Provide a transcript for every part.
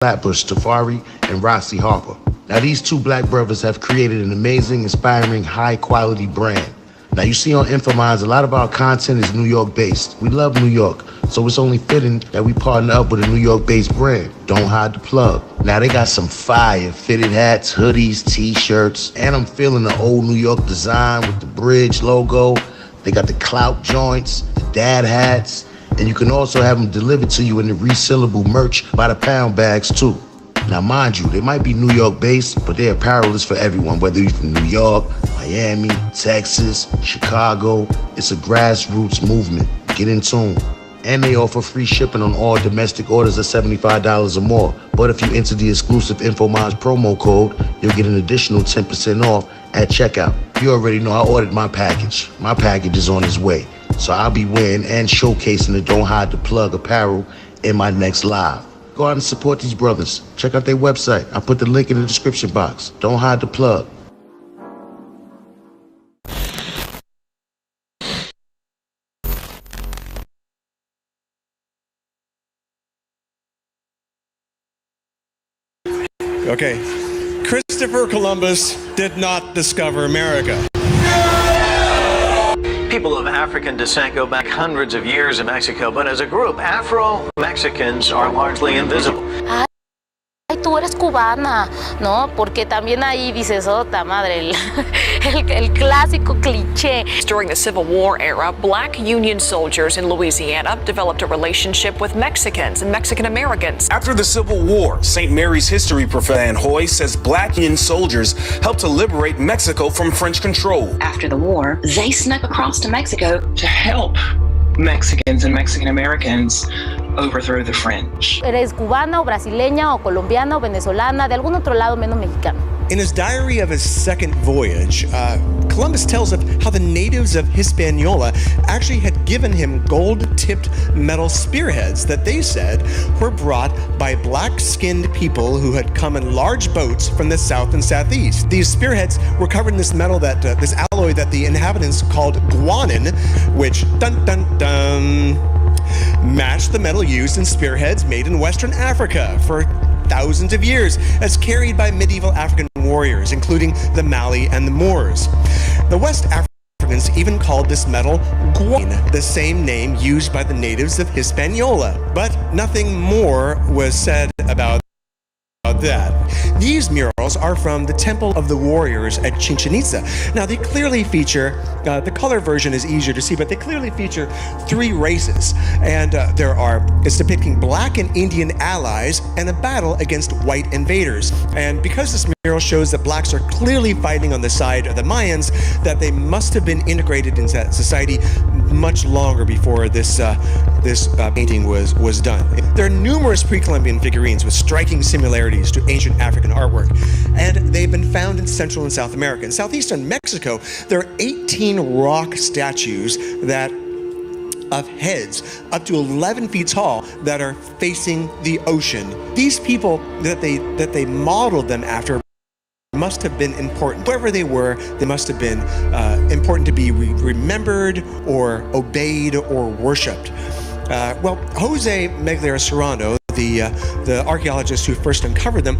Flatbush Tafari and Rossi Harper. Now these two black brothers have created an amazing, inspiring, high-quality brand. Now you see on Infominds, a lot of our content is New York based. We love New York, so it's only fitting that we partner up with a New York based brand. Don't hide the plug. Now they got some fire fitted hats, hoodies, t-shirts, and I'm feeling the old New York design with the bridge logo. They got the clout joints, the dad hats, and you can also have them delivered to you in the resealable merch by the pound bags too. Now, mind you, they might be New York-based, but their apparel is for everyone, whether you're from New York, Miami, Texas, Chicago. It's a grassroots movement. Get in tune. And they offer free shipping on all domestic orders of $75 or more. But if you enter the exclusive Infominds promo code, you'll get an additional 10% off at checkout. You already know I ordered my package. My package is on its way. So I'll be wearing and showcasing the Don't Hide the Plug apparel in my next live. Go out and support these brothers. Check out their website. I put the link in the description box. Don't hide the plug. Okay. Christopher Columbus did not discover America. People of African descent go back hundreds of years in Mexico, but as a group, Afro-Mexicans are largely invisible. Ay, tú eres cubana, ¿no? Porque también ahí dices, ota madre, el clásico cliché. During the Civil War era, black Union soldiers in Louisiana developed a relationship with Mexicans and Mexican Americans. After the Civil War, St. Mary's history professor Van Hoy says black Union soldiers helped to liberate Mexico from French control. After the war, they snuck across to Mexico to help Mexicans and Mexican Americans overthrow the French. Eres cubana o brasileña o colombiana o venezolana, de algún otro lado menos mexicano. In his diary of his second voyage, Columbus tells of how the natives of Hispaniola actually had given him gold-tipped metal spearheads that they said were brought by black-skinned people who had come in large boats from the south and southeast. These spearheads were covered in this metal that this alloy that the inhabitants called guanin, which dun dun dun matched the metal used in spearheads made in Western Africa for thousands of years, as carried by medieval African warriors, including the Mali and the Moors. The West Africans even called this metal guanin, the same name used by the natives of Hispaniola. But nothing more was said about that. These murals are from the Temple of the Warriors at Chichen Itza. Now they clearly feature, the color version is easier to see, but they clearly feature three races. And it's depicting black and Indian allies and a battle against white invaders. And because this mural shows that blacks are clearly fighting on the side of the Mayans, that they must have been integrated into that society much longer before this painting was done. There are numerous pre-Columbian figurines with striking similarities to ancient African artwork, and they've been found in Central and South America. In southeastern Mexico, there are 18 rock statues of heads up to 11 feet tall that are facing the ocean. These people that they modeled them after must have been important. Whoever they were, they must have been important to be remembered or obeyed or worshipped. Well, Jose Meglia Serrano, the archaeologist who first uncovered them,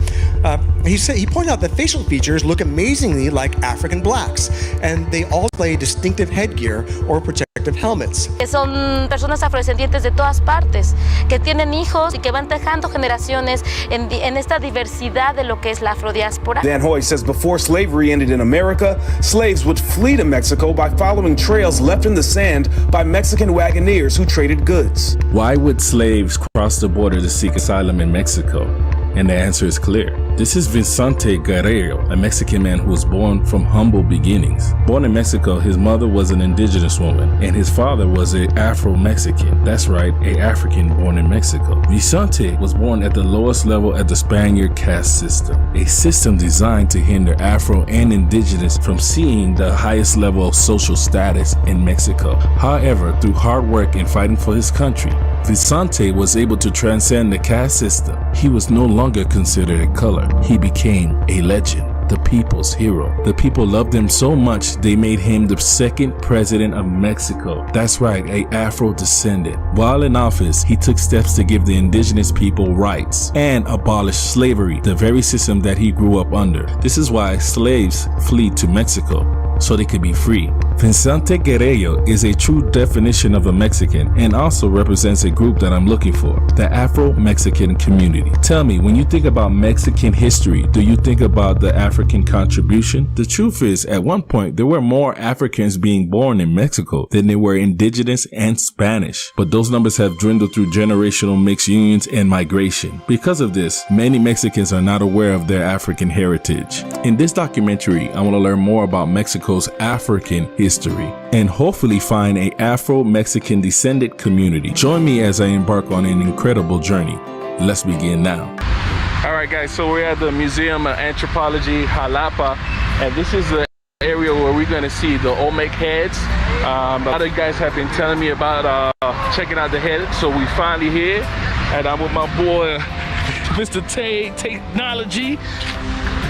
he pointed out that facial features look amazingly like African blacks, and they all display distinctive headgear or protective helmets. Son personas afrodescendientes de todas partes, que tienen hijos y que van dejando generaciones en esta diversidad de lo que es la afrodiáspora. Van Hoy says before slavery ended in America, slaves would flee to Mexico by following trails left in the sand by Mexican wagoneers who traded goods. Why would slaves cross the border to seek asylum in Mexico? And the answer is clear. This is Vicente Guerrero, a Mexican man who was born from humble beginnings. Born in Mexico, his mother was an indigenous woman, and his father was an Afro-Mexican. That's right, an African born in Mexico. Vicente was born at the lowest level of the Spaniard caste system, a system designed to hinder Afro and indigenous from seeing the highest level of social status in Mexico. However, through hard work and fighting for his country, Vicente was able to transcend the caste system. He was no longer considered a color. He became a legend. the people's hero. The people loved him so much they made him the second president of Mexico. That's right, a afro-descendant. While in office, he took steps to give the indigenous people rights and abolish slavery, the very system that he grew up under. This is why slaves fled to Mexico, so they could be free. Vicente Guerrero is a true definition of a Mexican and also represents a group that I'm looking for, the Afro-Mexican community. Tell me, when you think about Mexican history, do you think about the African contribution? The truth is, at one point, there were more Africans being born in Mexico than there were indigenous and Spanish. But those numbers have dwindled through generational mixed unions and migration. Because of this, many Mexicans are not aware of their African heritage. In this documentary, I want to learn more about Mexico's African history and hopefully find a Afro-Mexican descendant community. Join me as I embark on an incredible journey. Let's begin now. All right, guys, so we're at the Museum of Anthropology, Xalapa, and this is the area where we're going to see the Olmec heads. A lot of you guys have been telling me about checking out the heads, so we finally here, and I'm with my boy, Mr. Technology.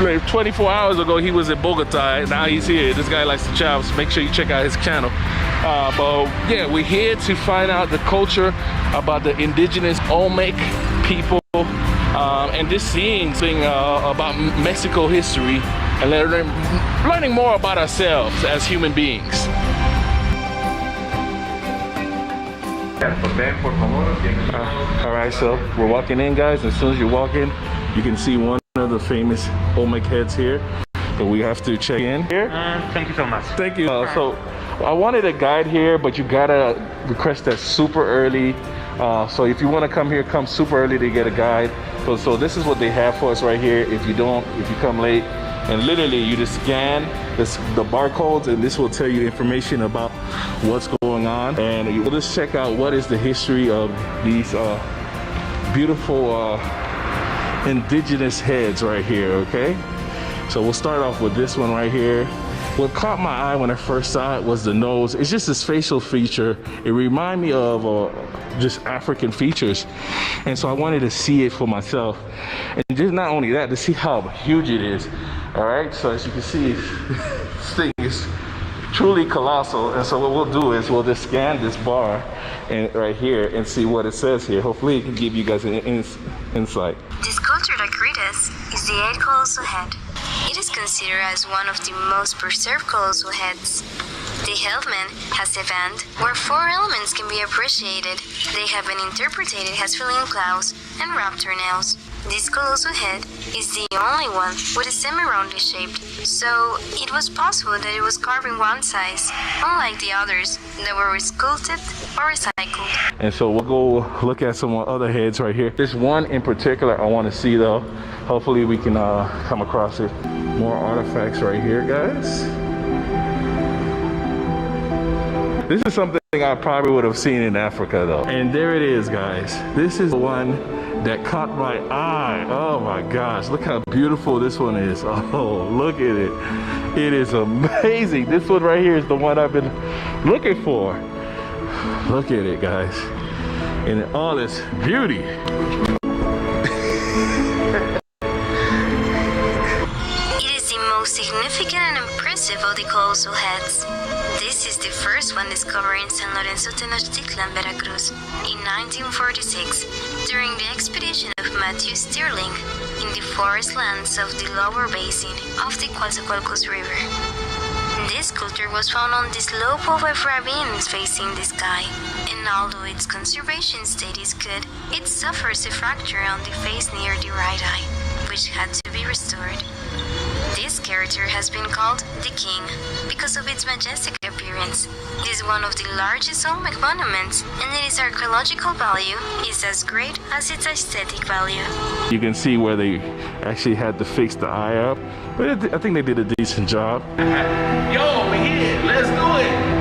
Like 24 hours ago, he was in Bogota. Now he's here. This guy likes to travel, so make sure you check out his channel. But yeah, we're here to find out the culture about the indigenous Olmec people, and just seeing about Mexico history and learning more about ourselves as human beings. All right, so we're walking in, guys. As soon as you walk in, you can see one of the famous Olmec heads here, but we have to check in here. Thank you so much. Thank you. So I wanted a guide here, but you gotta request that super early. So if you want to come here, come super early to get a guide. So this is what they have for us right here. If you come late, and literally you just scan the barcodes, and this will tell you information about what's going on, and you will just check out what is the history of these beautiful indigenous heads right here. Okay, so we'll start off with this one right here. What caught my eye when I first saw it was the nose. It's just this facial feature. It reminded me of just African features, and so I wanted to see it for myself, and just not only that, to see how huge it is. All right, so as you can see, this thing is truly colossal, and so what we'll do is we'll just scan this bar and right here and see what it says here. Hopefully it can give you guys an insight. The sculpture that creates is the 8 colossal head. It is considered as one of the most preserved colossal heads. The helmet has a band where 4 elements can be appreciated. They have been interpreted as feline claws and raptor nails. This colossal head is the only one with a semi-rounded shape, so it was possible that it was carved in one size, unlike the others that were sculpted or recycled. And so we'll go look at some other heads right here. There's one in particular I want to see though. Hopefully we can come across it. More artifacts right here, guys. This is something I probably would have seen in Africa though. And there it is, guys. This is the one that caught my eye. Oh my gosh, look how beautiful this one is. Oh, look at it. It is amazing. This one right here is the one I've been looking for. Look at it, guys. In all its beauty. It is the most significant and impressive of the colossal heads. This is the first one discovered in San Lorenzo Tenochtitlan, Veracruz, in 1946, during the expedition of Matthew Stirling in the forest lands of the lower basin of the Coatzacoalcos River. This sculpture was found on the slope of a ravine facing the sky, and although its conservation state is good, it suffers a fracture on the face near the right eye, which had to be restored. This character has been called the King because of its majestic appearance. It is one of the largest Olmec monuments, and its archaeological value is as great as its aesthetic value. You can see where they actually had to fix the eye up, but I think they did a decent job. Yo, we're here. Let's do it.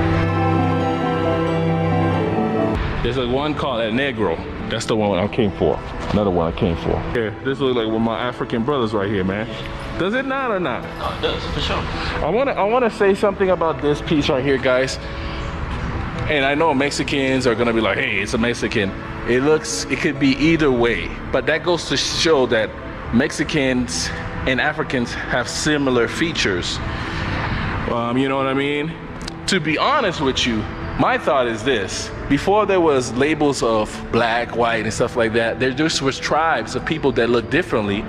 There's one called El Negro. That's the one I came for. Another one I came for. Here, this looks like one of my African brothers right here, man. Does it not or not? Oh, it does, for sure. I wanna say something about this piece right here, guys. And I know Mexicans are gonna be like, hey, it's a Mexican. It could be either way. But that goes to show that Mexicans and Africans have similar features. You know what I mean? To be honest with you, my thought is this: before there was labels of black, white, and stuff like that, there just was tribes of people that looked differently,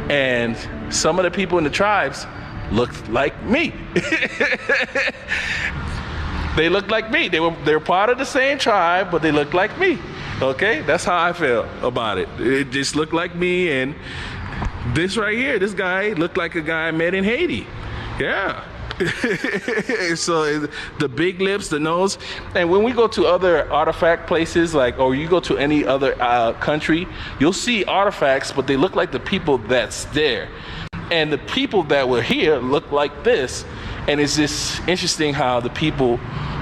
and some of the people in the tribes looked like me. They looked like me. They're part of the same tribe, but they looked like me. Okay, that's how I feel about it. It just looked like me, and this right here, this guy looked like a guy I met in Haiti. Yeah. So the big lips, the nose, and when we go to other artifact places, like, or you go to any other country, you'll see artifacts, but they look like the people that's there, and the people that were here look like this. And it's just interesting how the people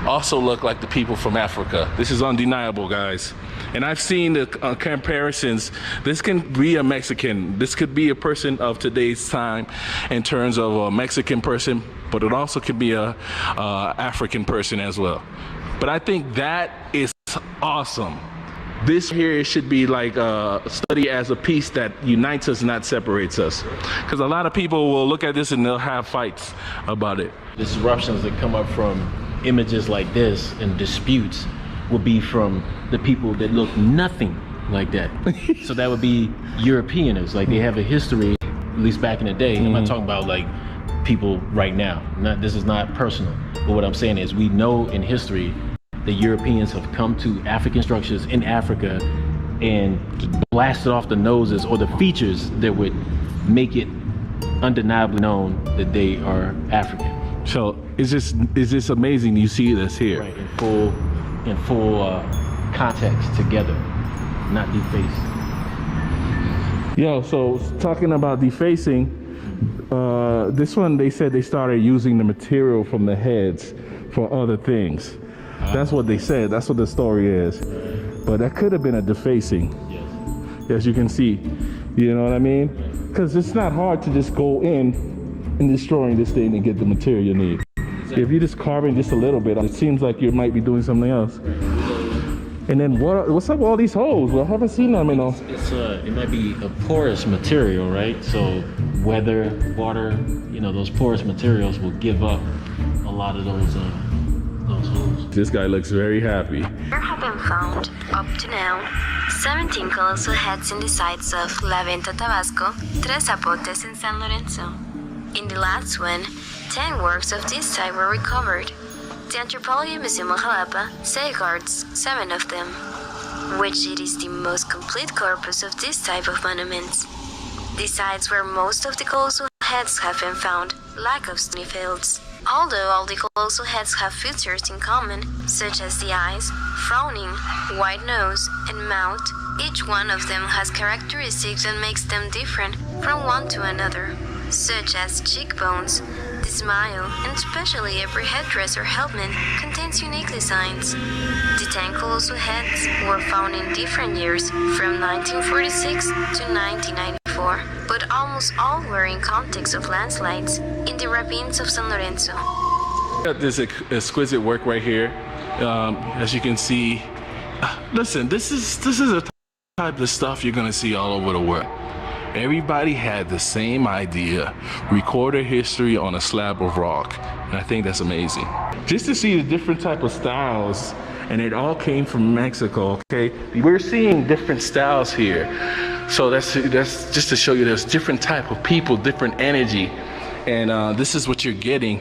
also look like the people from Africa. This is undeniable, guys. And I've seen the comparisons. This can be a Mexican. This could be a person of today's time in terms of a Mexican person, but it also could be a African person as well. But I think that is awesome. This here should be like a study as a piece that unites us, not separates us. Because a lot of people will look at this and they'll have fights about it. Disruptions that come up from images like this and disputes will be from the people that look nothing like that. So that would be Europeans. Like, they have a history, at least back in the day. I'm not talking about like people right now. This is not personal. But what I'm saying is, we know in history the Europeans have come to African structures in Africa and blasted off the noses or the features that would make it undeniably known that they are African. So it's just amazing you see this here. Right, in full context together, not defaced. Yo, so talking about defacing, this one, they said they started using the material from the heads for other things. That's what they said. That's what the story is. But that could have been a defacing. Yes. As you can see. You know what I mean? Because it's not hard to just go in and destroying this thing and get the material you need. Exactly. If you're just carving just a little bit, it seems like you might be doing something else. And then what's up with all these holes? Well, I haven't seen them, you know. It might be a porous material, right? So weather, water, you know, those porous materials will give up a lot of those holes. This guy looks very happy. There have been found, up to now, 17 colossal heads in the sites of La Venta, Tabasco, Tres Zapotes, and San Lorenzo. In the last one, 10 works of this type were recovered. The Anthropology Museum of Xalapa safeguards 7 of them, which it is the most complete corpus of this type of monuments. The sites where most of the colossal heads have been found lack of stony fields. Although all the colossal heads have features in common, such as the eyes, frowning, wide nose, and mouth, each one of them has characteristics that makes them different from one to another, such as cheekbones. The smile, and especially every headdress or helmet, contains unique designs. The 10 colossal heads were found in different years, from 1946 to 1994, but almost all were in context of landslides in the ravines of San Lorenzo. Got this exquisite work right here. As you can see, listen, this is a type of stuff you're gonna see all over the world. Everybody had the same idea, recorded history on a slab of rock, and I think that's amazing. Just to see the different type of styles, and it all came from Mexico, okay? We're seeing different styles here. So that's just to show you there's different type of people, different energy, and this is what you're getting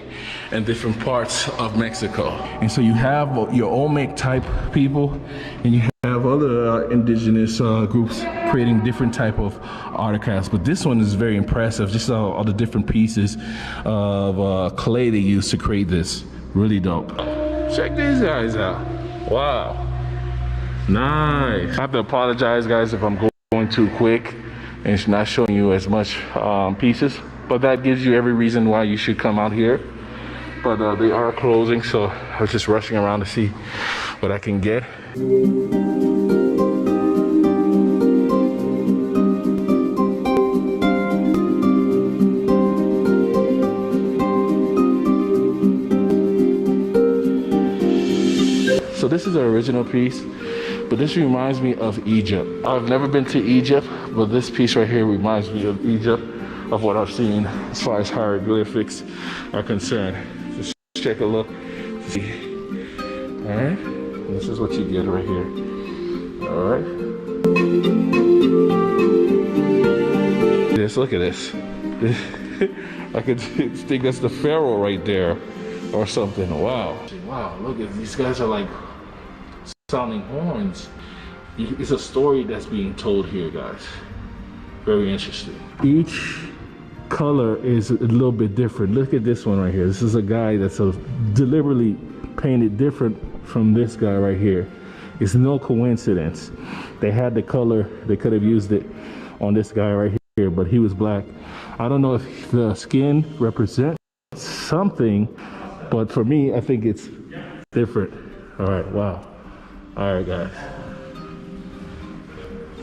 in different parts of Mexico. And so you have your Olmec type people, and you have other indigenous groups creating different type of artifacts. But this one is very impressive. Just all the different pieces of clay they used to create this. Really dope. Check these guys out. Wow. Nice. I have to apologize, guys, if I'm going too quick and it's not showing you as much pieces. But that gives you every reason why you should come out here. But they are closing, so I was just rushing around to see what I can get. So this is the original piece, but this reminds me of Egypt. I've never been to Egypt, but this piece right here reminds me of Egypt. of what I've seen as far as hieroglyphics are concerned. Just check a look. See. All right, this is what you get right here. All right. Just look at this. I could think that's the pharaoh right there or something. Wow. Wow, look at these guys are like sounding horns. It's a story that's being told here, guys. Very interesting. Each color is a little bit different. Look at this one right here. This is a guy that's deliberately painted different from this guy right here. It's no coincidence. They had the color, they could have used it on this guy right here, but he was black. I don't know if the skin represents something, but for me, I think it's different. All right, wow. All right, guys.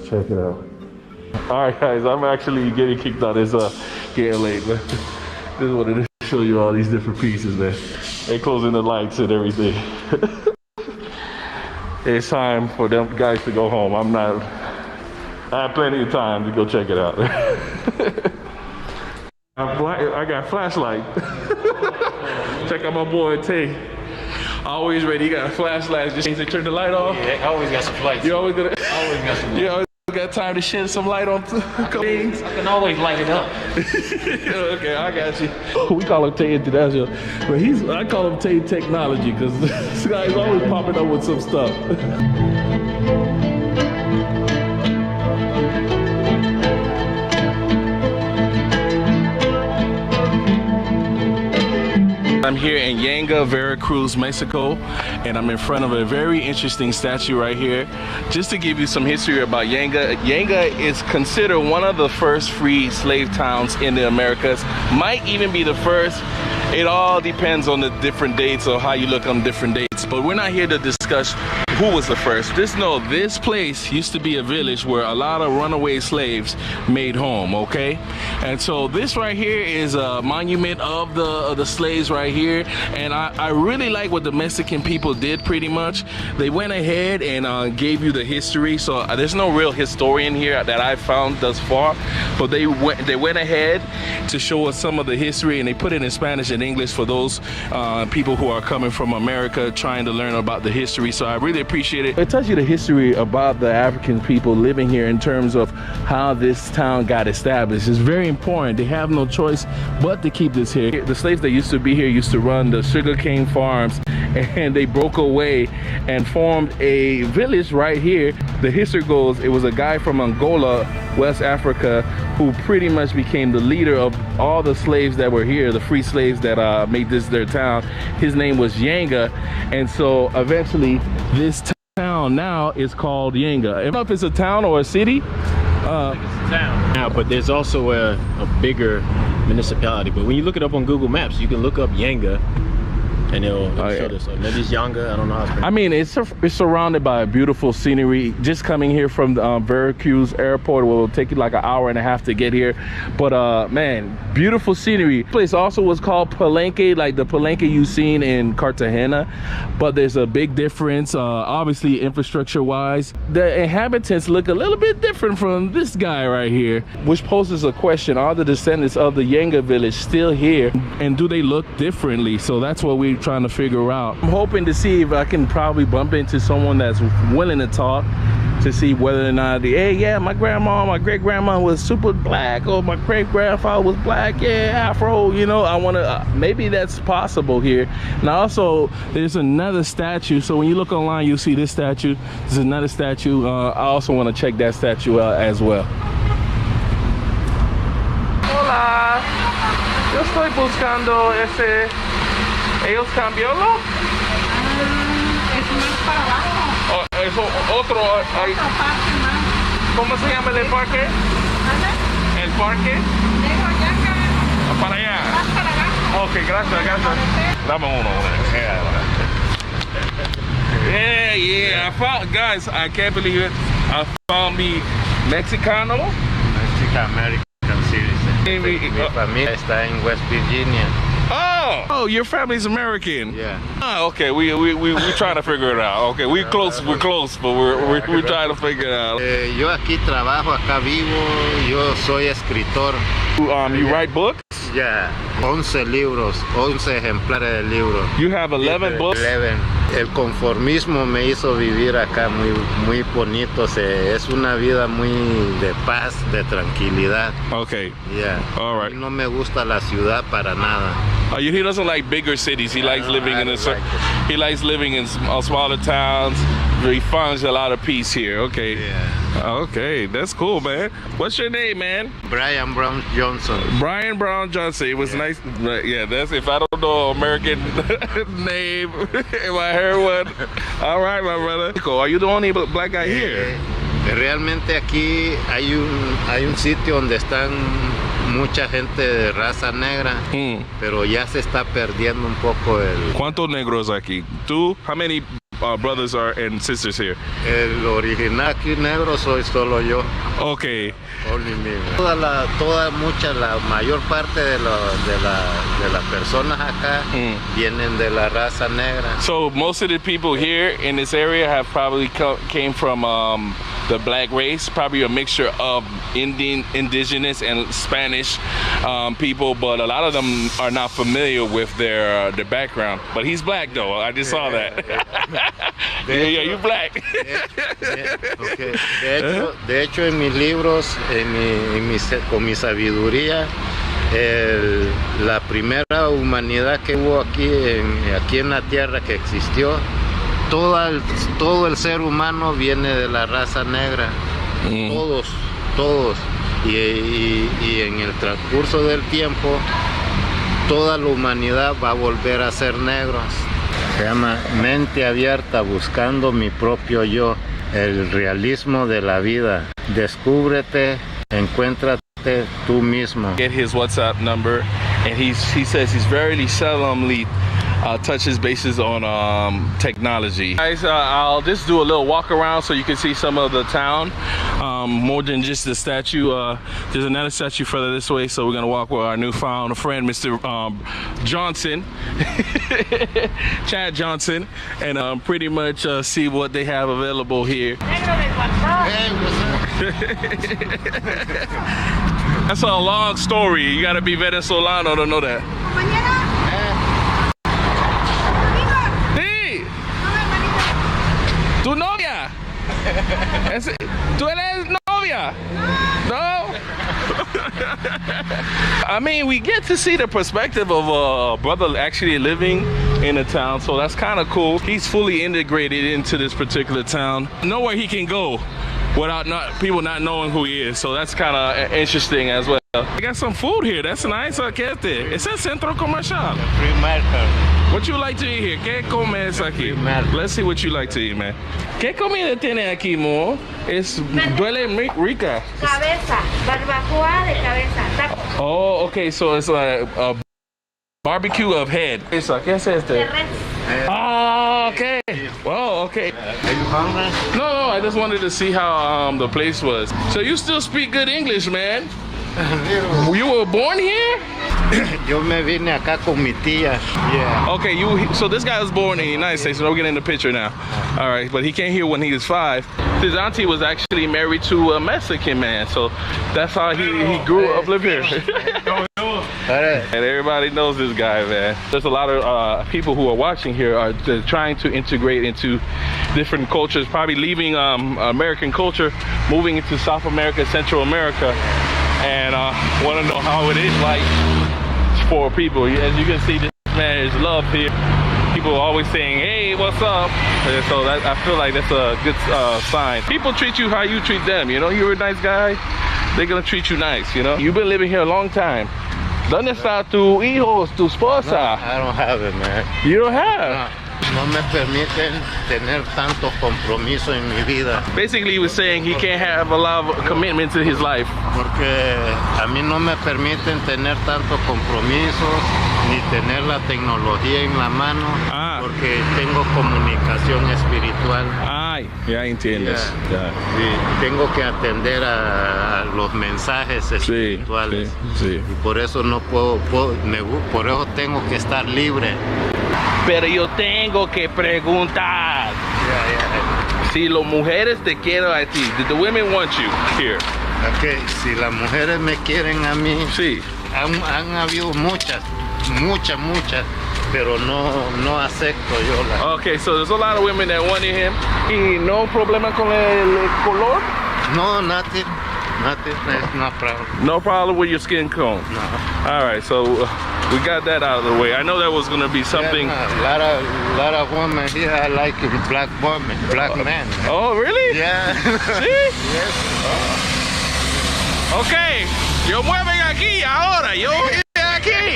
Check it out. All right, guys, I'm actually getting kicked out. It's getting late, but just wanted to show you all these different pieces, man. They're closing the lights and everything. It's time for them guys to go home. I have plenty of time to go check it out. I got flashlight. Check out my boy Tay. Always ready. He got a flashlight. Just needs to turn the light off. Yeah, I always got some flights. You always got some. You always got time to shed some light on things. I can always light it up. Okay, I got you. We call him Tay International, but I call him Tay Technology because this guy's always popping up with some stuff. I'm here in Yanga, Veracruz, Mexico, and I'm in front of a very interesting statue right here. Just to give you some history about Yanga, Yanga is considered one of the first free slave towns in the Americas. Might even be the first. It all depends on the different dates or how you look on different dates, but we're not here to discuss who was the first. Just know this place used to be a village where a lot of runaway slaves made home, okay? And so this right here is a monument of the slaves right here, and I really like what the Mexican people did pretty much. They went ahead and gave you the history, so there's no real historian here that I found thus far, but they went ahead to show us some of the history, and they put it in Spanish and English for those people who are coming from America trying to learn about the history. So I really appreciate it. It tells you the history about the African people living here in terms of how this town got established. It's very important. They have no choice but to keep this here. The slaves that used to be here used to run the sugarcane farms, and they broke away and formed a village right here. The history goes it was a guy from Angola, West Africa, who pretty much became the leader of all the slaves that were here, the free slaves that made this their town. His name was Yanga, and so eventually this town now is called Yanga. I don't know if it's a town or a city. It's a town now, but there's also a bigger municipality. But when you look it up on Google Maps, you can look up Yanga, and it'll show this. Maybe it's Yanga. I don't know how it's pronounced. I mean, it's surrounded by beautiful scenery. Just coming here from the Veracruz airport will take you like an hour and a half to get here. But man, beautiful scenery. This place also was called Palenque, like the Palenque you've seen in Cartagena. But there's a big difference, obviously infrastructure-wise. The inhabitants look a little bit different from this guy right here, which poses a question: are the descendants of the Yanga village still here, and do they look differently? So that's what we're trying to figure out. I'm hoping to see if I can probably bump into someone that's willing to talk to see whether or not hey, yeah, my grandma, my great grandma was super black, or my great grandfather was black, yeah, Afro, you know. I want to maybe that's possible here. Now also there's another statue, so when you look online you'll see this statue. There's another statue. I also want to check that statue out as well. Hola, yo estoy buscando ese. ¿Ellos cambiarlo? Es más para abajo. Eso, otro. ¿Cómo se llama el parque? ¿El parque? Para allá. Más para abajo. Ok, gracias. Dame uno. Yeah. I found, guys, I can't believe it. I found me Mexicano. Mexican American citizen. Mi familia está en West Virginia. Oh, Oh, your family's American. Yeah. Oh, okay. We trying to figure it out. Okay, we're close, but we're trying to figure it out. Yo aquí trabajo, acá vivo. Yo soy escritor. You write books? Yeah. 11 libros, 11 ejemplares de libros. You have 11 books? 11. El conformismo me hizo vivir acá muy bonito. Es una vida muy de paz, de tranquilidad. Okay. Yeah. All right. No me gusta la ciudad para nada. He doesn't like bigger cities. He likes living he likes living in smaller towns. He finds a lot of peace here. Okay. Yeah. Okay, that's cool, man. What's your name, man? Brian Brown Johnson. Brian Brown Johnson. It was nice. Yeah, that's if I don't know American name, if I heard one. All right, my brother. Cool. Are you the only black guy here? Realmente aquí hay un sitio donde están mucha gente de raza negra, pero ya se está perdiendo un poco el... ¿Cuántos negros aquí? ¿Tú? How many brothers and sisters here? El original aquí negro soy solo yo. Okay. Only me. La mayor parte de las personas acá vienen de la raza negra. So most of the people here in this area have probably came from the black race, probably a mixture of indigenous and Spanish people, but a lot of them are not familiar with their background. But he's black though. I just saw that. Yeah, you black. Okay. De hecho, en mis libros, con mi sabiduría, la primera humanidad que hubo aquí en la tierra que existió, todo el ser humano viene de la raza negra. Todos. Y en el transcurso del tiempo, toda la humanidad va a volver a ser negros. Se llama Mente Abierta, buscando mi propio yo, el realismo de la vida. Descúbrete, encuéntrate tú mismo. Get his WhatsApp number, and he says he's very seldomly touches bases on technology. Guys, I'll just do a little walk around so you can see some of the town, more than just the statue. There's another statue further this way, so we're gonna walk with our newfound friend, Mr. Johnson, Chad Johnson, and pretty much see what they have available here. That's a long story. You gotta be Venezolano to know that. ¿Tu novia? ¿Tú eres novia? No? I mean, we get to see the perspective of a brother actually living in a town, so that's kind of cool. He's fully integrated into this particular town. Nowhere he can go without people not knowing who he is, so that's kind of interesting as well. I got some food here. That's nice. It's a centro comercial. Free market. What you like to eat here? ¿Qué comes aquí? Let's see what you like to eat, man. ¿Qué comida tiene aquí, mo? Duele rica. Cabeza, barbacoa de cabeza. Oh, okay, so it's like a barbecue of head. ¿Qué es este? Oh, okay. Well, okay. Are you hungry? No, I just wanted to see how the place was. So you still speak good English, man? You were born here? Yo me vine acá con mi tía. Yeah. Okay, so this guy was born in the United States, so we're getting in the picture now. All right, but he came here when he was 5. His auntie was actually married to a Mexican man, so that's how he grew up living here. And everybody knows this guy, man. There's a lot of people who are watching here are trying to integrate into different cultures, probably leaving American culture, moving into South America, Central America, and want to know how it is like for people. As you can see, this man is loved here. People are always saying, hey, what's up? And so I feel like that's a good sign. People treat you how you treat them, you know? You're a nice guy, they're gonna treat you nice, you know? You've been living here a long time. ¿Dónde está tu hijo, tu esposa? No, I don't have it, man. You don't have? No me permiten tener tanto compromiso en mi vida. Basically, he was saying he can't have a lot of commitment to his life. Porque a mí no me permiten tener tanto compromiso ni tener la tecnología en la mano, porque tengo comunicación espiritual. hay, ya entiendes. Yeah. Sí, tengo que atender a los mensajes espirituales. Sí. Y por eso no puedo, por eso tengo que estar libre. Pero yo tengo que preguntar. Si las mujeres te quieren a ti, did the women want you here? Okay, si las mujeres me quieren a mí, sí. Han habido muchas, pero no acepto yo la. Okay, so there's a lot of women that wanted him. ¿Y no problema con el color? No, nothing, it's no problem. No problem with your skin tone? No. All right, so we got that out of the way. I know that was gonna be something. Yeah, a lot of women here I like black women, black men. Oh, really? Yeah. See? Yes. Okay, yo mueven aquí ahora, yo aquí.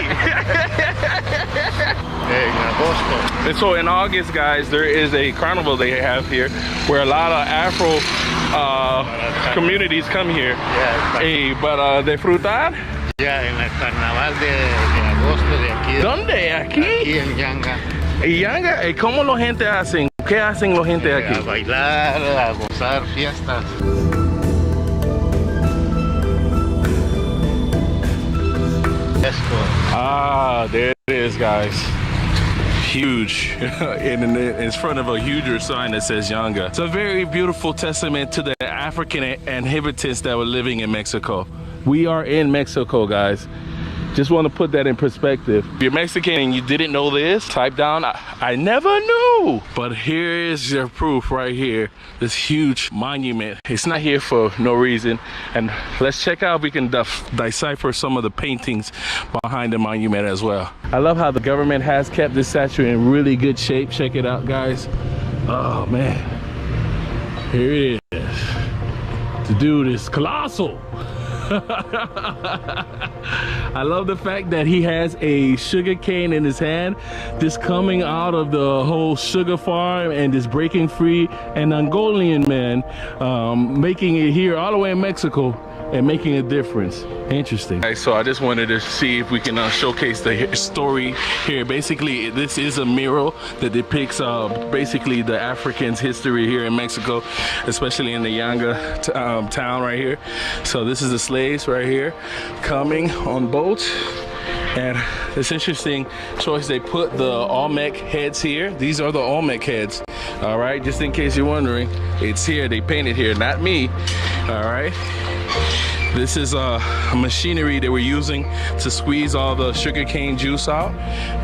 En agosto. And so in August, guys, there is a carnival they have here where a lot of Afro communities come here. Yeah. Para disfrutar. Ya, en el carnaval de agosto de aquí. ¿Dónde? ¿Aquí? Aquí en Yanga. ¿Y Yanga? ¿Cómo la gente hacen? ¿Qué hacen la gente aquí? A bailar, a gozar fiestas. Ah, there it is, guys. Huge. And it's in front of a huger sign that says Yanga. It's a very beautiful testament to the African inhabitants that were living in Mexico. We are in Mexico, guys. Just want to put that in perspective. If you're Mexican and you didn't know this, type down, I never knew. But here is your proof right here. This huge monument. It's not here for no reason. And let's check out if we can decipher some of the paintings behind the monument as well. I love how the government has kept this statue in really good shape. Check it out, guys. Oh, man. Here it is. The dude is colossal. I love the fact that he has a sugar cane in his hand, just coming out of the whole sugar farm and just breaking free. An Angolan man making it here all the way in Mexico and making a difference. Interesting. Okay, so I just wanted to see if we can showcase the story here. Basically, this is a mural that depicts basically the Africans' history here in Mexico, especially in the Yanga town right here. So this is the slaves right here coming on boats. And it's interesting choice. They put the Olmec heads here. These are the Olmec heads. All right, just in case you're wondering, it's here. They painted here, not me. All right. This is a machinery they were using to squeeze all the sugarcane juice out.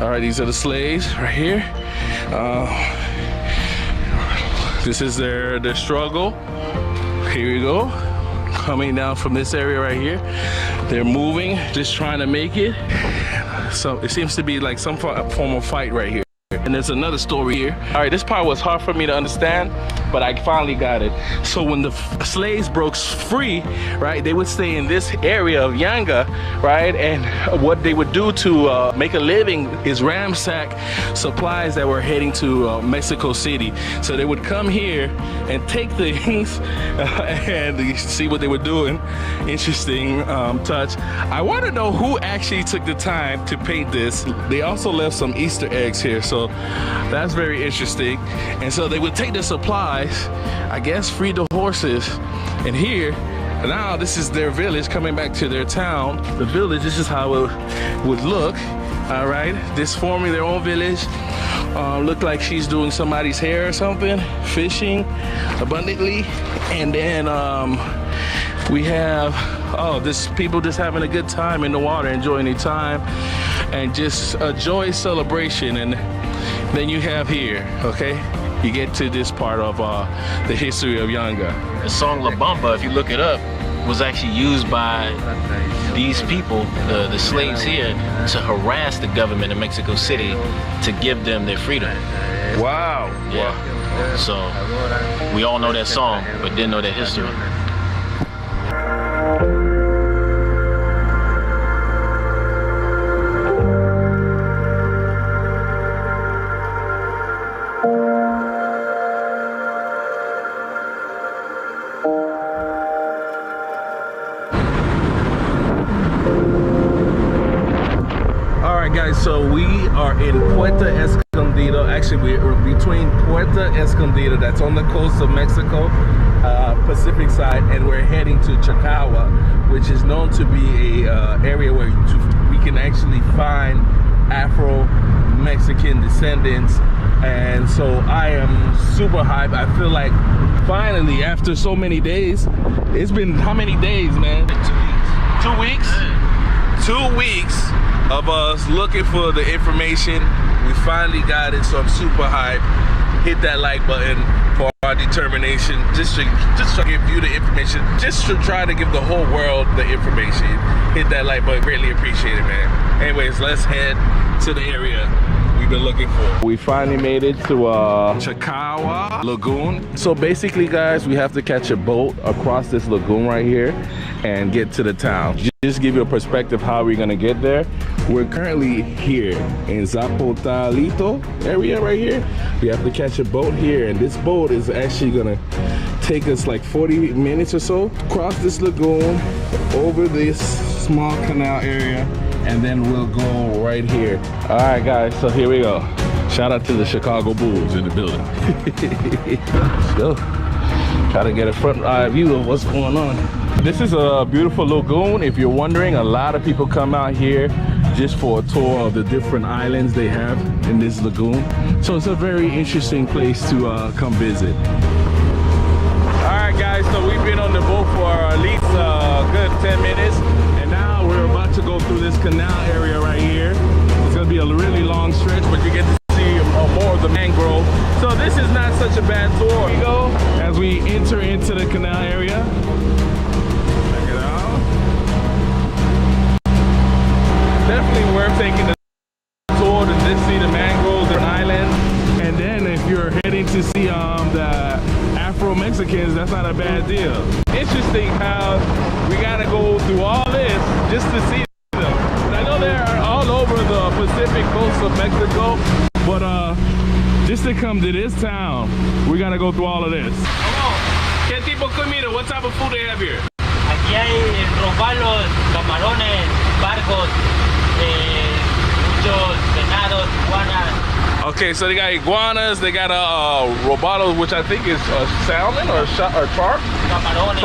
All right, these are the slaves right here. This is their struggle. Here we go. Coming down from this area right here. They're moving, just trying to make it. So it seems to be like some form of fight right here. And there's another story here. All right, this part was hard for me to understand, but I finally got it. So when the slaves broke free, right, they would stay in this area of Yanga, right? And what they would do to make a living is ransack supplies that were heading to Mexico City. So they would come here and take things and see what they were doing. Interesting touch. I want to know who actually took the time to paint this. They also left some Easter eggs here, so that's very interesting. And so they would take the supplies, I guess free the horses, and here now this is their village coming back to their town. The village, this is how it would look. All right, this forming their own village. Look like she's doing somebody's hair or something, fishing abundantly. And then we have this people just having a good time in the water, enjoying their time and just a joyous celebration. And then you have here, okay, you get to this part of the history of Yanga. The song La Bamba, if you look it up, was actually used by these people, the slaves here, to harass the government of Mexico City to give them their freedom. Wow. Yeah. Wow. So we all know that song, but didn't know that history. So we are in Puerto Escondido Escondido. Actually, we're between Puerto Escondido, that's on the coast of Mexico, Pacific side, and we're heading to Chacahua, which is known to be a area where we can actually find Afro-Mexican descendants. And so I am super hyped. I feel like finally, after so many days, it's been how many days, man? 2 weeks. 2 weeks of us looking for the information. We finally got it, so I'm super hyped. Hit that like button for our determination, just to give you the information, just to try to give the whole world the information. Hit that like button, greatly appreciate it, man. Anyways, let's head to the area we've been looking for. We finally made it to Chacahua Lagoon. So basically, guys, we have to catch a boat across this lagoon right here and get to the town. Just give you a perspective how we're gonna get there. We're currently here in Zapotalito area right here. We have to catch a boat here, and this boat is actually gonna take us like 40 minutes or so, cross this lagoon, over this small canal area, and then we'll go right here. All right, guys, so here we go. Shout out to the Chicago Bulls in the building. Let's go. Try to get a front eye view of what's going on. This is a beautiful lagoon. If you're wondering, a lot of people come out here just for a tour of the different islands they have in this lagoon. So it's a very interesting place to come visit. All right, guys, so we've been on the boat for at least a good 10 minutes. And now we're about to go through this canal area right here. It's gonna be a really long stretch, but you get to see more of the mangrove. So this is not such a bad tour. Here we go as we enter into the canal area. Check it out. Definitely worth taking the tour to just see the mangroves and islands. And then if you're heading to see the Afro-Mexicans, that's not a bad deal. Interesting how we gotta go through all this just to see them. I know they're all over the Pacific coast of Mexico, but just to come to this town, we gotta go through all of this. ¿Qué tipo de comida? What type of food they have here? Aquí hay robalos, camarones, barcos, muchos venados, iguanas. Okay, so they got iguanas, they got robalos, which I think is salmon or carp. Camarones.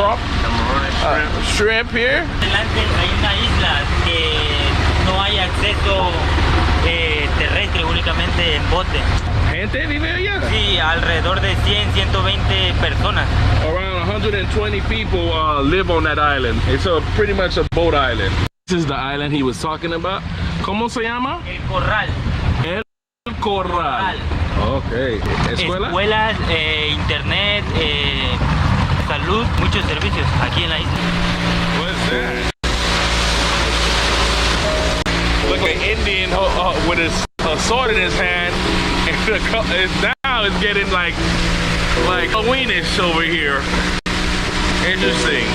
Shrimp here. Delante hay una isla que no hay acceso terrestre, únicamente en bote. ¿Gente vive allá? Sí, alrededor de 100, 120 personas. Around 120 people live on that island. It's pretty much a boat island. This is the island he was talking about. ¿Cómo se llama? El Corral. El Corral. Okay. ¿Escuela? Escuelas, internet, salud, muchos servicios aquí en la isla. What's that? Look like an Indian with a sword in his hand, and now it's getting like Halloweenish over here. Interesting.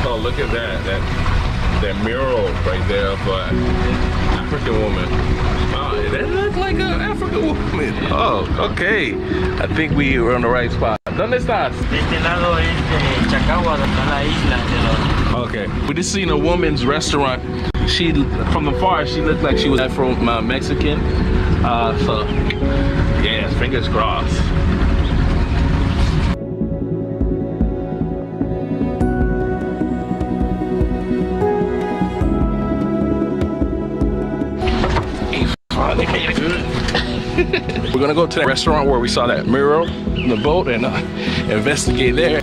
Oh, look at that mural right there of an African woman. Oh, that looks like an African woman. Oh, okay. I think we were on the right spot. ¿Dónde estás? De este lado es Chacahua, donde está la isla. Okay. We just seen a woman's restaurant. She, from the far, she looked like she was Afro-Mexican. So, yes, fingers crossed. We're gonna go to that restaurant where we saw that mural in the boat and investigate there.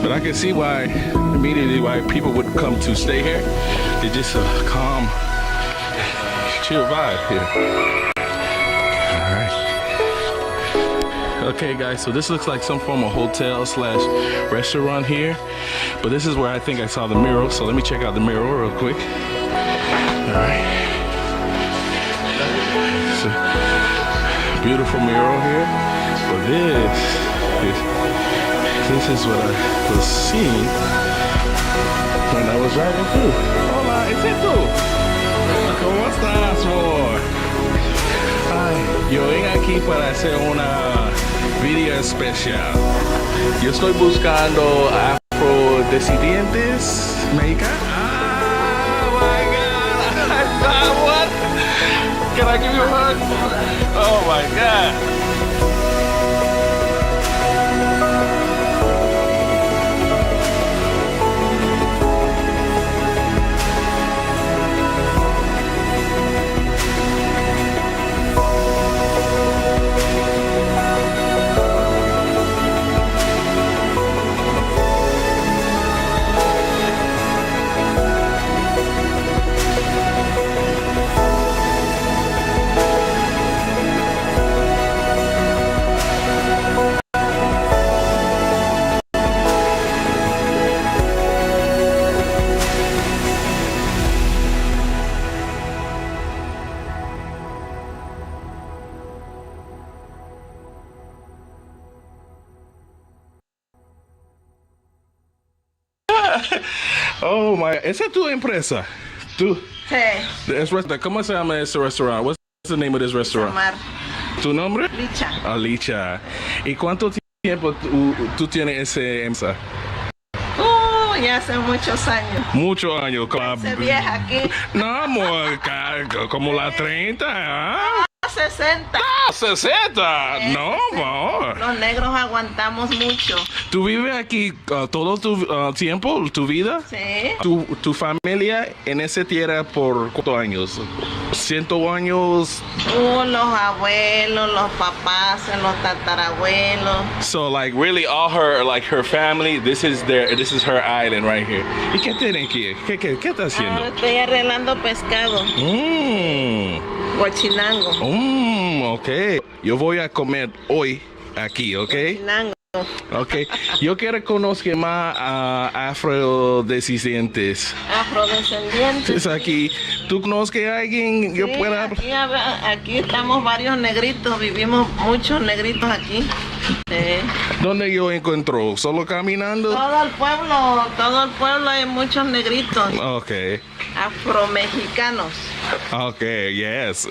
But I can see immediately why people would come to stay here. It's just a calm, chill vibe here. Okay guys, so this looks like some form of hotel / restaurant here, but this is where I think I saw the mural, so let me check out the mural real quick. Alright, it's a beautiful mural here, but this is what I was seeing when I was riding through. Hola, ¿es esto? ¿Cómo estás, amor? Ay, yo vine aquí para hacer una video especial. Yo estoy buscando afro-descendientes mexicanos. Oh my God! What? Can I give you a hug? Oh my God! Oh my, ¿esa es tu empresa? ¿Tú? Sí. ¿Cómo se llama ese restaurante? What's the name of this restaurant? Samar. ¿Tu nombre? Licha. Licha. ¿Y cuánto tiempo tú tienes ese empresa? Ya hace muchos años. Muchos años. Ese vieja aquí. No, amor, como la 30, ¿ah? 60. ¡Ah, 60! No, amor. Los negros aguantamos mucho. ¿Tú vives aquí todo tu tiempo, tu vida? Sí. ¿Tu familia en esa tierra por cuántos años? ¿100 años? Los abuelos, los papás, los tatarabuelos. So like really all her family, this is her island right here. ¿Y qué tienen aquí? ¿Qué está haciendo? Estoy arreglando pescado. Guachinango. Ok. Yo voy a comer hoy aquí, ¿ok? Guachinango. Ok. Yo quiero conocer más a afrodescendientes. Afrodescendientes. Aquí. ¿Tú conoces a alguien? Sí, Yo pueda... aquí estamos varios negritos, vivimos muchos negritos aquí. Sí. ¿Dónde yo encuentro? ¿Solo caminando? Todo el pueblo hay muchos negritos. Ok. Afromexicanos. Ok, yes.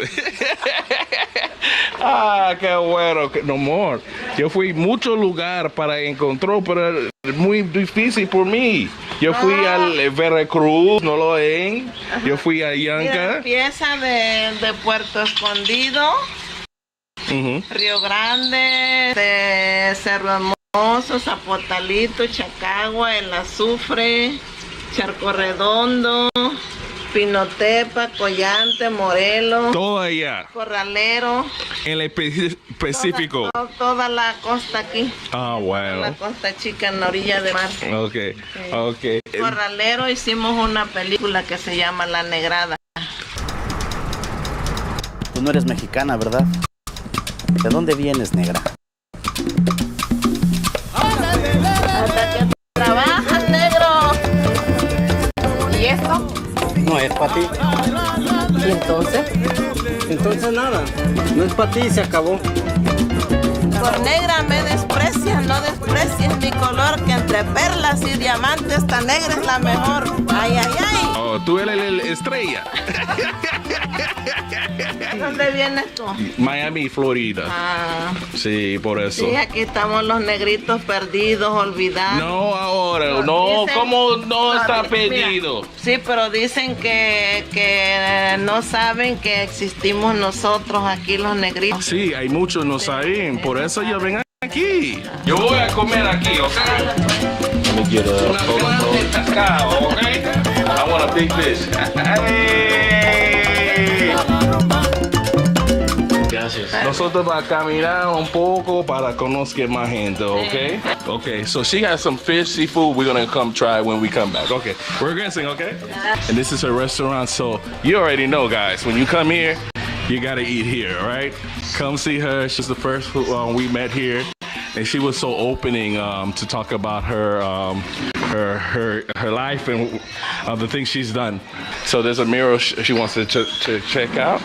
Qué bueno. No more. Yo fui a muchos lugares para encontrar, pero es muy difícil por mí. Yo fui al Veracruz, ¿no lo ven? Yo fui a Yanga. Empieza de Puerto Escondido, Río Grande, de Cerro Hermoso, Zapotalito, Chacagua, El Azufre, Charco Redondo, Pinotepa, Collante, Morelos. Todo allá. Corralero. En el Pacífico. Toda la costa aquí. Bueno. La costa chica en la orilla de mar. Ok, sí. ok. Corralero hicimos una película que se llama La Negrada. Tú no eres mexicana, ¿verdad? ¿De dónde vienes, negra? Hasta que trabajas, negro. ¿Y esto? No es para ti. ¿Y entonces? Entonces nada, no es para ti, se acabó. Por negra me desprecias, no desprecies mi color, que entre perlas y diamantes esta negra es la mejor. Ay, ay, ay. Oh, tú eres la estrella. ¿Dónde vienes tú? Miami, Florida. Sí, por eso. Sí, aquí estamos los negritos perdidos, olvidados. No, ahora, no, ¿cómo no está perdido? Mira, sí, pero dicen que no saben que existimos nosotros aquí los negritos. Sí, hay muchos no saben, por eso yo vengo aquí. Yo voy a comer aquí, ¿ok? Let me get a pescado, ¿ok? I want a big fish. Gracias. Nosotros vamos a caminar un poco para conocer más gente, ¿ok? Okay, so she has some fish, seafood. We're gonna come try when we come back. Okay, we're guessing, okay? And this is her restaurant, so you already know, guys. When you come here, you gotta eat here, all right? Come see her. She's the first we met here, and she was so opening to talk about her her life and the things she's done. So there's a mural she wants to check out.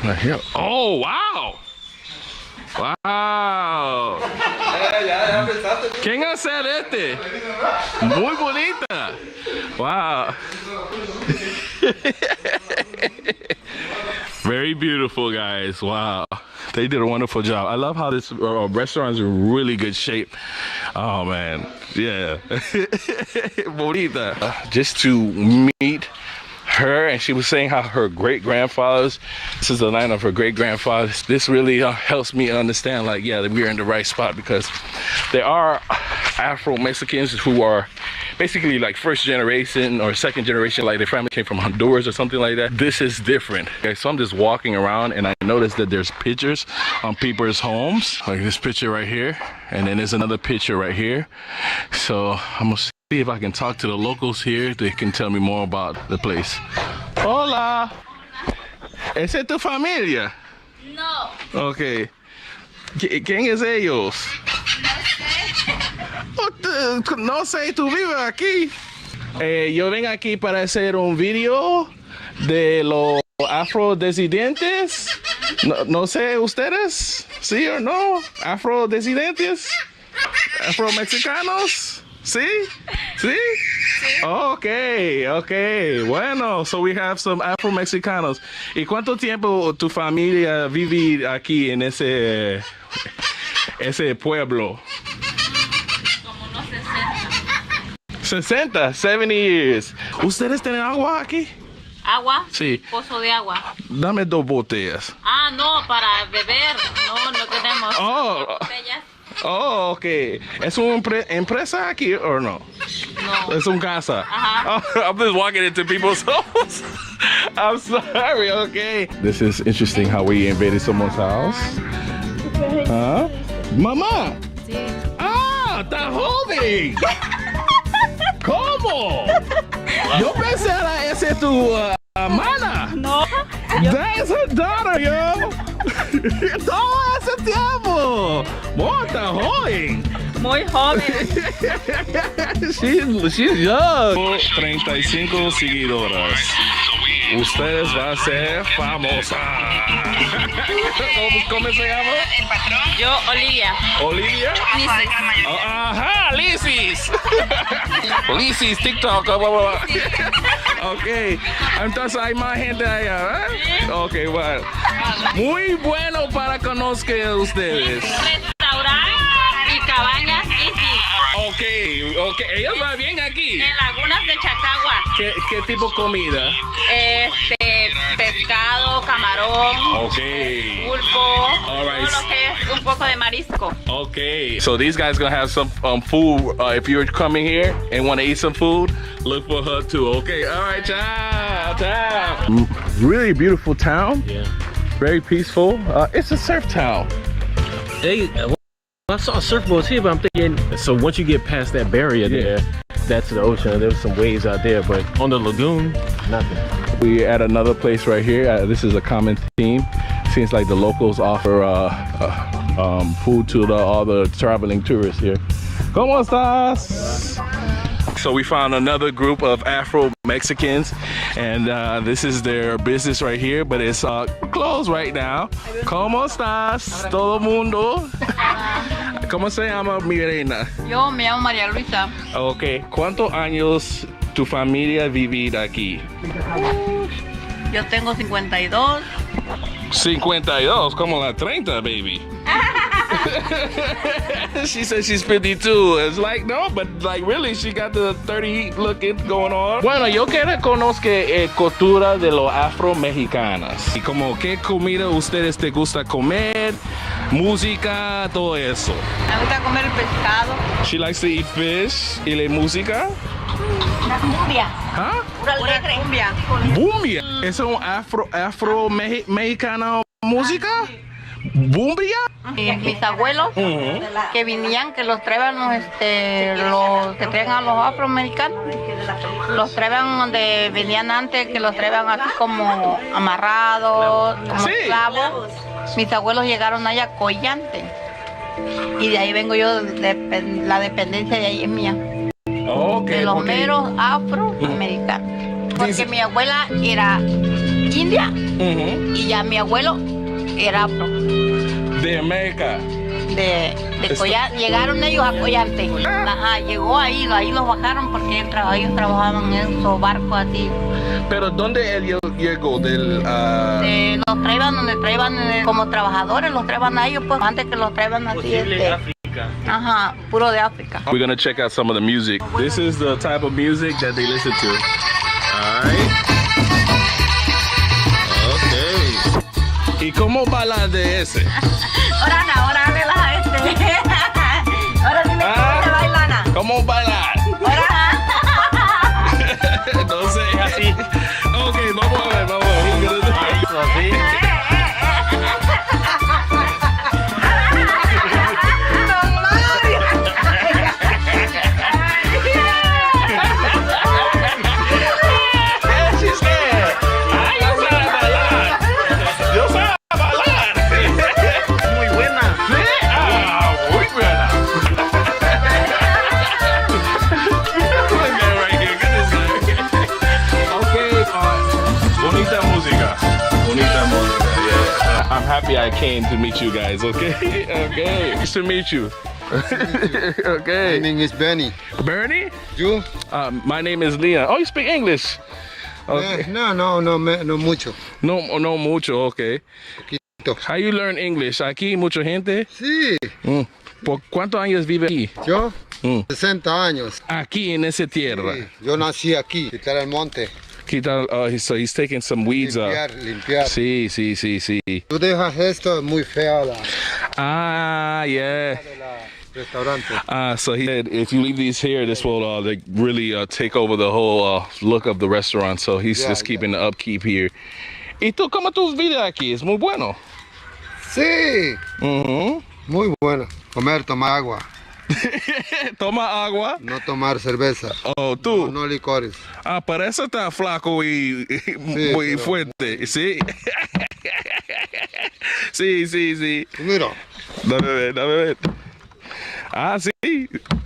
Right here. Oh, wow! Wow! ¿Quién hace este? Muy bonita. Wow. Very beautiful, guys. Wow. They did a wonderful job. I love how this restaurant's in really good shape. Oh, man. Yeah. Bonita. Just to meet her, and she was saying how her great-grandfathers, this is the line of her great-grandfathers. This really helps me understand, like, yeah, that we're in the right spot, because there are Afro-Mexicans who are basically like first generation or second generation, like their family came from Honduras or something like that. This is different. Okay, so I'm just walking around and I noticed that there's pictures on people's homes, like this picture right here, and then there's another picture right here. So I'm gonna see if I can talk to the locals here. They can tell me more about the place. Hola. ¿Esa es tu familia? No. Okay. ¿Quién es ellos? No sé, tú vives aquí. Yo vengo aquí para hacer un video de los afrodescendientes. No sé, ¿ustedes? ¿Sí o no? ¿Afrodescendientes? ¿Afromexicanos? ¿Sí? ¿Sí? Okay, okay. Bueno, so we have some Afro-Mexicanos. ¿Y cuánto tiempo tu familia vive aquí en ese pueblo? 60, 70 years. ¿Ustedes tienen agua aquí? ¿Agua? Sí. Pozo de agua. Dame 2 botellas. Ah, no, para beber. No tenemos botellas. Oh, ok. ¿Es una empresa aquí o no? No. Es un casa. Ajá. Oh, I'm just walking into people's homes. I'm sorry, okay. This is interesting how we invaded someone's house. Huh? Mamá. Sí. Ah, está joven. ¿Cómo? Yo pensé era ese tu hermana. No. That's her daughter, yo. Todo ese tiempo. Boy, está joven. Muy joven. She's young. 35 seguidoras. Ustedes van a ser famosas. ¿Cómo se llama? El patrón. Yo, Olivia. ¿Olivia? Lisis. Ajá, Lisis. Lisis, TikTok. Blah, blah, blah. Ok, entonces hay más gente allá, ¿eh? Ok, bueno. Muy bueno para conocer a ustedes. Restaurante y cabañas Isis. Ok, ellos van bien aquí. En Lagunas de Chacahua. ¿Qué tipo de comida? Pescado, camarón, pulpo, All right. todo lo que es un poco de marisco. Okay, so these guys gonna have some food. If you're coming here and want to eat some food, look for her too. Okay, all right, ciao. Really beautiful town. Yeah. Very peaceful. It's a surf town. I saw surfboards here, but I'm thinking, so once you get past that barrier there, that's the ocean. There's some waves out there, but on the lagoon, nothing. We're at another place right here. This is a common theme. Seems like the locals offer food to all the traveling tourists here. ¿Cómo estás? So we found another group of Afro-Mexicans, and this is their business right here, but it's closed right now. ¿Cómo estás? Todo mundo? ¿Cómo se llama mi reina? Yo me llamo María Luisa. Ok, ¿cuántos años tu familia vive aquí? Yo tengo 52. 52, como la 30, baby. She said she's 52. It's like, no, but like really, she got the 30 looking going on. Bueno, yo quiero conocer cultura de los afro-mexicanas. Y como qué comida ustedes te gusta comer, música, todo eso. Me gusta comer el pescado. She likes to eat fish. ¿Y la música? La cumbia. ¿Ah? Pura cumbia. Bumbia. ¿Es un afro-mexicana música? ¿Bumbia? Mis abuelos que vinían, que los traían, los que traían a los afroamericanos, los traían donde venían antes, que los traían así como amarrados, como esclavos. Mis abuelos llegaron allá a Collante y de ahí vengo yo, la dependencia de ahí es mía. De los meros afroamericanos. Porque mi abuela era india y ya mi abuelo era afro. De América. Llegaron ellos a Collante. Ajá, llegó ahí los bajaron porque ellos trabajaban en esos barcos así. Pero ¿dónde él llegó? Los traían como trabajadores, los traían a ellos, pues antes que los traían así. Posible África. Ajá, puro de África. We're gonna check out some of the music. This is the type of music that they listen to. Alright. Okay. ¿Y cómo bailar de ese? Ahora relaja este. Ahora dile cómo bailana. ¿Cómo bailar? No sé. Así. Ok, vamos a ver. Así. I'm happy I came to meet you guys, okay? Okay, nice to meet you. Okay. My name is Benny. Bernie? You? My name is Leon. Oh, you speak English? Okay. No mucho. No mucho, okay. Poquito. How you learn English? ¿Aquí mucha gente? Sí. ¿Por cuántos años vive aquí? Yo, 60 años. Aquí en esa tierra. Sí. Yo nací aquí, quitar el monte. So he's taking some weeds limpiar. Sí. Tú dejas esto muy feo. Yeah. Restaurante. So he said if you leave these here, this will really take over the whole look of the restaurant. So he's just keeping the upkeep here. ¿Y tú cómo tú vives aquí? Es muy bueno. Sí. Muy bueno. Tomar agua. Toma agua. No tomar cerveza. Oh, tú. No licores. Para eso está flaco y muy fuerte. Sí. Sí. Mira. Dame ver.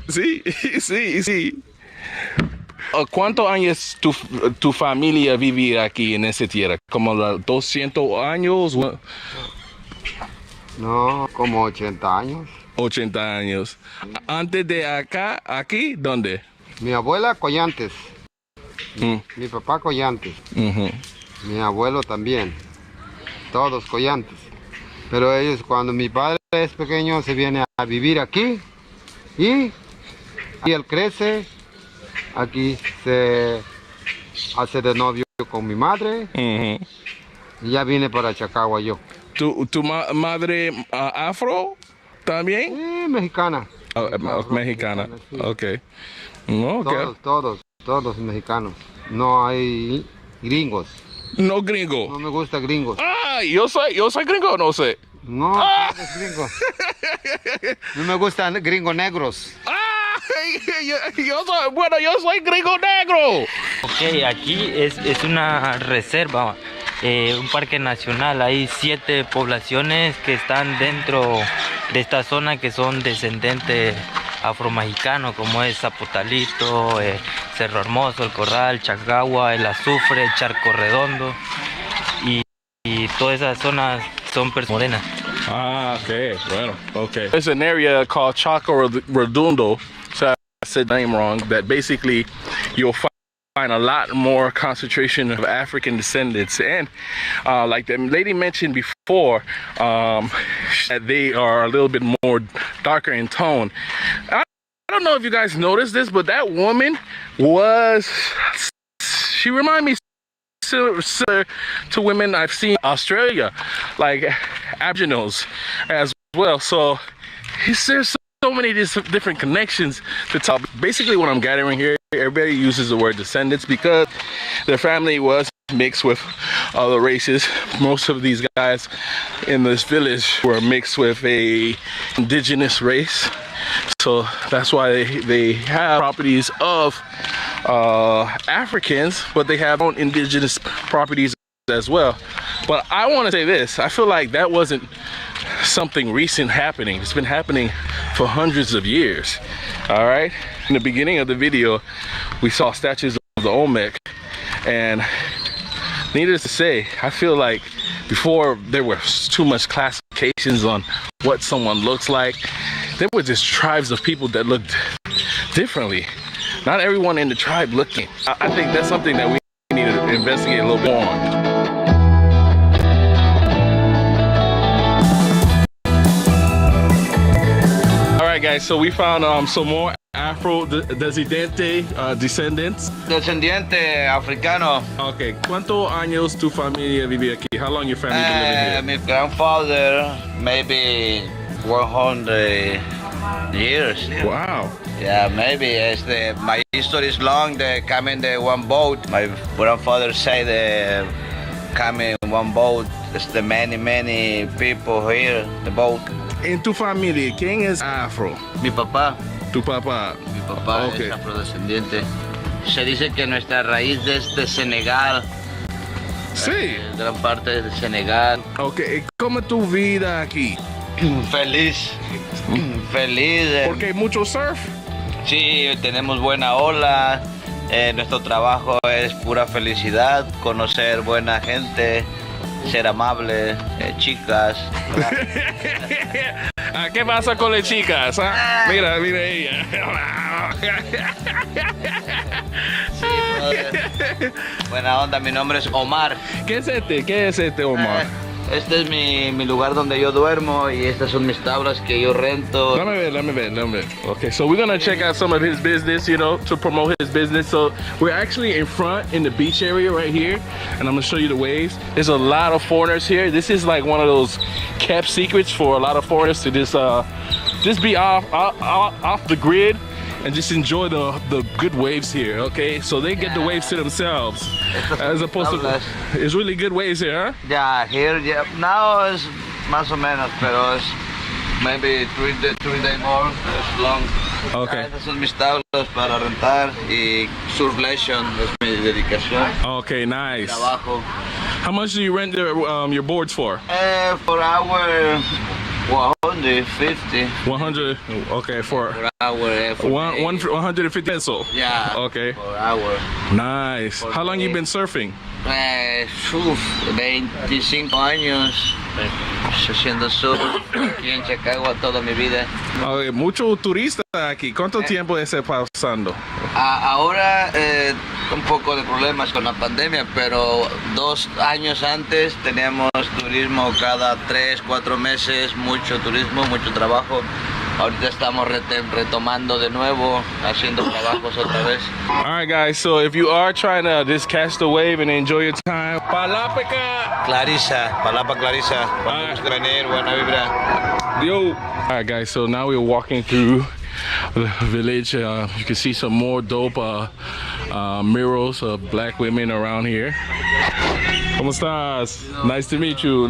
Sí. ¿Cuántos años tu familia vive aquí en esa tierra? ¿Como 200 años? No, como 80 años. 80 años. Antes de aquí, ¿dónde? Mi abuela Collantes. Mi papá Collantes. Mi abuelo también. Todos Collantes. Pero ellos, cuando mi padre es pequeño, se viene a vivir aquí. Y él crece. Aquí se hace de novio con mi madre. Y ya vine para Chacahua yo. ¿Tu madre afro también? Sí, mexicana. Mexicana. Sí. Okay. Todos mexicanos. No hay gringos. No gringo. No me gusta gringos. Yo soy gringo o no sé. No, es gringo. No me gustan gringos negros. Yo soy gringo negro. Ok, aquí es una reserva, un parque nacional. Hay 7 poblaciones que están dentro de esta zona que son descendentes afromexicanos, como es Zapotalito, Cerro Hermoso, El Corral, Chacahua, El Azufre, El Charco Redondo, y todas esas zonas son personas morenas. Okay, bueno, okay. There's an area called Charco Redondo, so I said the name wrong, that basically you'll find a lot more concentration of African descendants, and like the lady mentioned before, they are a little bit more darker in tone. I don't know if you guys noticed this, but that woman she reminded me similar to women I've seen in Australia, like Aboriginals as well. So there's so many different connections to talk. Basically what I'm gathering here, everybody uses the word descendants because their family was mixed with other races. Most of these guys in this village were mixed with a indigenous race. So that's why they have properties of Africans, but they have own indigenous properties as well. But I want to say this, I feel like that wasn't something recent happening. It's been happening for hundreds of years. All right, in the beginning of the video we saw statues of the Olmec, and needless to say, I feel like before there were too much classifications on what someone looks like. There were just tribes of people that looked differently. Not everyone in the tribe looking. I think that's something that we need to investigate a little bit more on. All right, guys, so we found some more afro-descendant descendants. Descendiente africano. Okay, ¿cuántos años tu familia vive aquí? How long your family been living here? My grandfather, maybe 100 years. Wow. Yeah, maybe. My history is long. They come in the one boat. My grandfather said they come in one boat. There's the many people here, the boat. En tu familia, ¿quién es afro? Mi papá. Tu papá. Mi papá es afrodescendiente. Se dice que nuestra raíz es de Senegal. Sí. Gran parte de Senegal. Ok, ¿cómo es tu vida aquí? Feliz. Feliz. Porque hay mucho surf. Sí, tenemos buena ola. Nuestro trabajo es pura felicidad, conocer buena gente, ser amable, chicas. ¿Qué pasa con las chicas? Mira ella. Sí, brother. Buena onda, mi nombre es Omar. ¿Qué es este Omar? Este es mi lugar donde yo duermo y estas son mis tablas que yo rento. Let me ver. Okay, so we're gonna check out some of his business, you know, to promote his business. So we're actually in front in the beach area right here, and I'm gonna show you the waves. There's a lot of foreigners here. This is like one of those kept secrets for a lot of foreigners to just be off the grid and just enjoy the good waves here, okay? So they get the waves to themselves, as opposed to, it's really good waves here, huh? Yeah, here, yeah. Now it's más o menos, pero es maybe 3 days more, it's long. Okay. Estas son mis tablas para rentar y surf lesson es mi dedicación. Okay, nice. Trabajo. How much do you rent your boards for? For our 150. 100. Okay, for hour. 150 pesos. Yeah. Okay. For hour. Nice. How long you been surfing? 25 años haciendo surf aquí en Chacahua toda mi vida. Okay, mucho turista aquí. ¿Cuánto tiempo está pasando? Ahora un poco de problemas con la pandemia, pero 2 años antes teníamos turismo cada 3-4 meses, mucho turismo, mucho trabajo. Ahorita estamos retomando de nuevo, haciendo trabajos otra vez. Alright guys, so if you are trying to just catch the wave and enjoy your time, Palapa Clarisa, cuando guste venir, buena vibra. Yo! Alright guys, so now we're walking through the village. You can see some more dope murals of black women around here. ¿Cómo estás? Nice to meet you.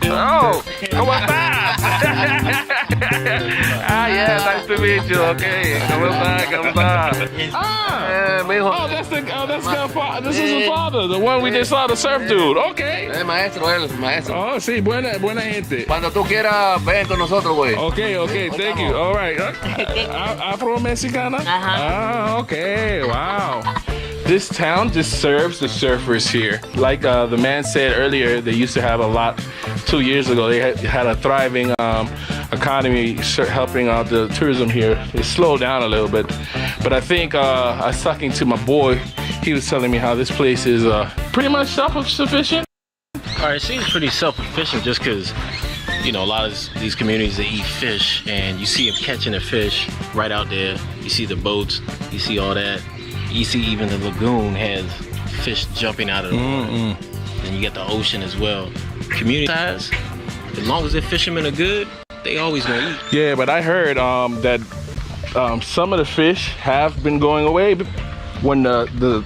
Oh, ¿cómo estás? Yeah, nice to meet you. Okay, ¿cómo estás? This is the father, the one we just saw, the surf dude. Okay. Maestro. Oh, sí, buena gente. Cuando tú quieras, ven con nosotros, güey. Okay, thank you. All right. Afro-Mexicana? Okay, wow. This town just serves the surfers here. Like the man said earlier, they used to have a lot. 2 years ago, they had a thriving economy helping out the tourism here. It slowed down a little bit. But I think I was talking to my boy. He was telling me how this place is pretty much self-sufficient. All right, it seems pretty self-sufficient just because, you know, a lot of these communities, they eat fish, and you see them catching the fish right out there. You see the boats, you see all that. You see even the lagoon has fish jumping out of the water. And you get the ocean as well. Community size, as long as the fishermen are good, they always gonna eat. Yeah, but I heard that some of the fish have been going away when the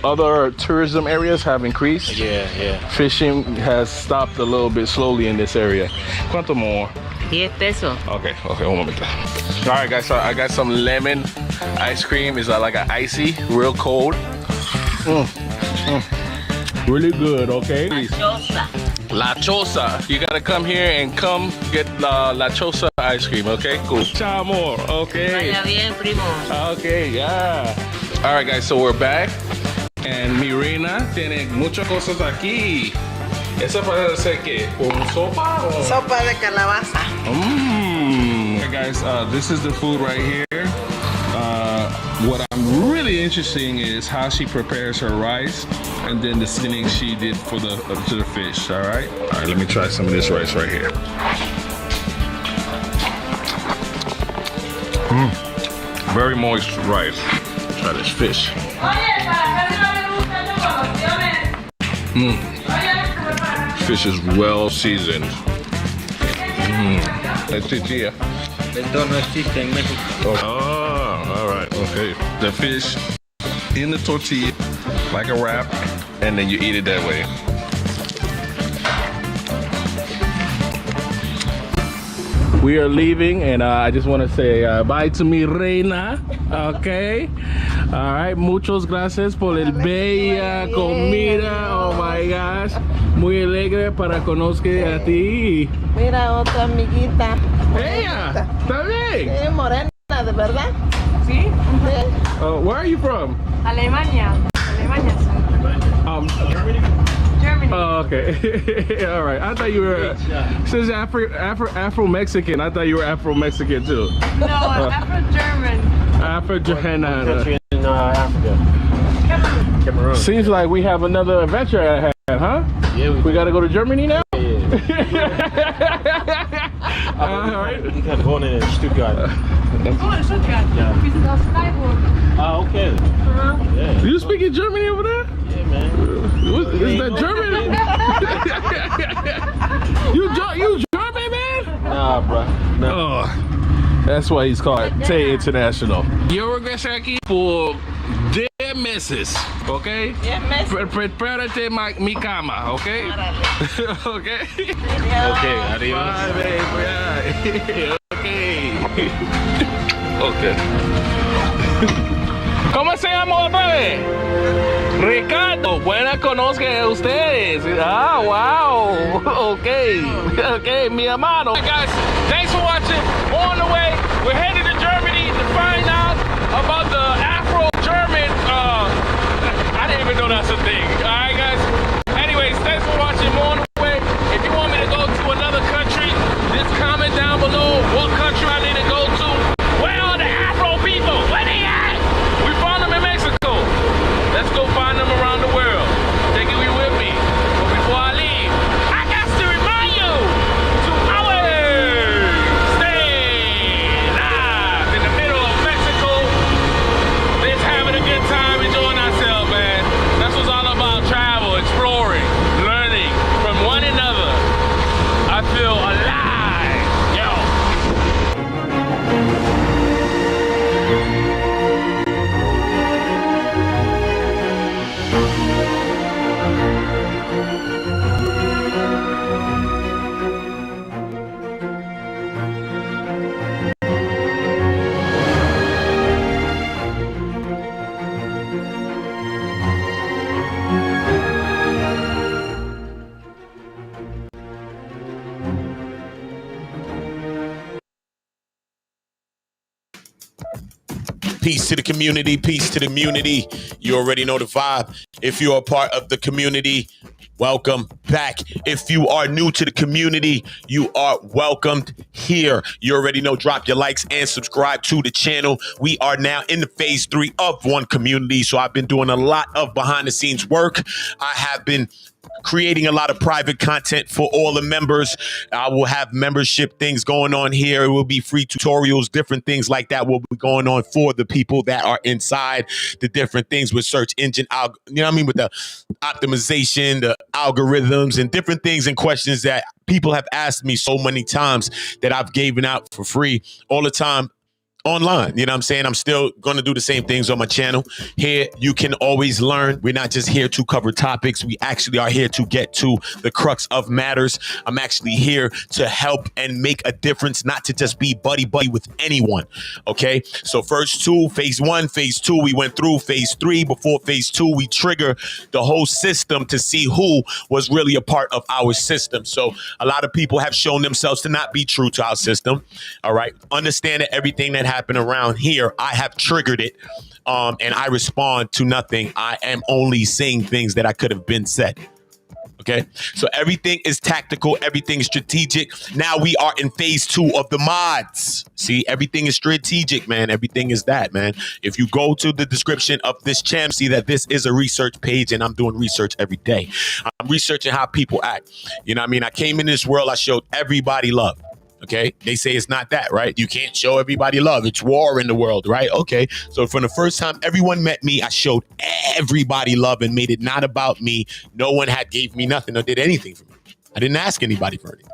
other tourism areas have increased. Yeah. Fishing has stopped a little bit slowly in this area. ¿Cuánto more? 10 pesos. Okay, one moment. All right, guys, so I got some lemon ice cream. It's like an icy, real cold. Really good, okay? La Chosa. You gotta come here and come get La Chosa ice cream, okay? Cool. Ciao, amor. Okay. Vaya bien, primo. Okay, yeah. All right, guys, so we're back. And mi reina tiene muchas cosas aquí. ¿Esa parece ser qué? ¿Un sopa? O... Sopa de calabaza. Hey guys, this is the food right here. What I'm really interested in is how she prepares her rice and then the seasoning she did for the to the fish. All right, let me try some of this rice right here. Very moist rice. Try this fish. Fish is well seasoned. Let's see here. Esto no existe en México. Oh, all right, okay. The fish in the tortilla, like a wrap, and then you eat it that way. We are leaving, and I just want to say bye to mi reina, okay? All right, muchas gracias por el bella comida. Oh my gosh, muy alegre para conocer a ti. Mira, otra amiguita. Ella, ¿está bien? Sí, morena, ¿de verdad? Sí. Where are you from? Alemania. Alemania. Germany. Oh, okay. All right. I thought you were since Afro-Mexican. I thought you were Afro-Mexican too. No, Afro-German. Afro-German. Country in Africa. Cameroon. Seems like we have another adventure at hand, huh? Yeah. We got to go to Germany now. All right. Ich habe born in Stuttgart. Oh, in Stuttgart. Yeah. Wir sind aus Freiburg. Ah, okay. Yeah. You speaking Germany over there? Yeah, man. Is that German? you German, man? Nah, bro. No. Oh, that's why he's called Tay International. Yo regreso aquí por 10 meses, ¿ok? 10 meses. Prepárate mi cama, ¿ok? ¿Ok? Okay, adios. Bye, babe. Okay. Okay. ¿Cómo se llama otra vez? Ricardo, buena conozca a ustedes. Ah, wow. Okay. Okay, mi hermano. Hey guys, thanks for watching. On the way, we're headed to Germany to find out about the Afro-German, I didn't even know that's a thing. All right, guys. Anyways, thanks for watching. More on the way. If you want me to go to another country, just comment down below what country I need to go to. Where are the Afro people? Where they at? We found them in Mexico. Let's go find them around the world. Take it with me. But before I leave, I got to remind you to always stay live in the middle of Mexico. Let's having a good time, enjoying ourselves, man. That's what's all about travel, exploring, learning from one another. I feel alive, yo. Peace to the community. Peace to the community. You already know the vibe. If you're a part of the community, welcome back. If you are new to the community, you are welcomed here. You already know, drop your likes and subscribe to the channel. We are now in the phase 3 of One Community. So I've been doing a lot of behind the scenes work. I have been creating a lot of private content for all the members. I will have membership things going on here. It will be free tutorials, different things like that will be going on for the people that are inside the different things with search engine, you know what I mean, with the optimization, the algorithms and different things and questions that people have asked me so many times that I've given out for free all the time. Online, you know what I'm saying? I'm still going to do the same things on my channel. Here, you can always learn. We're not just here to cover topics. We actually are here to get to the crux of matters. I'm actually here to help and make a difference, not to just be buddy-buddy with anyone, okay? So phase 1, phase 2, we went through phase 3. Before phase 2, we trigger the whole system to see who was really a part of our system. So a lot of people have shown themselves to not be true to our system, all right? Understand that everything that happen around here, I have triggered it, and I respond to nothing. I am only saying things that I could have been said. Okay, so everything is tactical, everything is strategic. Now we are in phase 2 of the mods. See, everything is strategic, man. Everything is that, man. If you go to the description of this channel, see that this is a research page, and I'm doing research every day. I'm researching how people act. You know what I mean? I came in this world, I showed everybody love. Okay, they say it's not that, right? You can't show everybody love. It's war in the world, right? Okay, so from the first time everyone met me, I showed everybody love and made it not about me. No one had gave me nothing or did anything for me. I didn't ask anybody for anything.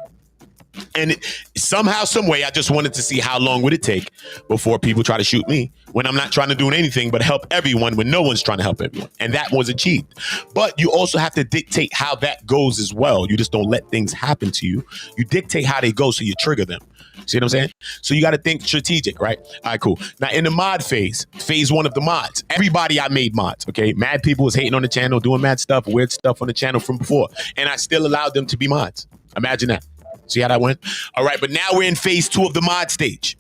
And somehow, some way, I just wanted to see how long would it take before people try to shoot me when I'm not trying to do anything but help everyone when no one's trying to help everyone. And that was achieved. But you also have to dictate how that goes as well. You just don't let things happen to you. You dictate how they go so you trigger them. See what I'm saying? So you got to think strategic, right? All right, cool. Now in the mod phase 1 of the mods, everybody I made mods, okay? Mad people was hating on the channel, doing mad stuff, weird stuff on the channel from before. And I still allowed them to be mods. Imagine that. See how that went? All right, but now we're in phase 2 of the mod stage.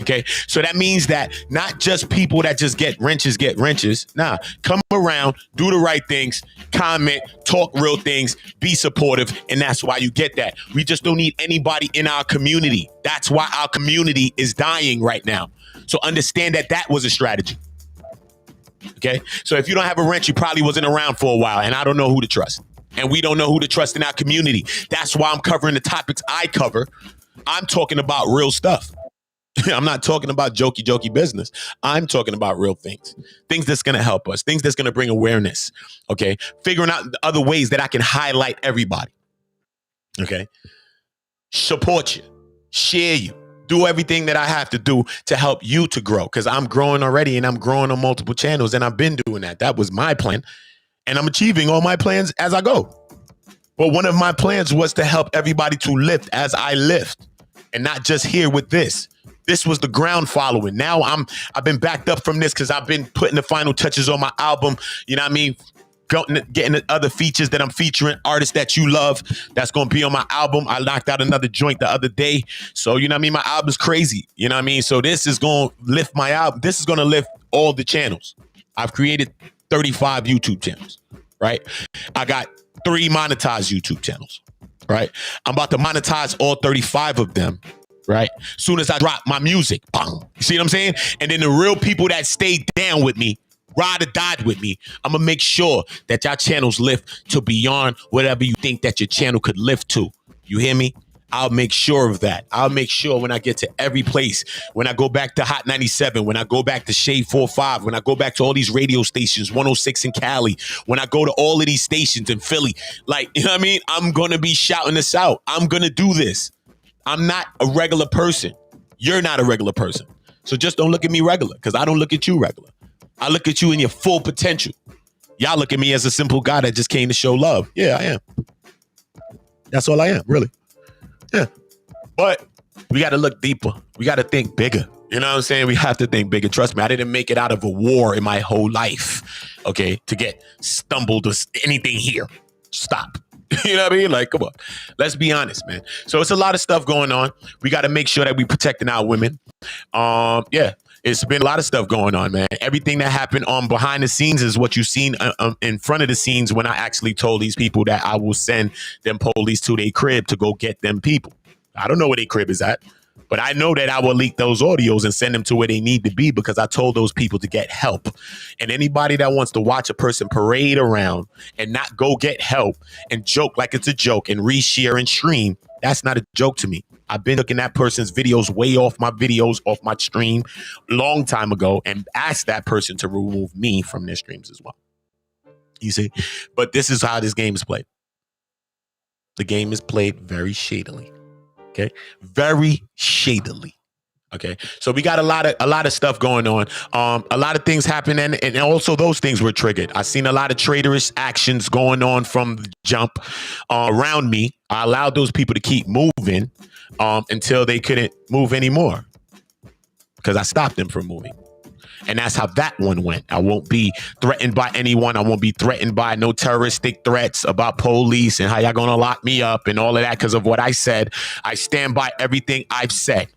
Okay, so that means that not just people that just get wrenches. Nah, come around, do the right things, comment, talk real things, be supportive, and that's why you get that. We just don't need anybody in our community. That's why our community is dying right now. So understand that that was a strategy. Okay, so if you don't have a wrench, you probably wasn't around for a while, and I don't know who to trust. And we don't know who to trust in our community. That's why I'm covering the topics I cover. I'm talking about real stuff. I'm not talking about jokey business. I'm talking about real things. Things that's going to help us. Things that's going to bring awareness. Okay. Figuring out other ways that I can highlight everybody. Okay. Support you. Share you. Do everything that I have to do to help you to grow. Because I'm growing already and I'm growing on multiple channels. And I've been doing that. That was my plan. And I'm achieving all my plans as I go. But one of my plans was to help everybody to lift as I lift. And not just here with this. This was the ground following. Now I've been backed up from this because I've been putting the final touches on my album. You know what I mean? Getting the other features that I'm featuring, artists that you love, that's going to be on my album. I knocked out another joint the other day. So, you know what I mean? My album's crazy. You know what I mean? So this is going to lift my album. This is going to lift all the channels. I've created 35 YouTube channels, right? I got 3 monetized YouTube channels, right? I'm about to monetize all 35 of them, right? Soon as I drop my music, bang. You see what I'm saying? And then the real people that stayed down with me, ride or died with me, I'm going to make sure that y'all channels lift to beyond whatever you think that your channel could lift to. You hear me? I'll make sure of that. I'll make sure when I get to every place, when I go back to Hot 97, when I go back to Shade 45, when I go back to all these radio stations, 106 in Cali, when I go to all of these stations in Philly, like, you know what I mean? I'm going to be shouting this out. I'm going to do this. I'm not a regular person. You're not a regular person. So just don't look at me regular because I don't look at you regular. I look at you in your full potential. Y'all look at me as a simple guy that just came to show love. Yeah, I am. That's all I am, really. Yeah. But we got to look deeper. We got to think bigger. You know what I'm saying? We have to think bigger. Trust me, I didn't make it out of a war in my whole life, okay, to get stumbled or anything here. Stop. You know what I mean? Like, come on. Let's be honest, man. So it's a lot of stuff going on. We got to make sure that we protecting our women. Yeah. It's been a lot of stuff going on, man. Everything that happened on behind the scenes is what you've seen in front of the scenes when I actually told these people that I will send them police to their crib to go get them people. I don't know where their crib is at, but I know that I will leak those audios and send them to where they need to be because I told those people to get help. And anybody that wants to watch a person parade around and not go get help and joke like it's a joke and reshare and stream, that's not a joke to me. I've been looking at person's videos way off my videos, off my stream long time ago and asked that person to remove me from their streams as well. You see? But this is how this game is played. The game is played very shadily. Okay? Very shadily. Okay, so we got a lot of stuff going on. A lot of things happen, and also those things were triggered. I seen a lot of traitorous actions going on from the jump around me. I allowed those people to keep moving until they couldn't move anymore because I stopped them from moving. And that's how that one went. I won't be threatened by anyone. I won't be threatened by no terroristic threats about police and how y'all gonna lock me up and all of that because of what I said. I stand by everything I've said.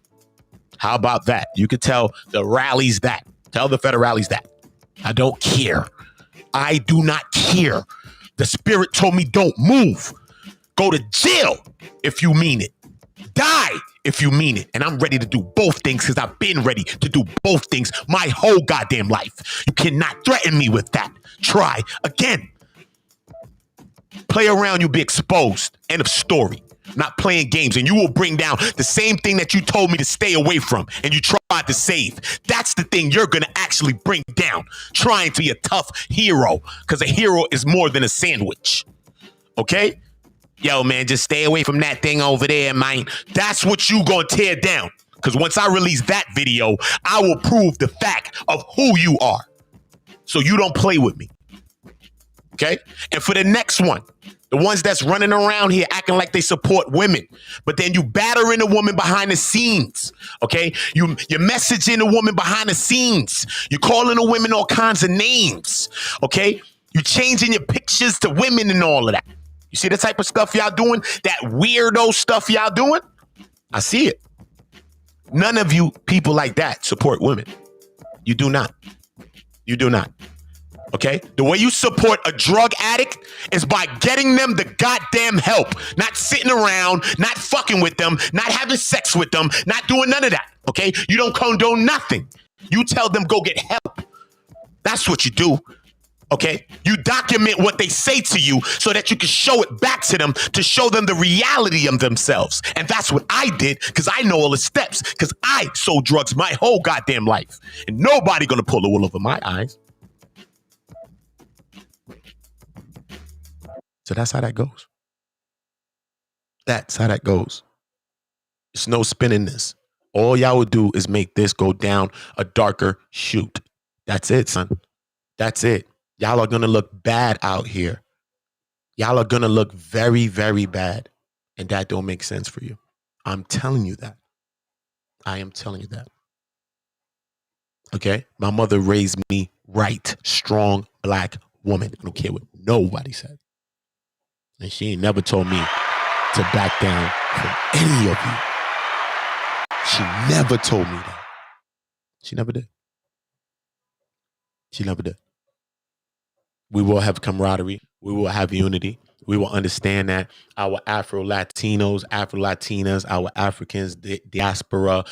How about that? You could tell the rallies that. Tell the federales that. I don't care. I do not care The spirit told me don't move. Go to jail if you mean it. Die if you mean it. And I'm ready to do both things because I've been ready to do both things my whole goddamn life. You cannot threaten me with that. Try again. Play around, you'll be exposed. End of story. Not playing games, and you will bring down the same thing that you told me to stay away from and you tried to save. That's the thing you're going to actually bring down, trying to be a tough hero, because a hero is more than a sandwich. Okay? Yo, man, just stay away from that thing over there, man. That's what you going to tear down, because once I release that video, I will prove the fact of who you are. So you don't play with me. Okay? And for the next one, the ones that's running around here acting like they support women, but then you battering a woman behind the scenes, okay? You're messaging a woman behind the scenes. You're calling a women all kinds of names, okay? You're changing your pictures to women and all of that. You see the type of stuff y'all doing? That weirdo stuff y'all doing? I see it. None of you people like that support women. You do not. You do not. Okay? The way you support a drug addict is by getting them the goddamn help. Not sitting around, not fucking with them, not having sex with them, not doing none of that. Okay? You don't condone nothing. You tell them go get help. That's what you do. Okay? You document what they say to you so that you can show it back to them to show them the reality of themselves. And that's what I did because I know all the steps because I sold drugs my whole goddamn life. And nobody gonna pull the wool over my eyes. So that's how that goes. That's how that goes. There's no spinning this. All y'all would do is make this go down a darker chute. That's it, son. That's it. Y'all are going to look bad out here. Y'all are going to look very, very bad. And that don't make sense for you. I'm telling you that. I am telling you that. Okay? My mother raised me right, strong, black woman. I don't care what nobody said. And she ain't never told me to back down from any of you. She never told me that. She never did. She never did. We will have camaraderie. We will have unity. We will understand that our Afro-Latinos, Afro-Latinas, our Africans, diaspora,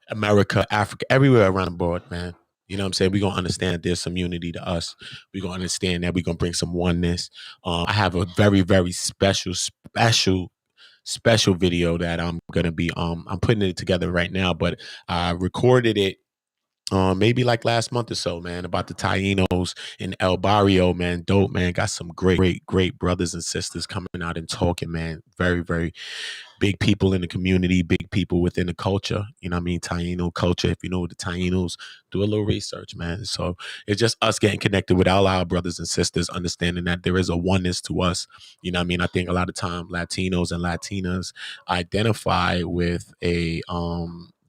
America, Africa, everywhere around the world, man. You know what I'm saying? We're going to understand that there's some unity to us. We're going to understand that we're going to bring some oneness. I have a very, very special video that I'm going to be, I'm putting it together right now, but I recorded it maybe like last month or so, man, about the Tainos in El Barrio, man. Dope, man. Got some great brothers and sisters coming out and talking, man. Very, very big people in the community, big people within the culture. You know what I mean? Taino culture. If you know the Tainos, do a little research, man. So it's just us getting connected with all our brothers and sisters, understanding that there is a oneness to us. You know what I mean? I think a lot of time Latinos and Latinas identify with a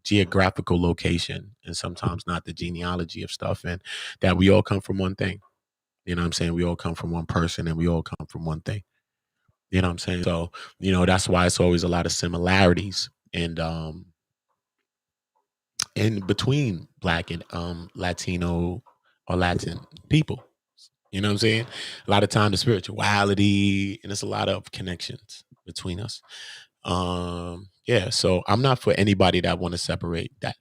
geographical location and sometimes not the genealogy of stuff, and that we all come from one thing. You know what I'm saying? We all come from one person and we all come from one thing. You know what I'm saying? So, you know, that's why it's always a lot of similarities and in between Black and Latino or Latin people. You know what I'm saying? A lot of time the spirituality, and it's a lot of connections between us. Yeah, so I'm not for anybody that want to separate that.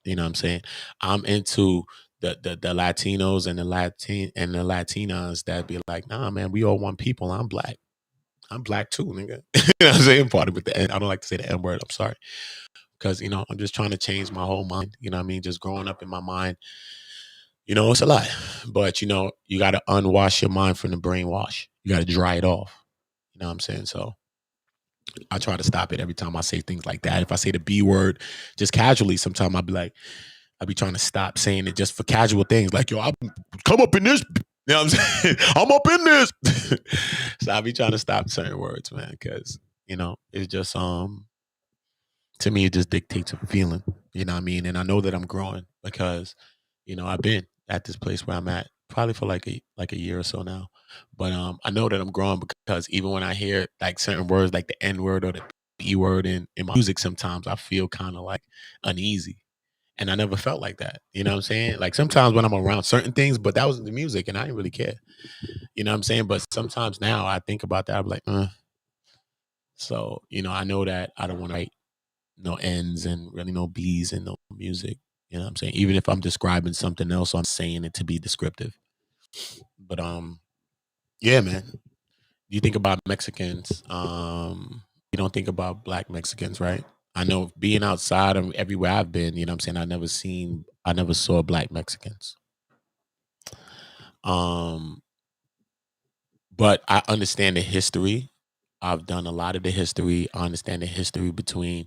You know what I'm saying? I'm into the Latinos and the Latinas that be like, nah, man, we all one people. I'm Black. I'm Black too, nigga. You know what I'm saying? Part of it, the N. I don't like to say the N word. I'm sorry. Because, you know, I'm just trying to change my whole mind. You know what I mean? Just growing up in my mind. You know, it's a lot. But, you know, you got to unwash your mind from the brainwash. You got to dry it off. You know what I'm saying? So I try to stop it every time I say things like that. If I say the B word just casually, sometimes I'll be like, I'll be trying to stop saying it just for casual things. Like, yo, I come up in this. You know what I'm saying? I'm up in this. So I'll be trying to stop certain words, man, because, you know, it's just, to me, it just dictates a feeling. You know what I mean? And I know that I'm growing because, you know, I've been at this place where I'm at probably for like a year or so now. But I know that I'm growing because even when I hear like certain words like the N word or the B word in my music, sometimes I feel kind of like uneasy. And I never felt like that. You know what I'm saying? Like sometimes when I'm around certain things, but that was the music and I didn't really care. You know what I'm saying? But sometimes now I think about that, I'm like, So, I know that I don't want to write no N's and really no B's and no music. You know what I'm saying? Even if I'm describing something else, I'm saying it to be descriptive. But yeah, man. You think about Mexicans, you don't think about Black Mexicans, right? I know being outside and everywhere I've been, you know what I'm saying, I never saw Black Mexicans. But I understand the history. I've done a lot of the history. I understand the history between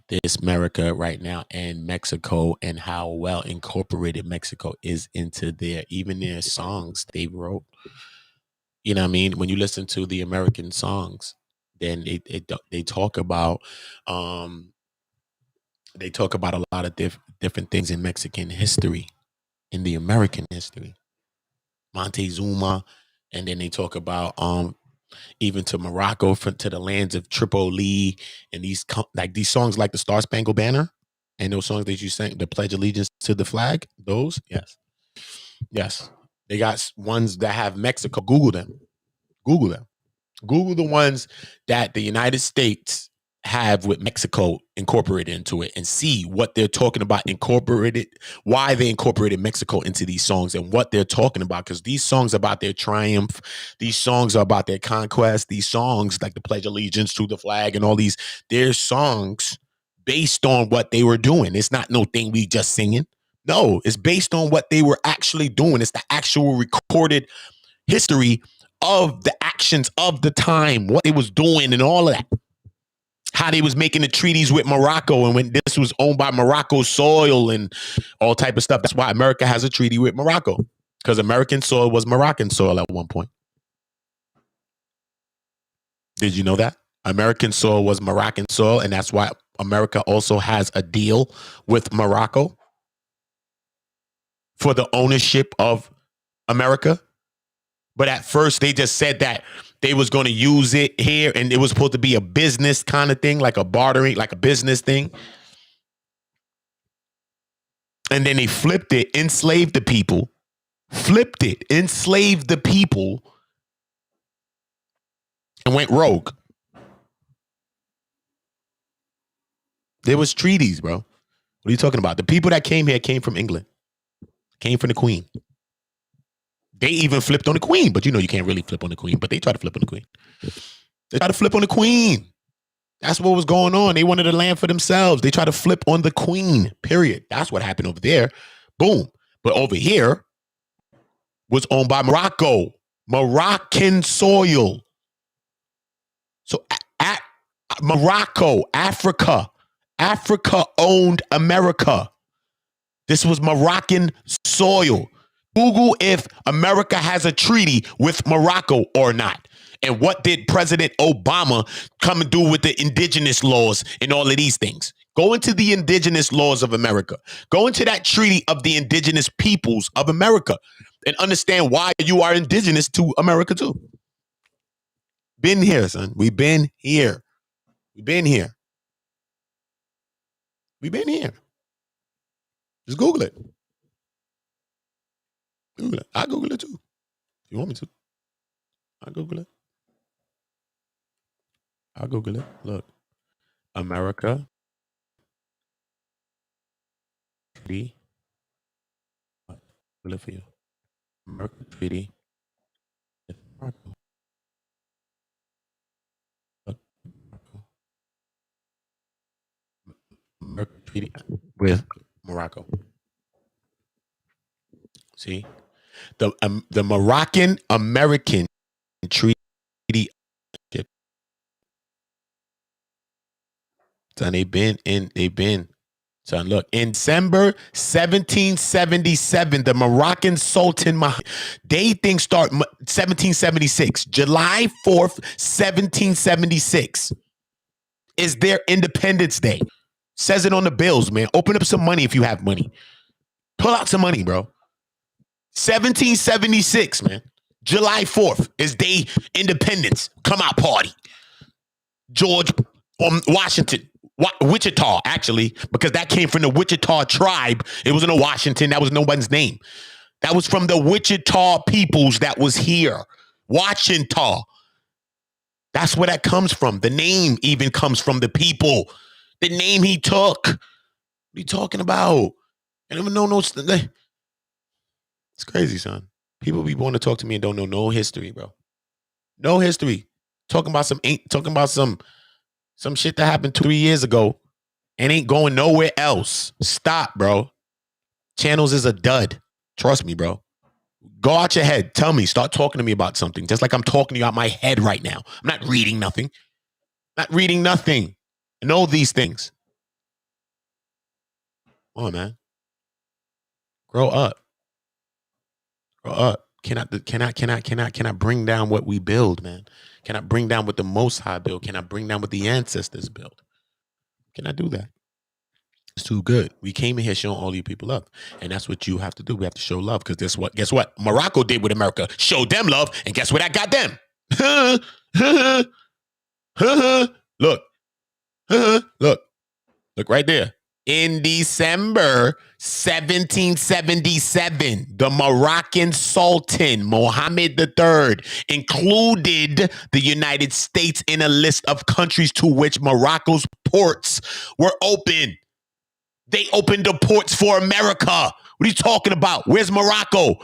this America right now and Mexico, and how well incorporated Mexico is into even their songs they wrote. You know what I mean? When you listen to the American songs, then they talk about a lot of different things in Mexican history, in the American history. Montezuma, and then they talk about even to Morocco, to the lands of Tripoli, and these songs like the Star Spangled Banner, and those songs that you sang, the Pledge Allegiance to the Flag. Those, yes, they got ones that have Mexico. Google them. Google the ones that the United States have with Mexico incorporated into it, and see what they're talking about why they incorporated Mexico into these songs and what they're talking about. Because these songs are about their triumph. These songs are about their conquest. These songs like the Pledge Allegiance to the Flag and all these, they're songs based on what they were doing. It's not no thing we just singing. No, it's based on what they were actually doing. It's the actual recorded history of the actions of the time, what they was doing and all of that. How they was making the treaties with Morocco, and when this was owned by Morocco's soil and all type of stuff. That's why America has a treaty with Morocco, because American soil was Moroccan soil at one point. Did you know that? American soil was Moroccan soil, and that's why America also has a deal with Morocco for the ownership of America. But at first they just said that they was going to use it here, and it was supposed to be a business kind of thing, like a bartering, like a business thing. And then they flipped it, enslaved the people, and went rogue. There was treaties, bro. What are you talking about? The people that came here came from England, came from the Queen. They even flipped on the Queen, but you can't really flip on the Queen, but they tried to flip on the Queen. They tried to flip on the Queen. That's what was going on. They wanted the land for themselves. They tried to flip on the Queen, period. That's what happened over there. Boom. But over here was owned by Morocco, Moroccan soil. So at Morocco, Africa owned America. This was Moroccan soil. Google if America has a treaty with Morocco or not. And what did President Obama come and do with the indigenous laws and all of these things? Go into the indigenous laws of America. Go into that treaty of the indigenous peoples of America and understand why you are indigenous to America too. Been here, son. We've been here. Just Google it. I Google it too. If you want me to. I Google it. Look. America. Treaty. Google it for you. America Treaty. America Treaty with Morocco. See? The Moroccan American treaty. Son, they've been. Son, look, in December 1777, the Moroccan Sultan, they things start 1776. July 4th, 1776 is their Independence Day. Says it on the bills, man. Open up some money if you have money. Pull out some money, bro. 1776, man. July 4th is day independence. Come out party. George Washington. Wichita, actually, because that came from the Wichita tribe. It wasn't a Washington. That was nobody's name. That was from the Wichita peoples that was here. Washington. That's where that comes from. The name even comes from the people. The name he took. What are you talking about? I don't even know it's crazy, son. People be wanting to talk to me and don't know no history, bro. No history. Talking about some shit that happened 3 years ago and ain't going nowhere else. Stop, bro. Channels is a dud. Trust me, bro. Go out your head. Tell me. Start talking to me about something. Just like I'm talking to you out my head right now. I'm not reading nothing. I know these things. Come on, man. Grow up. Can I bring down what we build, man? Can I bring down what the Most High build? Can I bring down what the ancestors build? Can I do that? It's too good. We came in here showing all you people love. And that's what you have to do. We have to show love. Because guess what? Morocco did with America. Showed them love. And guess what that got them? Look right there. In December 1777, the Moroccan Sultan, Mohammed III, included the United States in a list of countries to which Morocco's ports were open. They opened the ports for America. What are you talking about? Where's Morocco?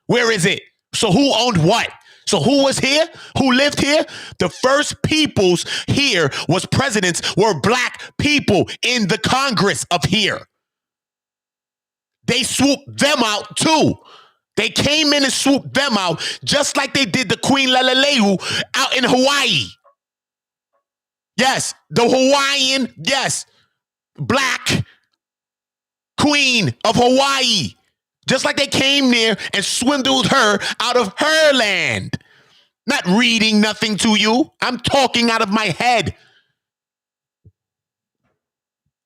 Where is it? So who owned what? So who was here? Who lived here? The first peoples here was presidents were black people in the Congress of here. They swooped them out too. They came in and swooped them out just like they did the Queen Leleleu out in Hawaii. Yes, the Hawaiian, black Queen of Hawaii. Just like they came there and swindled her out of her land. Not reading nothing to you. I'm talking out of my head.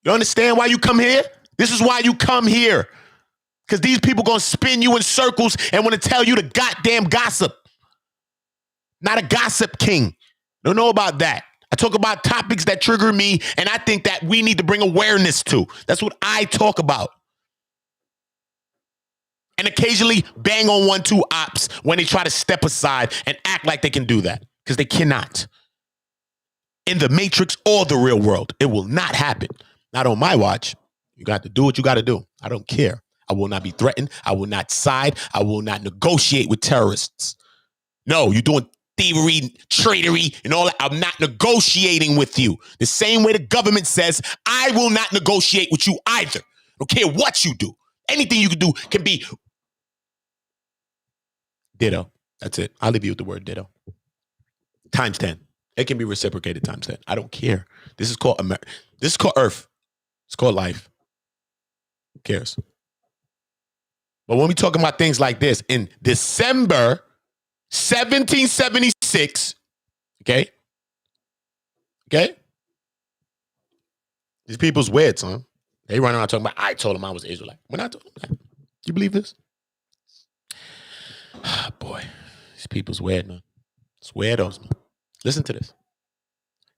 You understand why you come here? This is why you come here. Because these people going to spin you in circles and want to tell you the goddamn gossip. Not a gossip king. Don't know about that. I talk about topics that trigger me, and I think that we need to bring awareness to. That's what I talk about. And occasionally bang on 1-2 ops when they try to step aside and act like they can do that. Because they cannot. In the Matrix or the real world, it will not happen. Not on my watch. You got to do what you got to do. I don't care. I will not be threatened. I will not side. I will not negotiate with terrorists. No, you're doing thievery, traitory, and all that. I'm not negotiating with you. The same way the government says, I will not negotiate with you either. I don't care what you do. Anything you can do can be ditto. That's it. I'll leave you with the word ditto. Times 10. It can be reciprocated times 10. I don't care. This is called America. This is called Earth. It's called life. Who cares? But when we talking about things like this, in December 1776, okay? These people's weird, son. They run around talking about, I told them I was Israelite. When I told them that. You believe this? Boy, these people's weird, man. It's weirdos, man. Listen to this.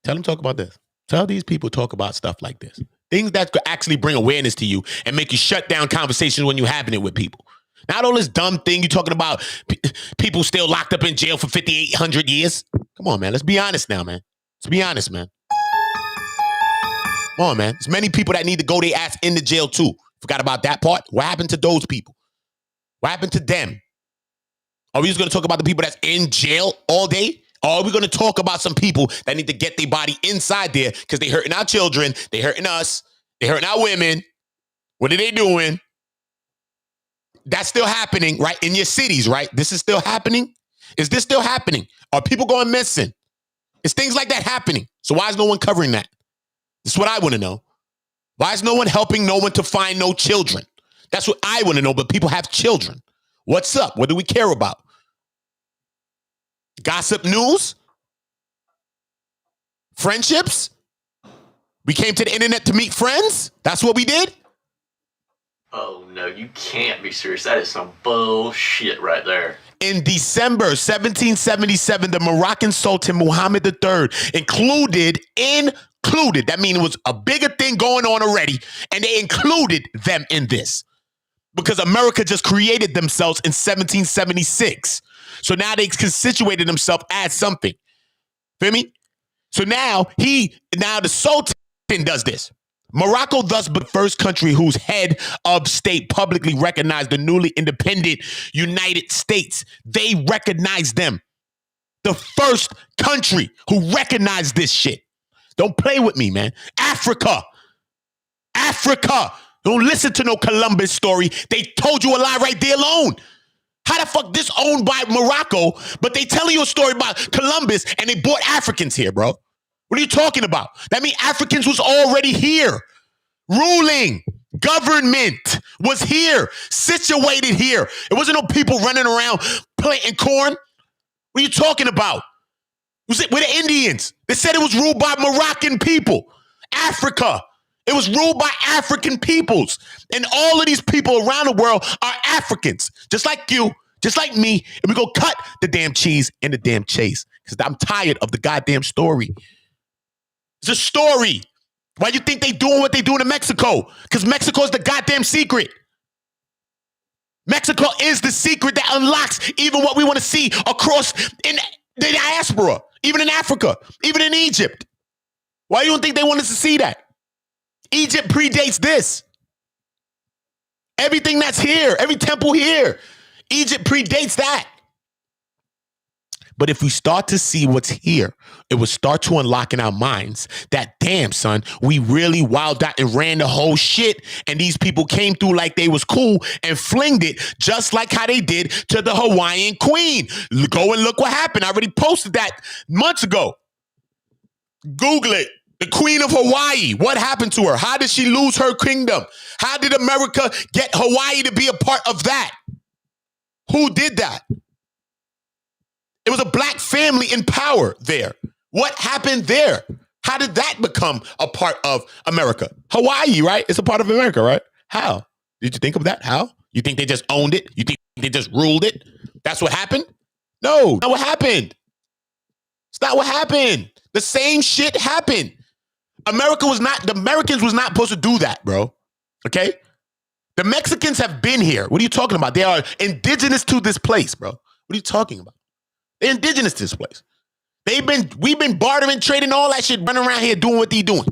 Tell them talk about this. Tell these people talk about stuff like this. Things that could actually bring awareness to you and make you shut down conversations when you're having it with people. Not all this dumb thing you're talking about people still locked up in jail for 5,800 years. Come on, man. Let's be honest now, man. Let's be honest, man. Come on, man. There's many people that need to go their ass into jail too. Forgot about that part? What happened to those people? What happened to them? Are we just going to talk about the people that's in jail all day? Or are we going to talk about some people that need to get their body inside there because they hurting our children, they hurting us, they hurting our women? What are they doing? That's still happening, right? In your cities, right? This is still happening? Is this still happening? Are people going missing? Is things like that happening? So why is no one covering that? This is what I want to know. Why is no one helping no one to find no children? That's what I want to know, but people have children. What's up? What do we care about? Gossip news? Friendships? We came to the internet to meet friends? That's what we did? Oh, no, you can't be serious. That is some bullshit right there. In December 1777, the Moroccan Sultan Mohammed III included, that means it was a bigger thing going on already, and they included them in this. Because America just created themselves in 1776. So now they situated themselves as something. Feel me? So now the Sultan does this. Morocco thus but first country whose head of state publicly recognized the newly independent United States. They recognized them. The first country who recognized this shit. Don't play with me, man. Africa. Don't listen to no Columbus story. They told you a lie right there alone. How the fuck this owned by Morocco, but they telling you a story about Columbus and they brought Africans here, bro? What are you talking about? That means Africans was already here. Ruling government was here, situated here. It wasn't no people running around planting corn. What are you talking about? Was it with the Indians? They said it was ruled by Moroccan people. Africa. It was ruled by African peoples. And all of these people around the world are Africans. Just like you, just like me. And we go cut the damn cheese and the damn chase. Because I'm tired of the goddamn story. It's a story. Why you think they doing what they doing in Mexico? Because Mexico is the goddamn secret. Mexico is the secret that unlocks even what we want to see across in the diaspora, even in Africa, even in Egypt. Why you don't think they want us to see that? Egypt predates this. Everything that's here, every temple here, Egypt predates that. But if we start to see what's here, it will start to unlock in our minds that, damn, son, we really wilded out and ran the whole shit. And these people came through like they was cool and flinged it just like how they did to the Hawaiian queen. Go and look what happened. I already posted that months ago. Google it. The Queen of Hawaii. What happened to her? How did she lose her kingdom? How did America get Hawaii to be a part of that? Who did that? It was a black family in power there. What happened there? How did that become a part of America? Hawaii, right? It's a part of America, right? How? Did you think of that? How? You think they just owned it? You think they just ruled it? That's what happened? No, not what happened. It's not what happened. The same shit happened. The Americans was not supposed to do that, bro. Okay? The Mexicans have been here. What are you talking about? They are indigenous to this place, bro. What are you talking about? They're indigenous to this place. We've been bartering, trading, all that shit, running around here doing what they doing.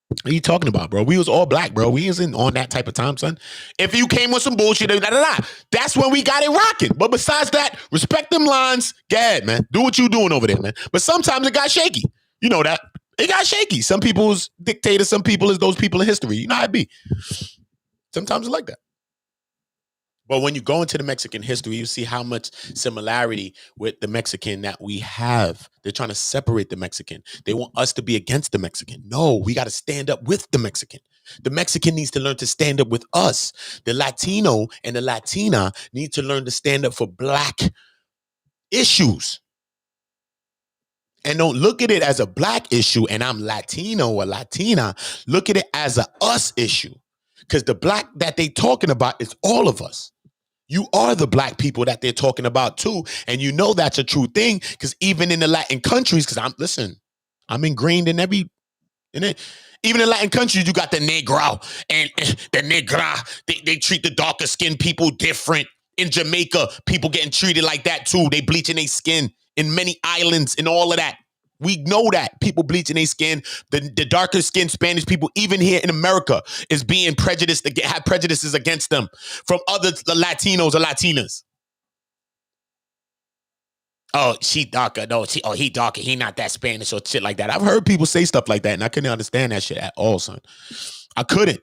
What are you talking about, bro? We was all black, bro. We wasn't on that type of time, son. If you came with some bullshit, that's when we got it rocking. But besides that, respect them lines. Go ahead, man. Do what you doing over there, man. But sometimes it got shaky. You know that. It got shaky. Some people's dictators, some people is those people in history. You know how it be. Sometimes it's like that. But when you go into the Mexican history, you see how much similarity with the Mexican that we have. They're trying to separate the Mexican. They want us to be against the Mexican. No, we got to stand up with the Mexican. The Mexican needs to learn to stand up with us. The Latino and the Latina need to learn to stand up for black issues. And don't look at it as a black issue and I'm Latino or Latina. Look at it as a us issue. Because the black that they talking about is all of us. You are the black people that they're talking about too. And you know that's a true thing because even in the Latin countries, because I'm ingrained in it. Even in Latin countries, you got the negro and the negra. They treat the darker skinned people different. In Jamaica, people getting treated like that too. They bleaching their skin in many islands and all of that. We know that people bleaching their skin, the darker skinned Spanish people, even here in America, is being prejudiced, have prejudices against them from other Latinos or Latinas. Oh, she darker. No, he darker. He not that Spanish or shit like that. I've heard people say stuff like that, and I couldn't understand that shit at all, son. I couldn't.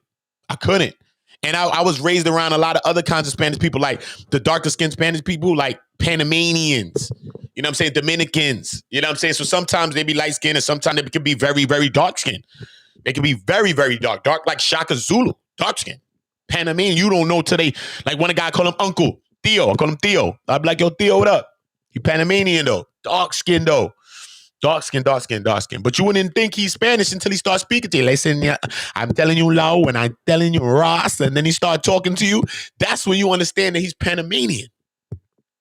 And I was raised around a lot of other kinds of Spanish people, like the darker skinned Spanish people, like Panamanians, you know what I'm saying? Dominicans, you know what I'm saying? So sometimes they be light skinned and sometimes they can be very, very dark skinned. They can be very, very dark like Shaka Zulu, dark skin. Panamanian, you don't know today. Like one guy call him Uncle Theo. I call him Theo. I'd be like, yo, Theo, what up? You Panamanian though, dark skin though. Dark skin. But you wouldn't think he's Spanish until he starts speaking to you. Listen, yeah, I'm telling you Lau and I'm telling you Ross. And then he start talking to you. That's when you understand that he's Panamanian.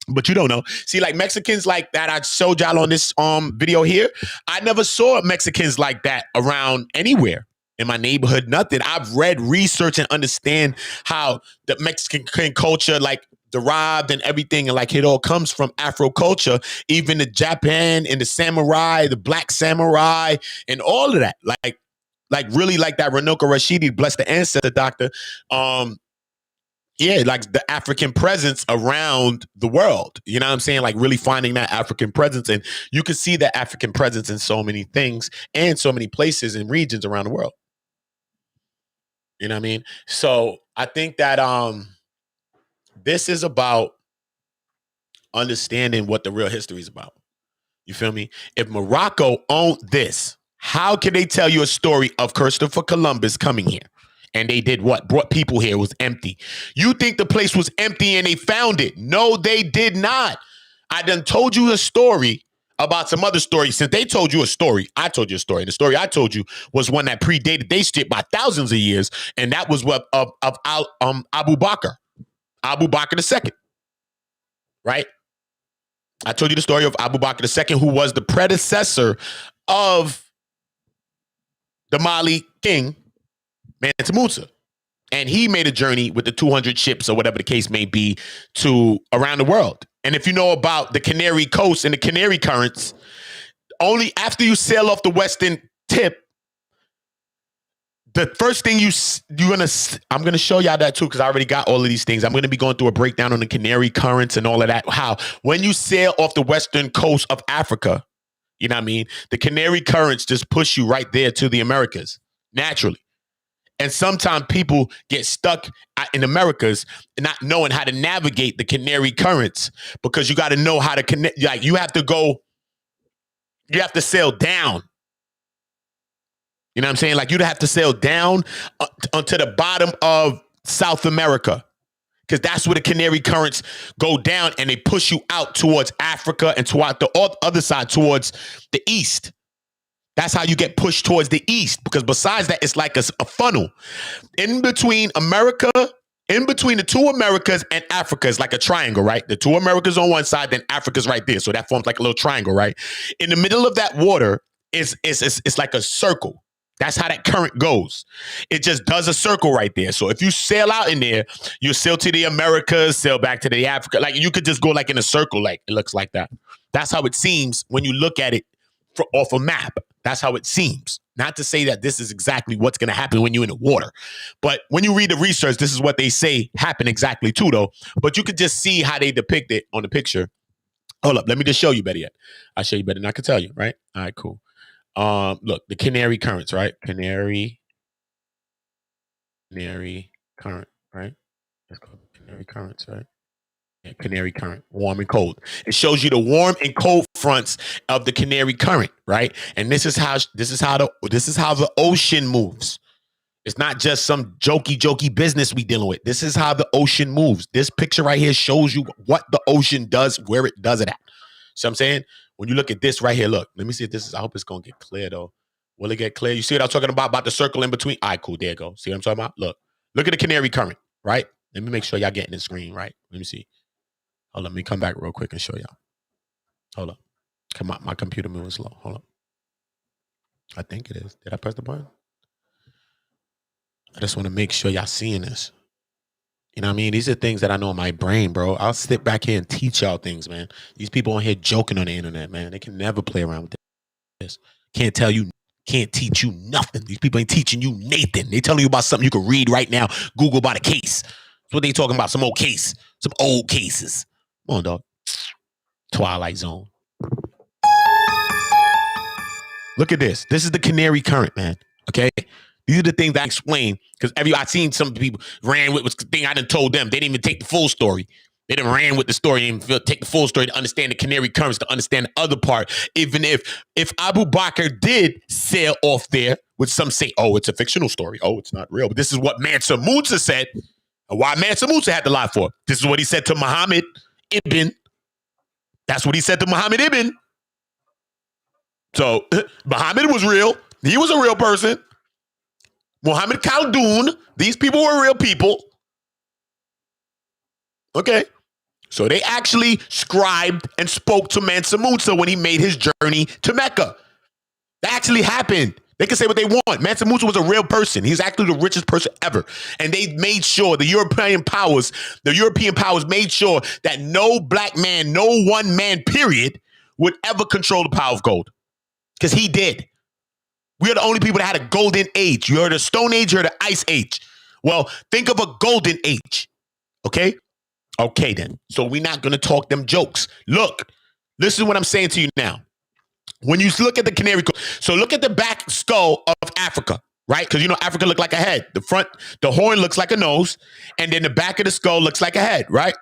But you don't know. See, like Mexicans like that I showed y'all on this video here. I never saw Mexicans like that around anywhere in my neighborhood, nothing. I've read, research, and understand how the Mexican culture, like derived and everything, and like it all comes from Afro culture, even the Japan and the samurai, the black samurai, and all of that. Like really like that Renoka Rashidi, bless the ancestor doctor. Yeah, like the African presence around the world. You know what I'm saying? Like really finding that African presence. And you can see that African presence in so many things and so many places and regions around the world. You know what I mean? So I think that this is about understanding what the real history is about. You feel me? If Morocco owned this, how can they tell you a story of Christopher Columbus coming here? And they did what? Brought people here. It was empty. You think the place was empty and they found it? No, they did not. I done told you a story about some other stories. Since they told you a story, I told you a story. The story I told you was one that predated they shit by thousands of years, and that was what of Abu Bakr II, right? I told you the story of Abu Bakr II, who was the predecessor of the Mali king, Mansa Musa. And he made a journey with the 200 ships or whatever the case may be to around the world. And if you know about the Canary Coast and the Canary Currents, only after you sail off the western tip, the first thing I'm going to show y'all that too, because I already got all of these things. I'm going to be going through a breakdown on the Canary Currents and all of that. How when you sail off the western coast of Africa, you know what I mean? The Canary Currents just push you right there to the Americas naturally. And sometimes people get stuck in Americas not knowing how to navigate the Canary Currents, because you got to know how to connect. Like you have to sail down. You know what I'm saying? Like you'd have to sail down onto the bottom of South America, because that's where the Canary Currents go down and they push you out towards Africa and toward the other side towards the east. That's how you get pushed towards the east, because besides that, it's like a funnel. In between America, in between the two Americas and Africa is like a triangle, right? The two Americas on one side, then Africa's right there. So that forms like a little triangle, right? In the middle of that water, it's like a circle. That's how that current goes. It just does a circle right there. So if you sail out in there, you sail to the Americas, sail back to the Africa. Like you could just go like in a circle, like it looks like that. That's how it seems when you look at it off a map. That's how it seems. Not to say that this is exactly what's going to happen when you're in the water. But when you read the research, this is what they say happened exactly too, though. But you could just see how they depict it on the picture. Hold up. Let me just show you better yet. I'll show you better than I can tell you, right? All right, cool. Look, the Canary Currents, right? Canary Current, right? Let's go Canary Currents, right? Yeah, Canary Current, warm and cold. It shows you the warm and cold fronts of the Canary Current, right? And this is how the ocean moves. It's not just some jokey business we dealing with. This is how the ocean moves. This picture right here shows you what the ocean does, where it does it at. See what I'm saying? When you look at this right here, look, let me see if this is, I hope it's going to get clear though. Will it get clear? You see what I'm talking about the circle in between? All right, cool. There you go. See what I'm talking about? Look at the Canary Current, right? Let me make sure y'all getting the screen right. Let me see. Hold on, let me come back real quick and show y'all. Hold up. Come on, my computer moving slow. Hold up. I think it is. Did I press the button? I just want to make sure y'all seeing this. You know what I mean? These are things that I know in my brain, bro. I'll sit back here and teach y'all things, man. These people on here joking on the internet, man. They can never play around with this. Can't teach you nothing. These people ain't teaching you Nathan. They telling you about something you can read right now. Google about a case. That's what they talking about. Some old case. Some old cases. Come on, dog. Twilight Zone. Look at this. This is the Canary Current, man. Okay? These are the things I explain, because I seen some people ran with the thing I done told them. They didn't even take the full story. They done ran with the story and didn't take the full story to understand the Canary Currents, to understand the other part. Even if Abu Bakr did sail off there, which some say, oh, it's a fictional story. Oh, it's not real. But this is what Mansa Musa said. And why Mansa Musa had to lie for. This is what he said to Muhammad Ibn. That's what he said to Muhammad Ibn. So Muhammad was real. He was a real person. Muhammad Khaldun, these people were real people. Okay. So they actually scribed and spoke to Mansa Musa when he made his journey to Mecca. That actually happened. They can say what they want. Mansa Musa was a real person. He's actually the richest person ever. And they made sure, the European powers made sure that no black man, no one man, period, would ever control the power of gold. Because he did. We are the only people that had a golden age. You heard of Stone Age, you heard of Ice Age. Well, think of a golden age. Okay? Okay, then. So we're not going to talk them jokes. Look, listen to what I'm saying to you now. When you look at the canary, so look at the back skull of Africa, right? Because you know Africa look like a head. The horn looks like a nose, and then the back of the skull looks like a head, right?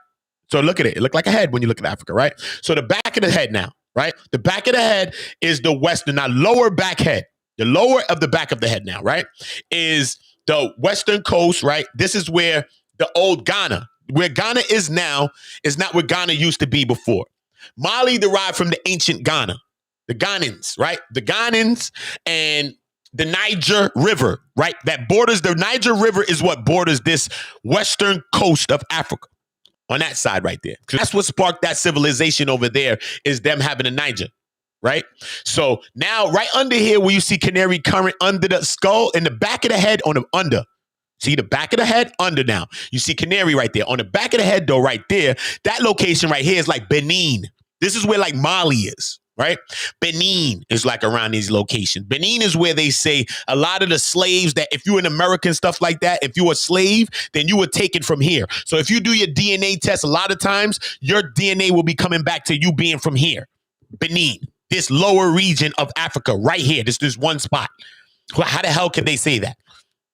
So look at it. It looks like a head when you look at Africa, right? So the back of the head now, right? The back of the head is the western, now lower back head. The lower of the back of the head now, right, is the western coast, right? This is where the old Ghana, where Ghana is now, is not where Ghana used to be before. Mali derived from the ancient Ghana. The Ghanans, right? The Ghanans and the Niger River, right? That borders, the Niger River is what borders this western coast of Africa on that side right there. That's what sparked that civilization over there, is them having a Niger, right? So now right under here where you see canary current under the skull, in the back of the head on the under. See the back of the head under now. You see canary right there. On the back of the head though, right there, that location right here is like Benin. This is where like Mali is. Right? Benin is like around these locations. Benin is where they say a lot of the slaves that if you're an American, stuff like that, if you're a slave, then you were taken from here. So if you do your DNA test, a lot of times your DNA will be coming back to you being from here. Benin, this lower region of Africa right here. This one spot. How the hell can they say that?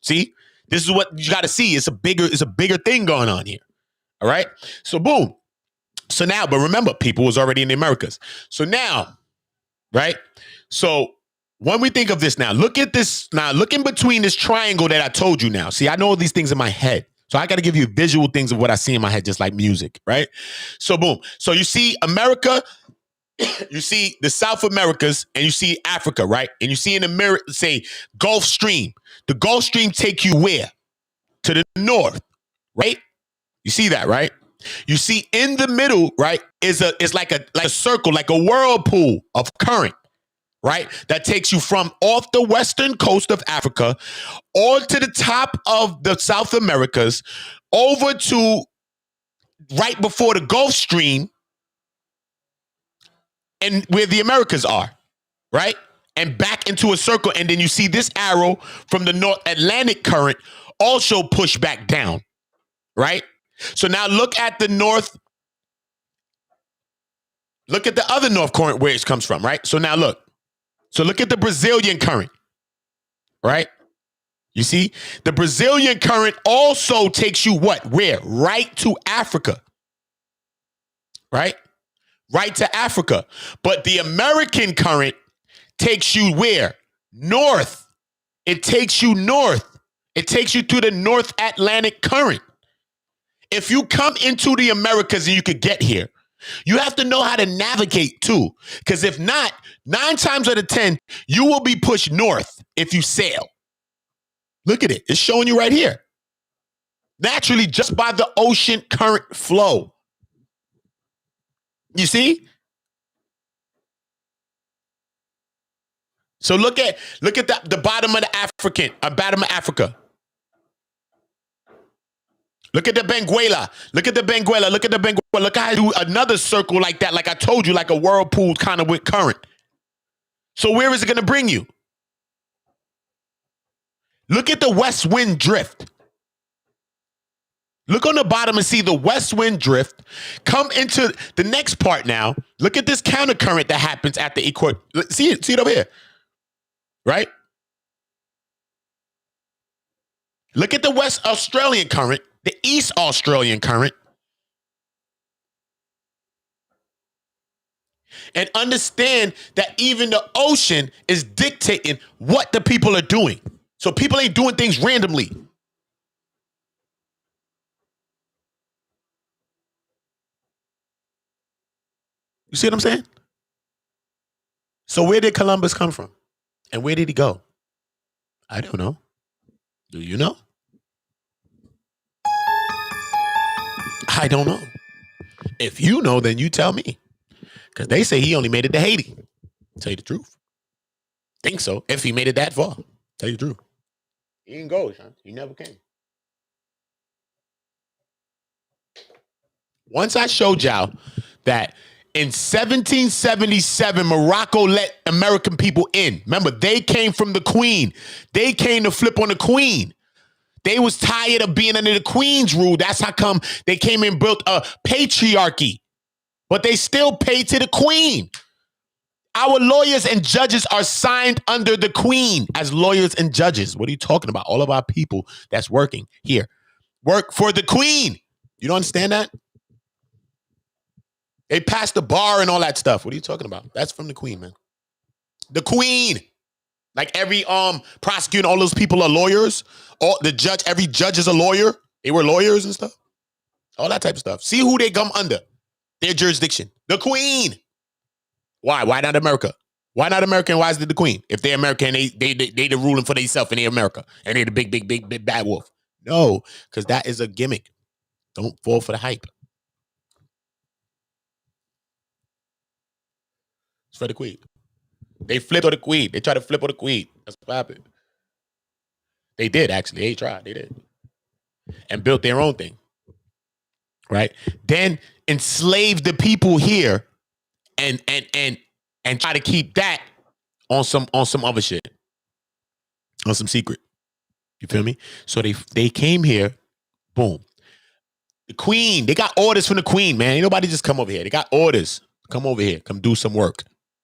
See, this is what you got to see. It's a bigger thing going on here. All right. So boom. So now, but remember, people was already in the Americas. So now, right? So when we think of this now, look at this. Now, look in between this triangle that I told you now. See, I know all these things in my head. So I got to give you visual things of what I see in my head, just like music, right? So boom. So you see America, you see the South Americas, and you see Africa, right? And you see in the mirror, say Gulf Stream. The Gulf Stream take you where? To the north, right? You see that, right? You see in the middle, right, is like a circle, like a whirlpool of current, right? That takes you from off the western coast of Africa or to the top of the South Americas over to right before the Gulf Stream and where the Americas are, right? And back into a circle. And then you see this arrow from the North Atlantic current also push back down, right? So now look at the north. Look at the other north current where it comes from, right? So now look. So look at the Brazilian current, right? You see? The Brazilian current also takes you what? Where? Right to Africa, right? Right to Africa. But the American current takes you where? North. It takes you north. It takes you to the North Atlantic current. If you come into the Americas and you could get here, you have to know how to navigate too. Because if not, 9 times out of 10, you will be pushed north if you sail. Look at it. It's showing you right here. Naturally, just by the ocean current flow. You see? So look at the bottom of the bottom of Africa. Look at the Benguela. Look at the Benguela. Look at the Benguela. Look how I do another circle like that, like I told you, like a whirlpool kind of with current. So where is it going to bring you? Look at the west wind drift. Look on the bottom and see the west wind drift. Come into the next part now. Look at this counter current that happens at the equator. See it over here, right? Look at the West Australian current, the East Australian current, and understand that even the ocean is dictating what the people are doing. So people ain't doing things randomly. You see what I'm saying? So where did Columbus come from? And where did he go? I don't know. Do you know? I don't know. If you know, then you tell me. Because they say he only made it to Haiti. Tell you the truth. Think so. If he made it that far. Tell you the truth. He didn't go, son. He never came. Once I showed y'all that in 1777, Morocco let American people in. Remember, they came from the queen. They came to flip on the queen. They was tired of being under the queen's rule. That's how come they came and built a patriarchy. But they still pay to the queen. Our lawyers and judges are signed under the queen as lawyers and judges. What are you talking about? All of our people that's working here work for the queen. You don't understand that? They passed the bar and all that stuff. What are you talking about? That's from the queen, man. The queen. Like every prosecutor, all those people are lawyers. All the judge, every judge is a lawyer. They were lawyers and stuff. All that type of stuff. See who they come under. Their jurisdiction. The queen. Why? Why not America? Why not America and why is it the queen? If they're American, they the ruling for themselves and they're America. And they're the big bad wolf. No, because that is a gimmick. Don't fall for the hype. It's for the queen. They flipped on the queen. They tried to flip on the queen. That's what happened. They did, actually. They tried. They did. And built their own thing. Right? Then enslaved the people here and try to keep that on some other shit. On some secret. You feel me? So they came here. Boom. The queen. They got orders from the queen, man. Ain't nobody just come over here. They got orders. Come over here. Come do some work.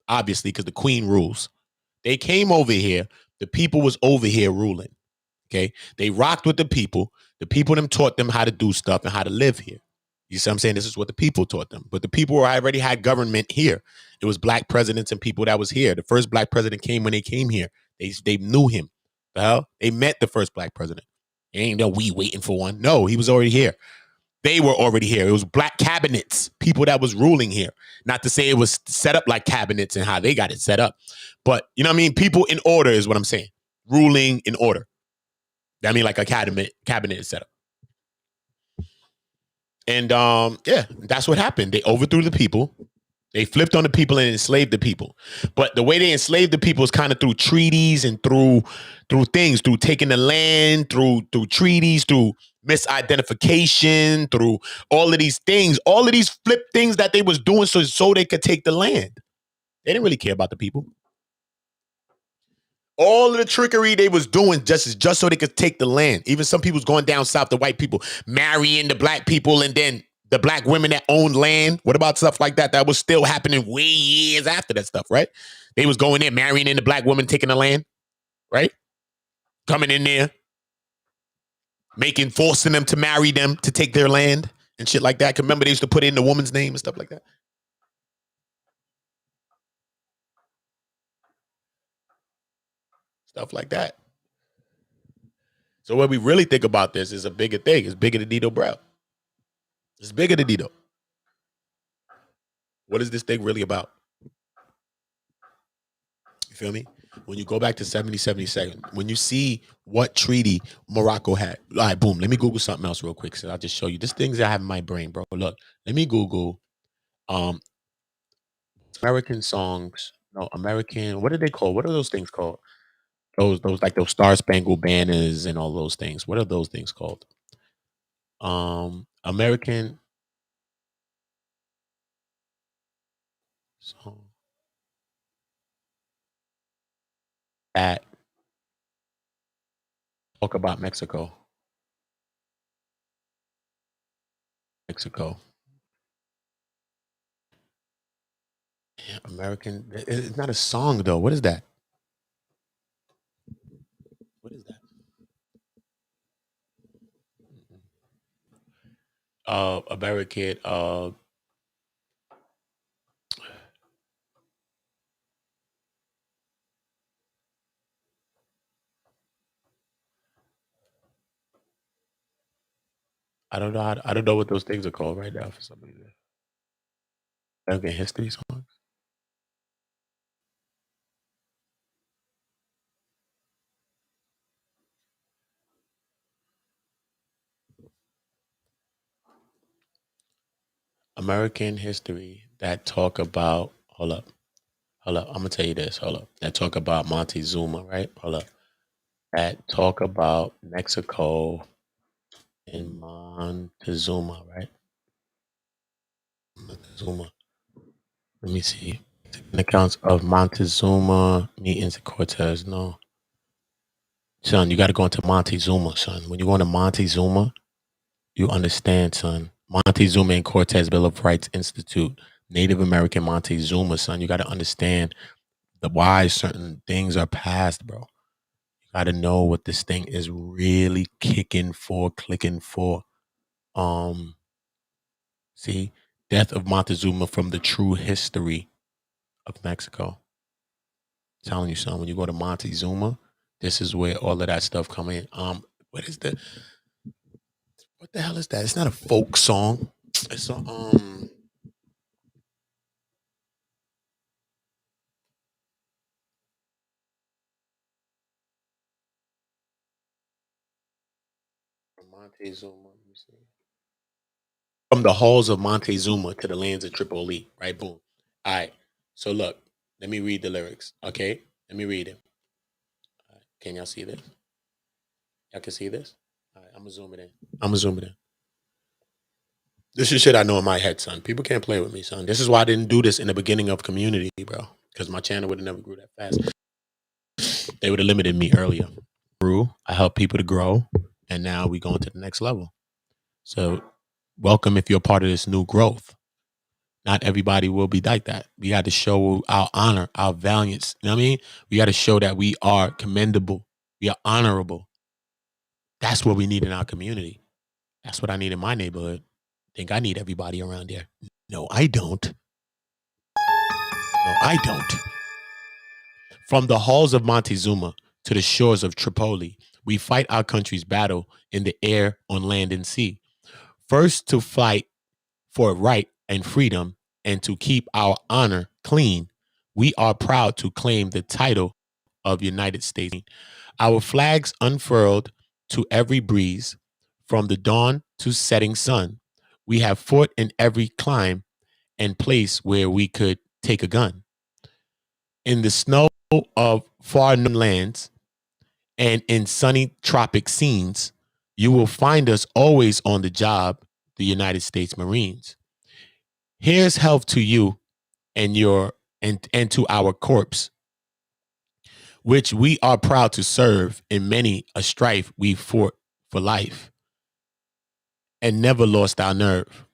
Obviously, because the queen rules. They came over here. The people was over here ruling. Okay? They rocked with the people. The people them taught them how to do stuff and how to live here. You see what I'm saying? This is what the people taught them. But the people already had government here. It was black presidents and people that was here. The first black president came when they came here. They knew him. The hell? They met the first black president. Ain't no we waiting for one. No, he was already here. They were already here. It was black cabinets, people that was ruling here. Not to say it was set up like cabinets and how they got it set up. But, you know what I mean? People in order is what I'm saying. Ruling in order. I mean, like a cabinet is set up. And, yeah, that's what happened. They overthrew the people. They flipped on the people and enslaved the people. But the way they enslaved the people is kind of through treaties and through things, through taking the land, through treaties, through misidentification, through all of these things, all of these flip things that they was doing so they could take the land. They didn't really care about the people. All of the trickery they was doing just so they could take the land. Even some people's going down south, the white people marrying the black people and then the black women that owned land. What about stuff like that? That was still happening way years after that stuff, right? They was going there, marrying in the black woman, taking the land, right? Coming in there, forcing them to marry them to take their land and shit like that. 'Cause remember, they used to put in the woman's name and stuff like that. Stuff like that. So when we really think about this, is a bigger thing. It's bigger than Dito Brown. It's bigger than Dito. What is this thing really about? You feel me? When you go back to 1777, when you see what treaty Morocco had. All right, boom. Let me Google something else real quick. So I'll just show you. This things I have in my brain, bro. Look, let me Google American songs. No, American. What are they called? What are those things called? Those like those Star Spangled Banners and all those things. What are those things called? American song that talk about Mexico. Yeah, American. It's not a song though. What is that? What is that? American. I don't know. I don't know what those things are called right now for some reason. American history songs. American history that talk about. Hold up. Hold up. I'm gonna tell you this. Hold up. That talk about Montezuma, right? Hold up. That talk about Mexico and Montezuma, right? Montezuma. Let me see. Accounts of Montezuma meetings at Cortez. No. Son, you got to go into Montezuma, son. When you go into Montezuma, you understand, son. Montezuma and Cortez Bill of Rights Institute, Native American Montezuma, son. You got to understand the why certain things are passed, bro. You got to know what this thing is really clicking for. See, death of Montezuma from the true history of Mexico. I'm telling you, son, when you go to Montezuma, this is where all of that stuff come in. What the hell is that? It's not a folk song. It's a Montezuma. Let me see. From the halls of Montezuma to the lands of Tripoli. Right, boom. All right. So look, let me read the lyrics. Okay, let me read it. All right. Can y'all see this? Y'all can see this? All right, I'm gonna zoom it in. This is shit I know in my head, son. People can't play with me, son. This is why I didn't do this in the beginning of community, bro. Because my channel would have never grew that fast. They would have limited me earlier. I help people to grow, and now we going to the next level. So welcome if you're a part of this new growth. Not everybody will be like that. We got to show our honor, our valiance. You know what I mean? We got to show that we are commendable. We are honorable. That's what we need in our community. That's what I need in my neighborhood. Think I need everybody around there. No, I don't. From the halls of Montezuma to the shores of Tripoli, we fight our country's battle in the air, on land, and sea. First to fight for right and freedom and to keep our honor clean, we are proud to claim the title of United States. Our flags unfurled to every breeze, from the dawn to setting sun. We have fought in every clime and place where we could take a gun. In the snow of far known lands and in sunny tropic scenes, you will find us always on the job, the United States Marines. Here's health to you and to our corps, which we are proud to serve in many a strife we fought for life and never lost our nerve.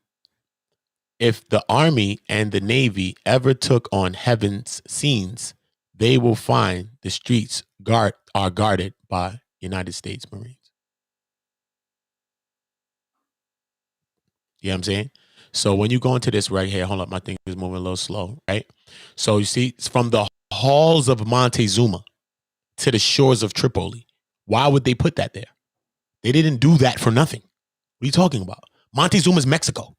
If the Army and the Navy ever took on heaven's scenes, they will find the streets are guarded by United States Marines. You know what I'm saying? So when you go into this right here, hold up, my thing is moving a little slow, right? So you see, it's from the halls of Montezuma to the shores of Tripoli. Why would they put that there? They didn't do that for nothing. What are you talking about? Montezuma is Mexico.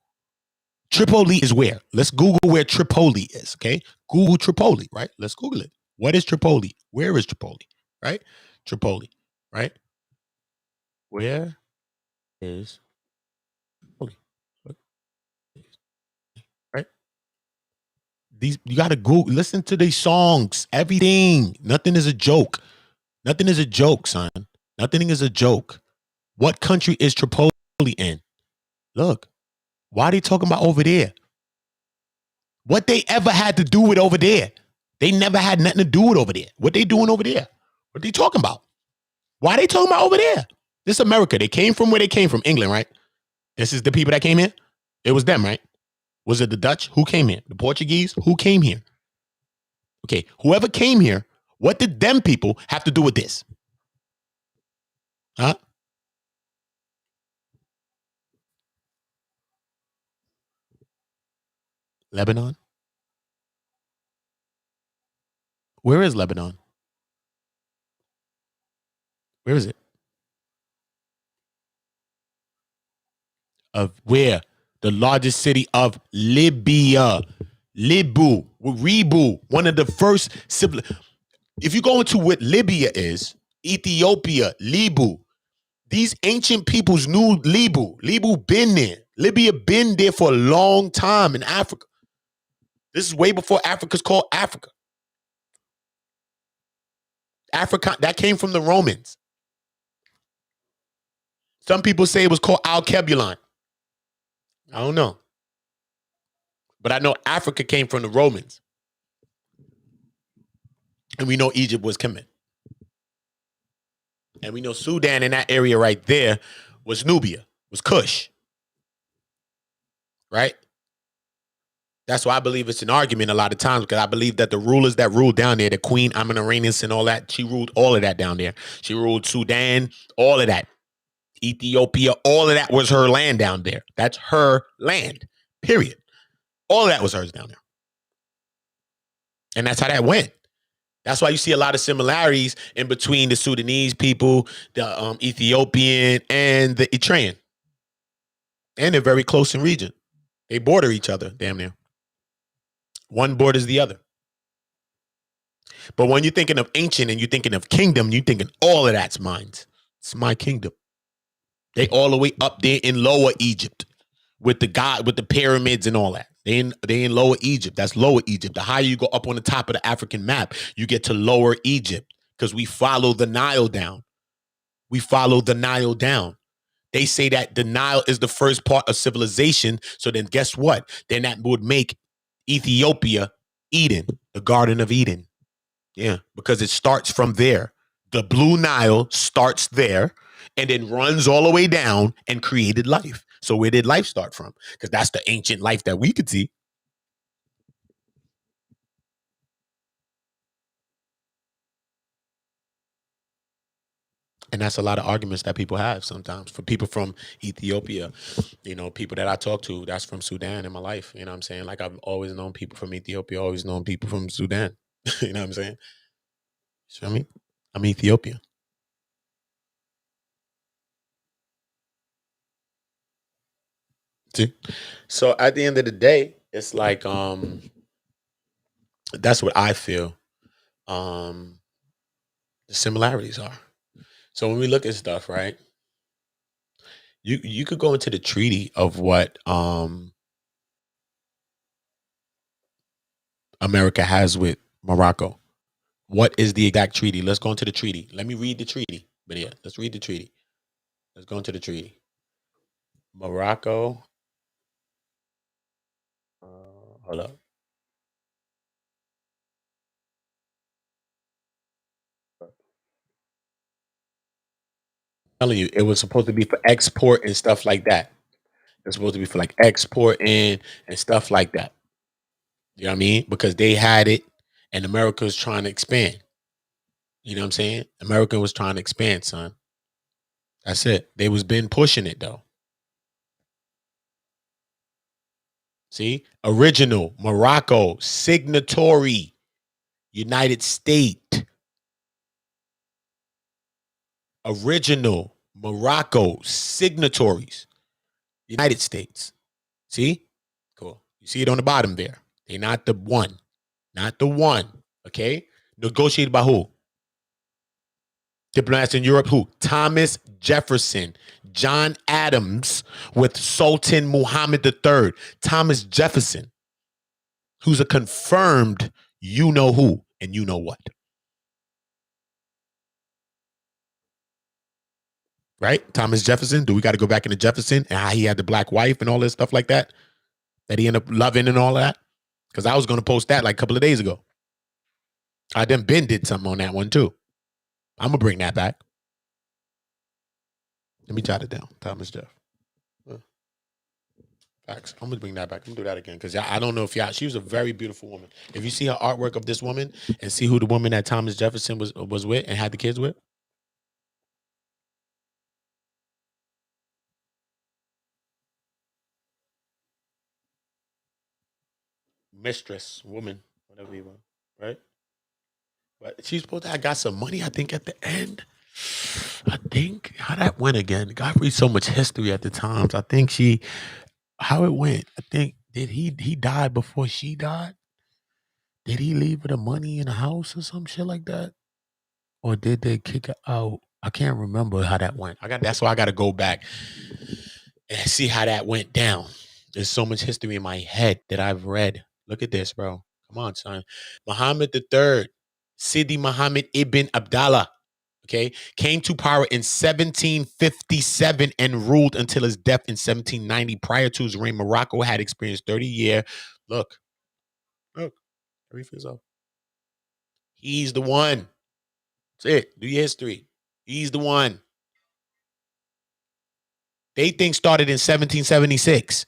Tripoli is where? Let's Google where Tripoli is, okay? Google Tripoli, right? Let's Google it. What is Tripoli? Where is Tripoli, right? Tripoli, right? Where is Tripoli? Right? These, you got to Google, listen to these songs, everything. Nothing is a joke. Nothing is a joke, son. Nothing is a joke. What country is Tripoli in? Look, why are they talking about over there? What they ever had to do with over there? They never had nothing to do with over there. What they doing over there? What they talking about? Why are they talking about over there? This is America. They came from where they came from, England, right? This is the people that came here? It was them, right? Was it the Dutch? Who came here? The Portuguese? Who came here? Okay, whoever came here, what did them people have to do with this? Huh? Lebanon? Where is Lebanon? Where is it? Of where? The largest city of Libya. Rebu, one of the first civil. If you go into what Libya is, Ethiopia, Libu, these ancient peoples knew Libu. Libu been there. Libya been there for a long time in Africa. This is way before Africa's called Africa. Africa, that came from the Romans. Some people say it was called Alkebulan. I don't know. But I know Africa came from the Romans. And we know Egypt was Kemet. And we know Sudan in that area right there was Nubia, was Kush. Right? That's why I believe it's an argument a lot of times, because I believe that the rulers that ruled down there, the Queen Amenorhanes and all that, she ruled all of that down there. She ruled Sudan, all of that. Ethiopia, all of that was her land down there. That's her land, period. All of that was hers down there. And that's how that went. That's why you see a lot of similarities in between the Sudanese people, the Ethiopian, and the Eritrean. And they're very close in region. They border each other, damn near. One borders the other. But when you're thinking of ancient and you're thinking of kingdom, you're thinking all of that's mine. It's my kingdom. They all the way up there in Lower Egypt with the pyramids and all that. They in Lower Egypt. That's Lower Egypt. The higher you go up on the top of the African map, you get to Lower Egypt, because we follow the Nile down. We follow the Nile down. They say that the Nile is the first part of civilization. So then guess what? Then that would make Ethiopia Eden, the Garden of Eden. Yeah, because it starts from there. The Blue Nile starts there and then runs all the way down and created life. So where did life start from? Because that's the ancient life that we could see. And that's a lot of arguments that people have sometimes. For people from Ethiopia, people that I talk to, that's from Sudan in my life. You know what I'm saying? Like, I've always known people from Ethiopia, always known people from Sudan. You know what I'm saying? So, I'm Ethiopian. See? So at the end of the day, it's like, that's what I feel the similarities are. So when we look at stuff, right, you could go into the treaty of what America has with Morocco. What is the exact treaty? Let's go into the treaty. Let me read the treaty. But yeah, let's read the treaty. Let's go into the treaty. Morocco. Hold up. I'm telling you, it was supposed to be for export and stuff like that. It's supposed to be for like exporting and stuff like that. You know what I mean? Because they had it and America was trying to expand. You know what I'm saying? America was trying to expand, son. That's it. They was been pushing it though. See? Original, Morocco, signatory, United States. Original, Morocco, signatories, United States. See? Cool. You see it on the bottom there. They're not the one. Not the one. Okay? Negotiated by who? Diplomats in Europe, who? Thomas Jefferson, John Adams with Sultan Muhammad III. Thomas Jefferson, who's a confirmed you know who and you know what. Right? Thomas Jefferson. Do we got to go back into Jefferson and how he had the black wife and all this stuff like that? That he ended up loving and all that? Because I was going to post that like a couple of days ago. I then Ben did something on that one too. I'm going to bring that back. Let me jot it down. Thomas Jeff. Facts. I'm going to bring that back. I'm going to do that again because I don't know if she was a very beautiful woman. If you see her artwork of this woman and see who the woman that Thomas Jefferson was with and had the kids with. Mistress, woman, whatever you want, right? But she's supposed to have got some money, I think, at the end. I think how that went again. God read so much history at the times. I think how it went. I think he died before she died? Did he leave her the money in the house or some shit like that? Or did they kick her out? I can't remember how that went. That's why I got to go back and see how that went down. There's so much history in my head that I've read. Look at this, bro. Come on, son. Muhammad III Sidi Muhammad ibn Abdallah, okay, came to power in 1757 and ruled until his death in 1790. Prior to his reign, Morocco had experienced 30-year. Look, read for yourself. He's the one. That's it. Do your history. He's the one. They think started in 1776.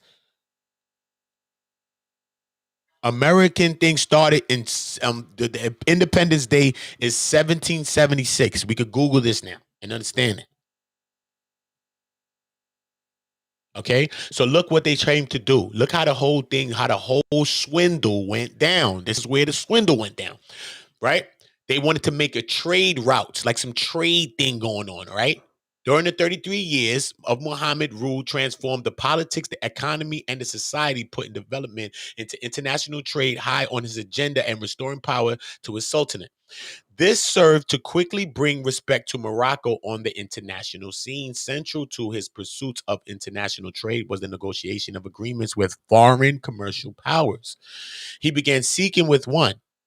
American thing started in the Independence Day is 1776. We could Google this now and understand it. Okay, so look what they trained to do. Look how the whole swindle went down. This is where the swindle went down, right? They wanted to make a trade routes, like some trade thing going on, right? During the 33 years of Muhammad rule, transformed the politics, the economy, and the society, putting development into international trade high on his agenda and restoring power to his sultanate. This served to quickly bring respect to Morocco on the international scene. Central to his pursuits of international trade was the negotiation of agreements with foreign commercial powers. He began seeking with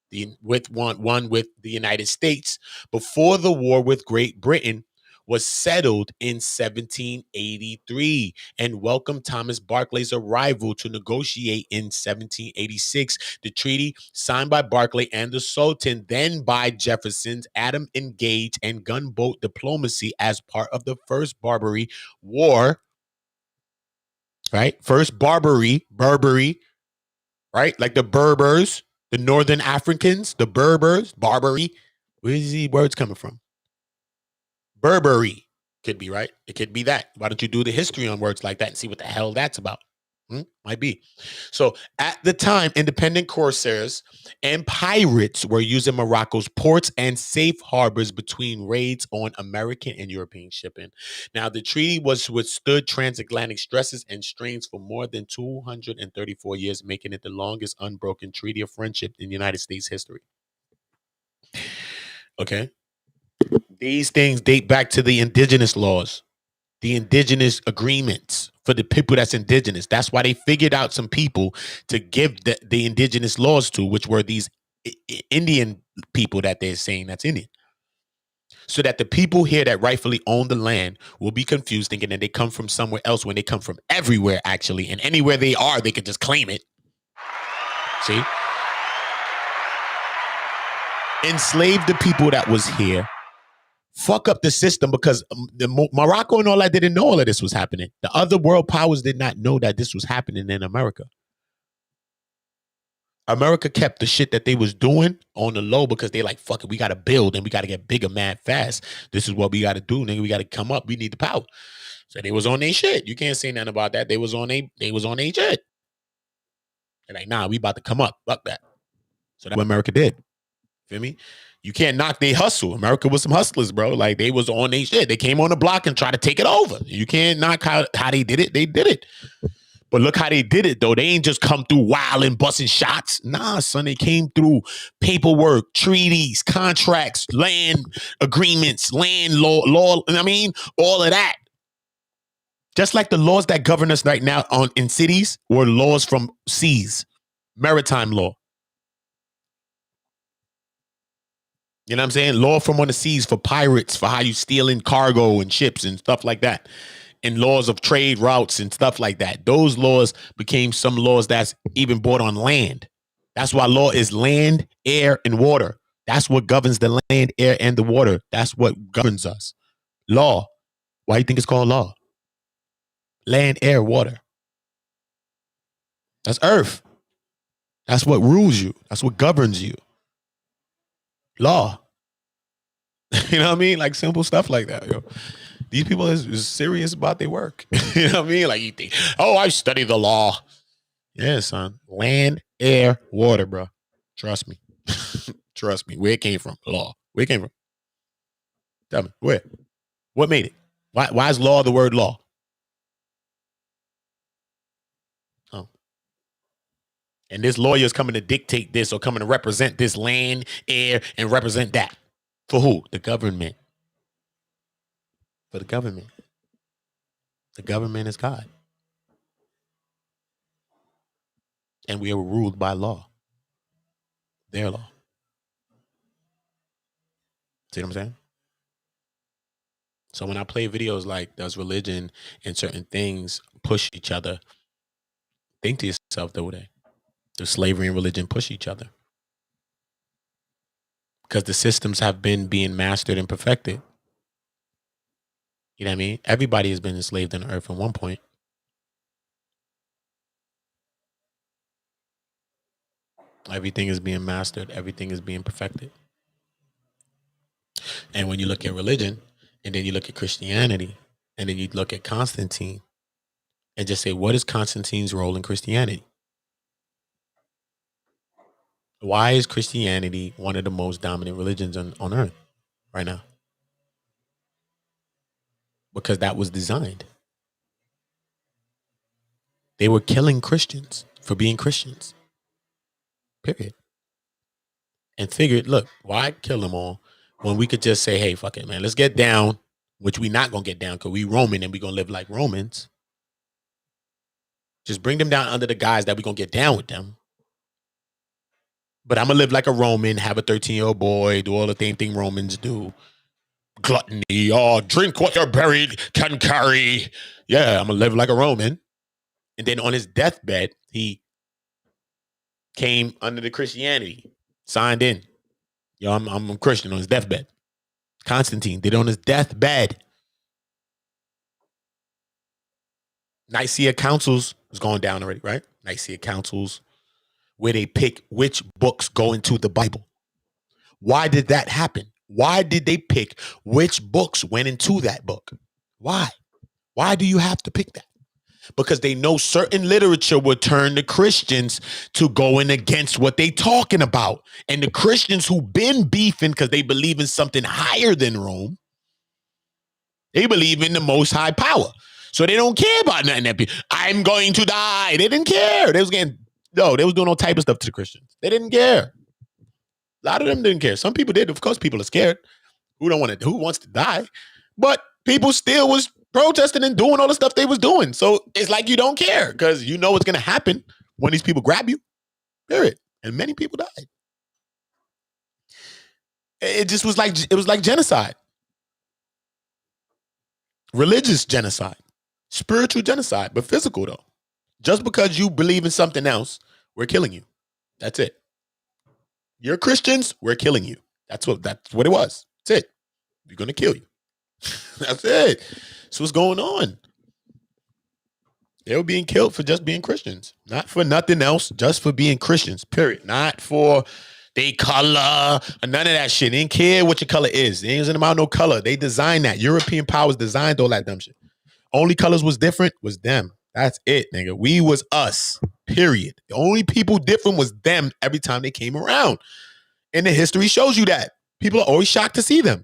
the United States before the war with Great Britain was settled in 1783 and welcomed Thomas Barclay's arrival to negotiate in 1786. The treaty signed by Barclay and the Sultan, then by Jefferson's Adam engaged and gunboat diplomacy as part of the First Barbary War, right? First Barbary, right? Like the Berbers, the Northern Africans, the Berbers, Barbary. Where's these words coming from? Burberry could be, right? It could be that. Why don't you do the history on words like that and see what the hell that's about? Might be. So at the time, independent corsairs and pirates were using Morocco's ports and safe harbors between raids on American and European shipping. Now, the treaty withstood transatlantic stresses and strains for more than 234 years, making it the longest unbroken treaty of friendship in United States history. Okay. These things date back to the indigenous laws, the indigenous agreements for the people that's indigenous. That's why they figured out some people to give the indigenous laws to, which were these Indian people that they're saying that's Indian. So that the people here that rightfully own the land will be confused, thinking that they come from somewhere else when they come from everywhere, actually. And anywhere they are, they could just claim it. See? Enslave the people that was here. Fuck up the system, because Morocco and all that didn't know all of this was happening. The other world powers did not know that this was happening in America. America kept the shit that they was doing on the low because they like, fuck it, we got to build and we got to get bigger mad fast. This is what we got to do, nigga. We got to come up. We need the power. So they was on their shit. You can't say nothing about that. They was on their shit. They're like, nah, we about to come up. Fuck that. So that's what America did. Feel me? You can't knock their hustle. America was some hustlers, bro. Like, they was on their shit. They came on the block and tried to take it over. You can't knock how they did it. They did it. But look how they did it, though. They ain't just come through wild and busting shots. Nah, son, they came through paperwork, treaties, contracts, land agreements, land law. I mean, all of that. Just like the laws that govern us right now in cities were laws from seas, maritime law. You know what I'm saying? Law from on the seas for pirates, for how you steal in cargo and ships and stuff like that. And laws of trade routes and stuff like that. Those laws became some laws that's even brought on land. That's why law is land, air, and water. That's what governs the land, air, and the water. That's what governs us. Law. Why do you think it's called law? Land, air, water. That's earth. That's what rules you. That's what governs you. Law. You know what I mean? Like simple stuff like that, yo. These people is serious about their work. You know what I mean? Like, you think, oh, I study the law. Yeah, son. Land, air, water, bro. Trust me. Trust me. Where it came from? Law. Where it came from? Tell me. Where? What made it? Why is law the word law? Oh. And this lawyer is coming to dictate this or coming to represent this land, air, and represent that. For who? The government. For the government. The government is God. And we are ruled by law. Their law. See what I'm saying? So when I play videos like, does religion and certain things push each other? Think to yourself, though, does slavery and religion push each other? Because the systems have been being mastered and perfected. You know what I mean? Everybody has been enslaved on the earth at one point. Everything is being mastered. Everything is being perfected. And when you look at religion, and then you look at Christianity, and then you look at Constantine, and just say, what is Constantine's role in Christianity? Why is Christianity one of the most dominant religions on earth right now? Because that was designed. They were killing Christians for being Christians. Period. And figured, look, why kill them all when we could just say, hey, fuck it, man, let's get down, which we not going to get down because we Roman and we going to live like Romans. Just bring them down under the guise that we going to get down with them. But I'm going to live like a Roman, have a 13-year-old boy, do all the same thing Romans do. Gluttony, drink what your buried can carry. Yeah, I'm going to live like a Roman. And then on his deathbed, he came under the Christianity, signed in. Yo, I'm a Christian on his deathbed. Constantine did it on his deathbed. Nicaea councils was going down already, right? Nicaea councils, where they pick which books go into the Bible. Why did that happen? Why did they pick which books went into that book? Why? Why do you have to pick that? Because they know certain literature will turn the Christians to going against what they talking about. And the Christians who been beefing because they believe in something higher than Rome, they believe in the most high power. So they don't care about nothing that I'm going to die. They didn't care. They was doing all type of stuff to the Christians. They didn't care. A lot of them didn't care. Some people did. Of course, people are scared. Who wants to die? But people still was protesting and doing all the stuff they was doing. So it's like you don't care because you know what's going to happen when these people grab you. Period. And many people died. It was like genocide. Religious genocide. Spiritual genocide, but physical though. Just because you believe in something else, we're killing you. That's it. You're Christians, we're killing you. That's what it was. That's it. We're going to kill you. That's it. That's what's going on. They were being killed for just being Christians. Not for nothing else, just for being Christians, period. Not for they color or none of that shit. They didn't care what your color is. They ain't about no color. They designed that. European powers designed all that dumb shit. Only colors was different was them. That's it, nigga. We was us, period. The only people different was them every time they came around. And the history shows you that. People are always shocked to see them.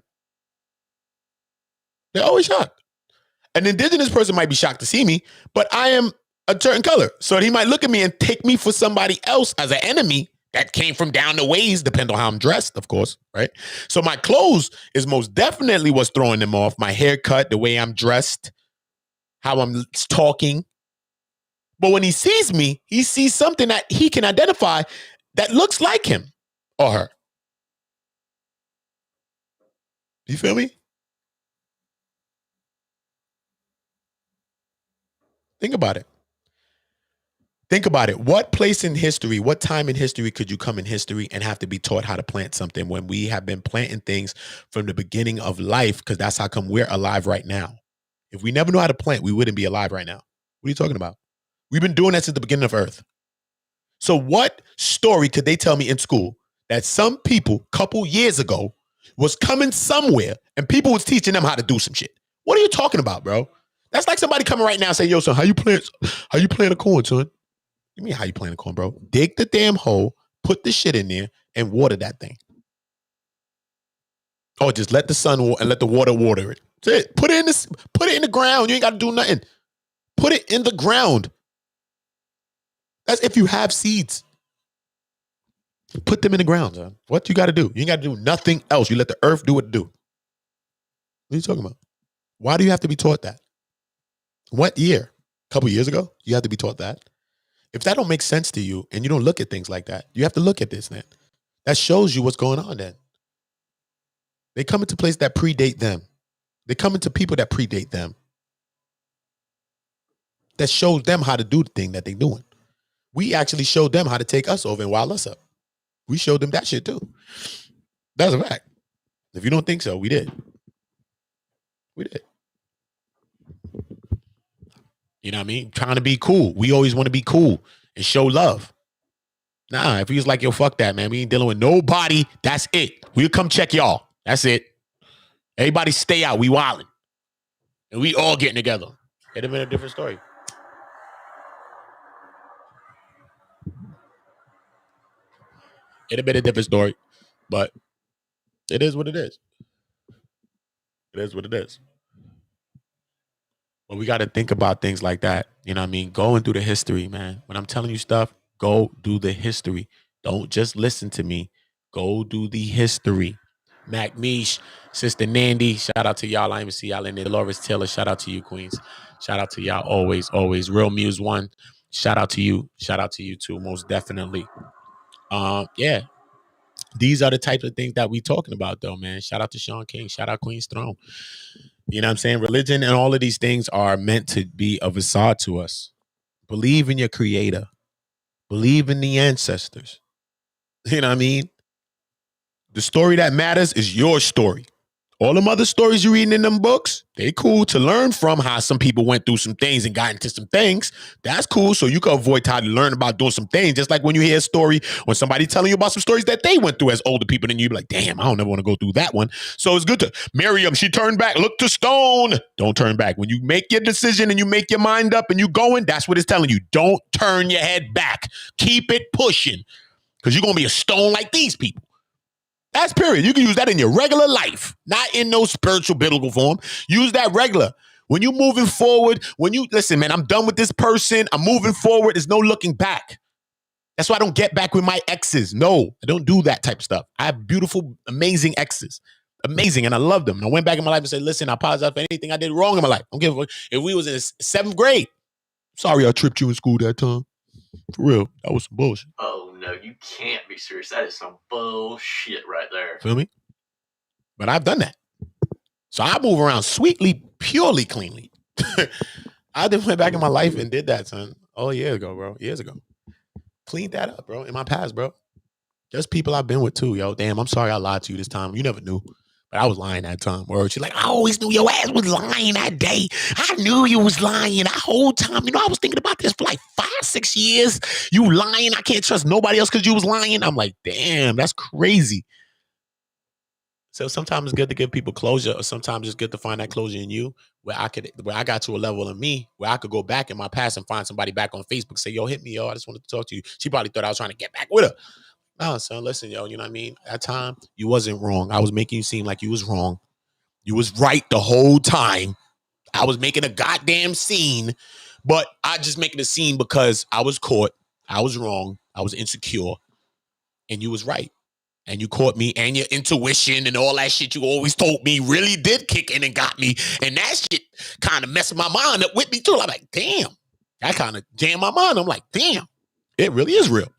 They're always shocked. An indigenous person might be shocked to see me, but I am a certain color. So he might look at me and take me for somebody else as an enemy that came from down the ways, depending on how I'm dressed, of course, right? So my clothes is most definitely what's throwing them off. My haircut, the way I'm dressed, how I'm talking. But when he sees me, he sees something that he can identify that looks like him or her. You feel me? Think about it. Think about it. What place in history, what time in history could you come in history and have to be taught how to plant something when we have been planting things from the beginning of life? Because that's how come we're alive right now. If we never knew how to plant, we wouldn't be alive right now. What are you talking about? We've been doing that since the beginning of Earth. So what story could they tell me in school that some people couple years ago was coming somewhere and people was teaching them how to do some shit? What are you talking about, bro? That's like somebody coming right now and saying, yo, son, how you plant a corn, son? You mean how you plant a corn, bro? Dig the damn hole, put the shit in there, and water that thing. Or just let the sun and let the water it. That's it. Put it in the ground. You ain't got to do nothing. Put it in the ground. That's if you have seeds. Put them in the ground, son. What you got to do? You ain't got to do nothing else. You let the earth do what it do. What are you talking about? Why do you have to be taught that? What year? A couple years ago? You have to be taught that? If that don't make sense to you and you don't look at things like that, you have to look at this, man. That shows you what's going on then. They come into places that predate them. They come into people that predate them. That shows them how to do the thing that they're doing. We actually showed them how to take us over and wild us up. We showed them that shit too. That's a fact. If you don't think so, we did. We did. You know what I mean? Trying to be cool. We always want to be cool and show love. Nah, if he was like, yo, fuck that, man. We ain't dealing with nobody. That's it. We'll come check y'all. That's it. Everybody stay out. We wildin'. And we all getting together. It'd have been a different story. It'd have been a different story. But it is what it is. It is what it is. But we got to think about things like that. You know what I mean? Going through the history, man. When I'm telling you stuff, go do the history. Don't just listen to me. Go do the history. Mac Mish, Sister Nandy, shout out to y'all. I even see y'all in there. Dolores Taylor, shout out to you, Queens. Shout out to y'all always, always. Real Muse One, shout out to you. Shout out to you too, most definitely. Yeah. These are the types of things that we talking about, though, man. Shout out to Sean King. Shout out Queen's Throne. You know what I'm saying? Religion and all of these things are meant to be a facade to us. Believe in your creator. Believe in the ancestors. You know what I mean? The story that matters is your story. All them other stories you're reading in them books, they cool to learn from how some people went through some things and got into some things. That's cool. So you can avoid time to learn about doing some things. Just like when you hear a story, when somebody telling you about some stories that they went through as older people, then you be like, damn, I don't ever want to go through that one. So it's good to, Miriam, she turned back, look to stone. Don't turn back. When you make your decision and you make your mind up and you going, that's what it's telling you. Don't turn your head back. Keep it pushing because you're going to be a stone like these people. That's period. You can use that in your regular life, not in no spiritual biblical form. Use that regular. When you moving forward, when you, listen, man, I'm done with this person. I'm moving forward. There's no looking back. That's why I don't get back with my exes. No, I don't do that type of stuff. I have beautiful, amazing exes. Amazing. And I love them. And I went back in my life and said, listen, I apologize for anything I did wrong in my life. I don't give a fuck. If we was in 7th grade, sorry I tripped you in school that time. For real. That was some bullshit. Oh, no, you can't be serious. That is some bullshit right there. Feel me? But I've done that. So I move around sweetly, purely, cleanly. I just went back in my life and did that, son. Oh, years ago, bro. Years ago. Cleaned that up, bro. In my past, bro. There's people I've been with too, yo. Damn, I'm sorry I lied to you this time. You never knew. But I was lying that time. Or she's like, I always knew your ass was lying that day. I knew you was lying that whole time. You know, I was thinking about this for like 5-6 years. You lying. I can't trust nobody else because you was lying. I'm like, damn, that's crazy. So sometimes it's good to give people closure, or sometimes it's good to find that closure in you where I got to a level of me where I could go back in my past and find somebody back on Facebook, say, yo, hit me, yo. I just wanted to talk to you. She probably thought I was trying to get back with her. No, son, listen, yo, you know what I mean? That time, you wasn't wrong. I was making you seem like you was wrong. You was right the whole time. I was making a goddamn scene, but I just making a scene because I was caught. I was wrong. I was insecure. And you was right. And you caught me, and your intuition and all that shit you always told me really did kick in and got me. And that shit kind of messed my mind up with me too. I'm like, damn. That kind of jammed my mind. I'm like, damn. It really is real.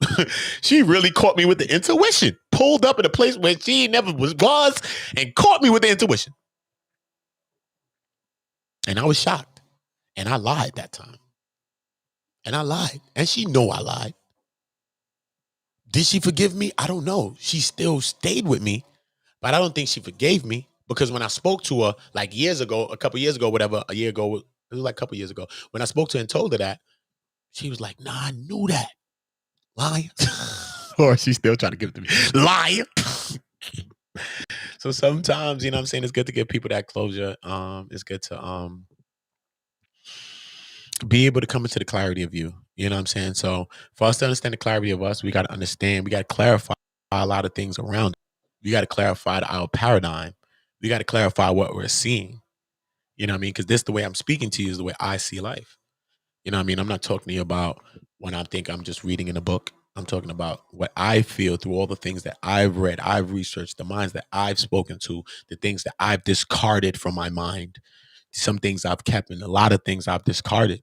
She really caught me with the intuition. Pulled up in a place where she never was and caught me with the intuition. And I was shocked. And I lied that time. And I lied. And she know I lied. Did she forgive me? I don't know. She still stayed with me. But I don't think she forgave me. Because when I spoke to her like years ago, a couple years ago, whatever, a year ago, it was like a couple years ago. When I spoke to her and told her that, she was like, nah, I knew that. Liar. Or she's still trying to give it to me. Liar. So sometimes, you know what I'm saying, it's good to give people that closure. It's good to be able to come into the clarity of you. You know what I'm saying? So for us to understand the clarity of us, we got to understand, we got to clarify a lot of things around it. We got to clarify our paradigm. We got to clarify what we're seeing. You know what I mean? Because this, the way I'm speaking to you, is the way I see life. You know what I mean? I'm not talking to you about when I think I'm just reading in a book. I'm talking about what I feel through all the things that I've read, I've researched, the minds that I've spoken to, the things that I've discarded from my mind. Some things I've kept and a lot of things I've discarded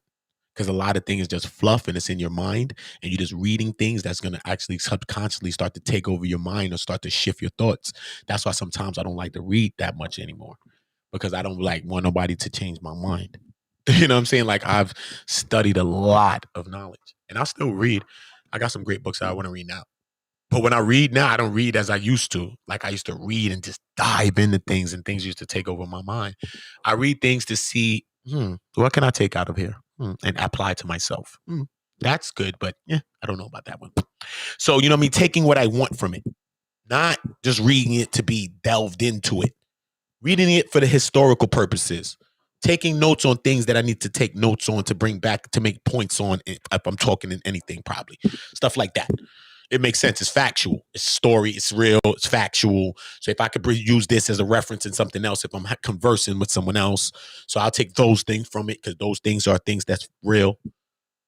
because a lot of things is just fluff and it's in your mind, and you're just reading things that's going to actually subconsciously start to take over your mind or start to shift your thoughts. That's why sometimes I don't like to read that much anymore, because I don't like want nobody to change my mind. You know what I'm saying? Like, I've studied a lot of knowledge, and I still read. I got some great books that I want to read now. But when I read now, I don't read as I used to. Like, I used to read and just dive into things, and things used to take over my mind. I read things to see, what can I take out of here and apply to myself? That's good, but I don't know about that one. So, you know what I mean? Taking what I want from it, not just reading it to be delved into it. Reading it for the historical purposes. Taking notes on things that I need to take notes on to bring back, to make points on if I'm talking in anything, probably. Stuff like that. It makes sense. It's factual. It's story. It's real. It's factual. So if I could use this as a reference in something else, if I'm conversing with someone else, so I'll take those things from it, because those things are things that's real.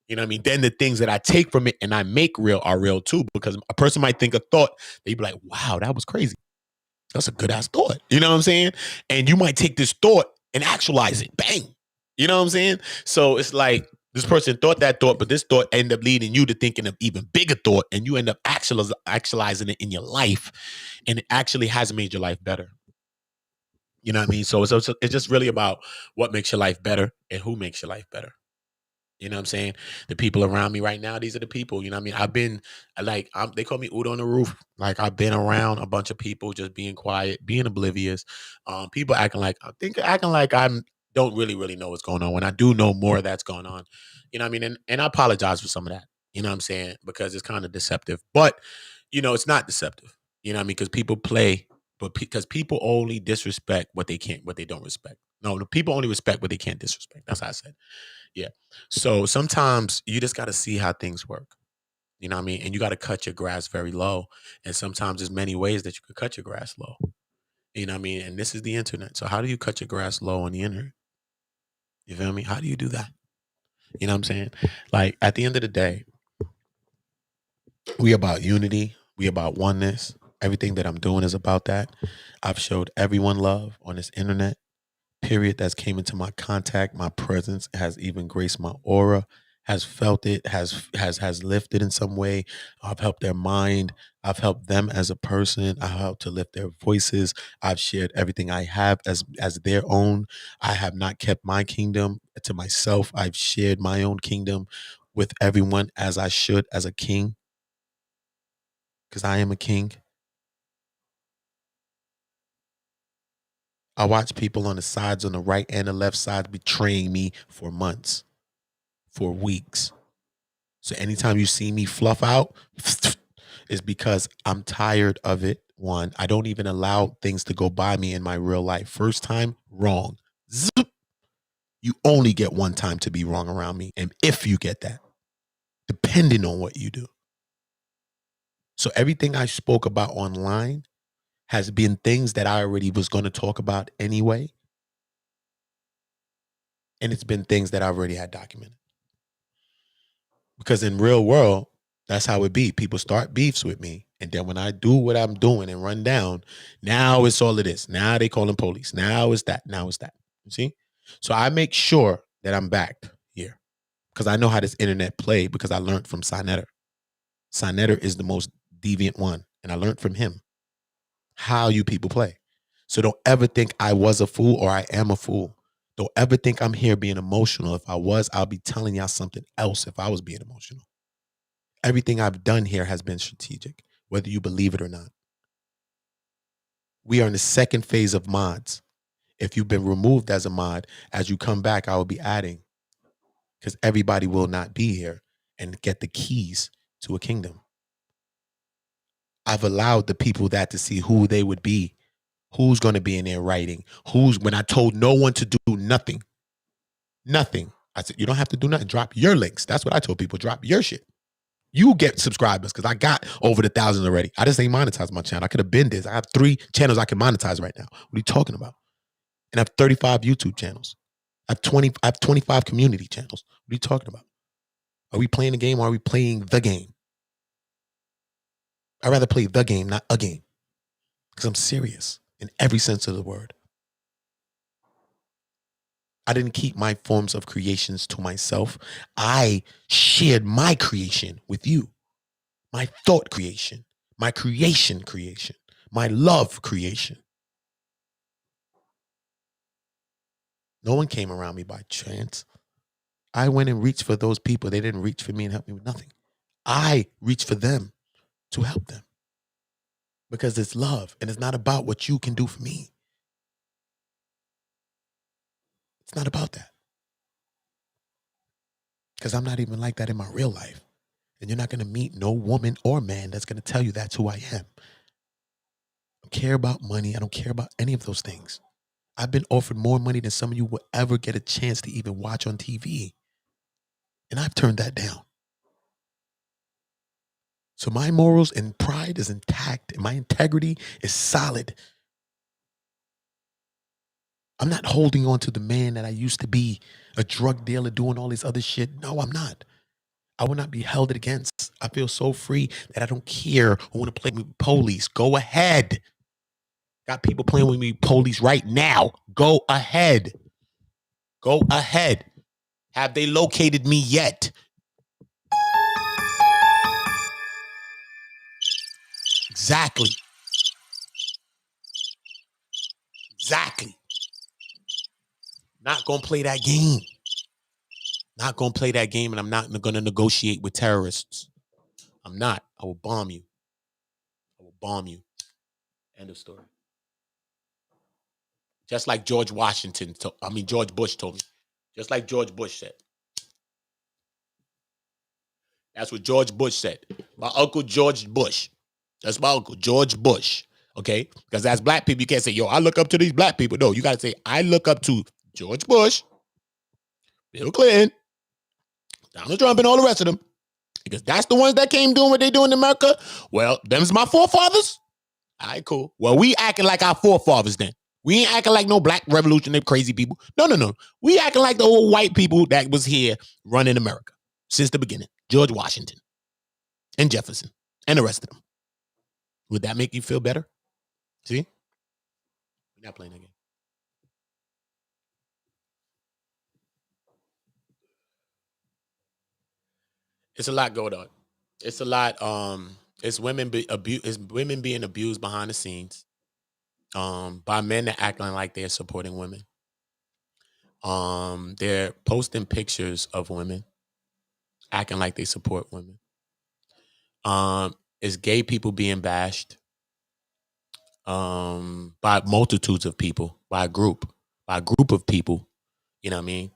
You know what I mean? Then the things that I take from it and I make real are real too, because a person might think a thought, they'd be like, wow, that was crazy. That's a good ass thought. You know what I'm saying? And you might take this thought and actualize it. Bang. You know what I'm saying? So it's like, this person thought that thought, but this thought ended up leading you to thinking of even bigger thought, and you end up actualizing it in your life, and it actually has made your life better. You know what I mean? So it's just really about what makes your life better and who makes your life better. You know what I'm saying? The people around me right now, these are the people. You know what I mean? I've been they call me Udo on the roof. Like, I've been around a bunch of people just being quiet, being oblivious. People acting like I don't really know what's going on, when I do know more of that's going on. You know what I mean? And I apologize for some of that. You know what I'm saying? Because it's kind of deceptive. But, it's not deceptive. You know what I mean? Because people play, but because people only disrespect what they don't respect. No, the people only respect what they can't disrespect. That's how I said. Yeah. So sometimes you just got to see how things work. You know what I mean? And you got to cut your grass very low. And sometimes there's many ways that you could cut your grass low. You know what I mean? And this is the internet. So how do you cut your grass low on the internet? You feel me? How do you do that? You know what I'm saying? Like, at the end of the day, we about unity. We about oneness. Everything that I'm doing is about that. I've showed everyone love on this internet. Period. That's came into my contact. My presence has even graced my aura, has felt it, has lifted in some way. I've helped their mind. I've helped them as a person. I've helped to lift their voices. I've shared everything I have as their own. I have not kept my kingdom to myself. I've shared my own kingdom with everyone, as I should, as a king, because I am a king. I watch people on the sides, on the right and the left side, betraying me for months, for weeks. So anytime you see me fluff out, is because I'm tired of it. One, I don't even allow things to go by me in my real life. First time, wrong. Zip. You only get one time to be wrong around me. And if you get that, depending on what you do. So everything I spoke about online has been things that I already was going to talk about anyway. And it's been things that I already had documented. Because in real world, that's how it be. People start beefs with me. And then when I do what I'm doing and run down, now it's all of this. Now they calling police. Now it's that. Now it's that. You see? So I make sure that I'm backed here. Because I know how this internet play, because I learned from Sinetter. Sinetter is the most deviant one. And I learned from him how you people play. So don't ever think I was a fool or I am a fool. Don't ever think I'm here being emotional. If I was, I'll be telling y'all something else if I was being emotional. Everything I've done here has been strategic, whether you believe it or not. We are in the second phase of mods. If you've been removed as a mod, as you come back, I will be adding, because everybody will not be here and get the keys to a kingdom. I've allowed the people that to see who they would be, who's going to be in there writing, when I told no one to do nothing. I said, you don't have to do nothing. Drop your links. That's what I told people. Drop your shit. You get subscribers, because I got over the 1,000 already. I just ain't monetized my channel. I could have been this. I have 3 channels I can monetize right now. What are you talking about? And I have 35 YouTube channels. I have 25 community channels. What are you talking about? Are we playing the game, or are we playing the game? I'd rather play the game, not a game. Because I'm serious in every sense of the word. I didn't keep my forms of creations to myself. I shared my creation with you. My thought creation, my creation, my love creation. No one came around me by chance. I went and reached for those people. They didn't reach for me and help me with nothing. I reached for them to help them because it's love and it's not about what you can do for me. It's not about that because I'm not even like that in my real life. And you're not going to meet no woman or man that's going to tell you that's who I am. I don't care about money. I don't care about any of those things. I've been offered more money than some of you will ever get a chance to even watch on TV. And I've turned that down. So my morals and pride is intact and my integrity is solid. I'm not holding on to the man that I used to be, a drug dealer doing all this other shit. No, I'm not. I will not be held against. I feel so free that I don't care who want to play with police. Go ahead. Got people playing with me police right now. Go ahead. Go ahead. Have they located me yet? Exactly. Not going to play that game. Not going to play that game, and I'm not going to negotiate with terrorists. I'm not. I will bomb you. End of story. Just like George Bush told me. Just like George Bush said. That's what George Bush said. My uncle George Bush. That's my uncle George Bush. Okay? Because as black people, you can't say, yo, I look up to these black people. No, you got to say, I look up to George Bush, Bill Clinton, Donald Trump, and all the rest of them. Because that's the ones that came doing what they do in America. Well, them's my forefathers. All right, cool. Well, we acting like our forefathers then. We ain't acting like no black revolutionary crazy people. No. We acting like the old white people that was here running America since the beginning. George Washington and Jefferson and the rest of them. Would that make you feel better? See? We're not playing that game. It's a lot going on. It's a lot. It's women being abused behind the scenes. By men that acting like they're supporting women. They're posting pictures of women, acting like they support women. It's gay people being bashed by multitudes of people, by a group of people. You know what I mean?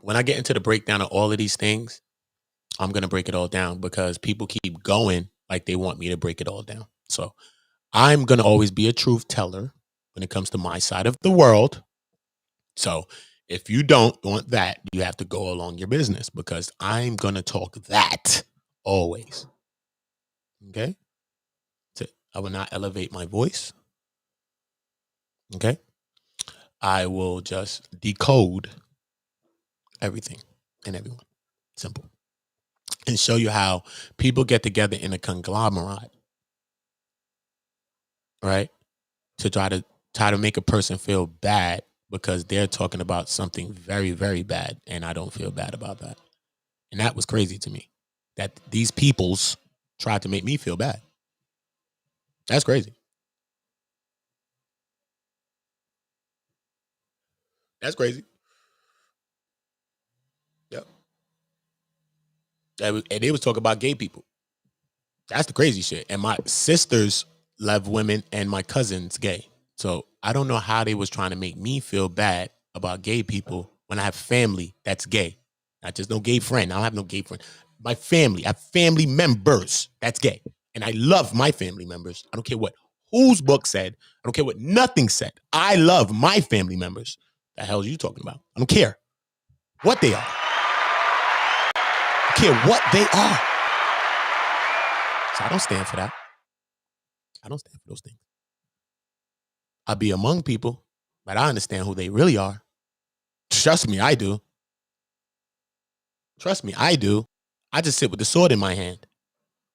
When I get into the breakdown of all of these things, I'm going to break it all down because people keep going like they want me to break it all down. So I'm going to always be a truth teller when it comes to my side of the world. So if you don't want that, you have to go along your business because I'm going to talk that always. Okay? So I will not elevate my voice. Okay? I will just decode everything and everyone. Simple. And show you how people get together in a conglomerate, right? To try to make a person feel bad because they're talking about something very, very bad, and I don't feel bad about that. And that was crazy to me, that these peoples tried to make me feel bad. That's crazy. That's crazy. Yep. And they was talking about gay people. That's the crazy shit. And my sisters love women and my cousin's gay. So I don't know how they was trying to make me feel bad about gay people when I have family that's gay. Not just no gay friend. I don't have no gay friend. My family, I have family members that's gay. And I love my family members. I don't care what whose book said. I don't care what nothing said. I love my family members. The hell are you talking about? I don't care what they are. I don't care what they are. So I don't stand for that. I don't stand for those things. I'll be among people, but I understand who they really are. Trust me, I do. Trust me, I do. I just sit with the sword in my hand.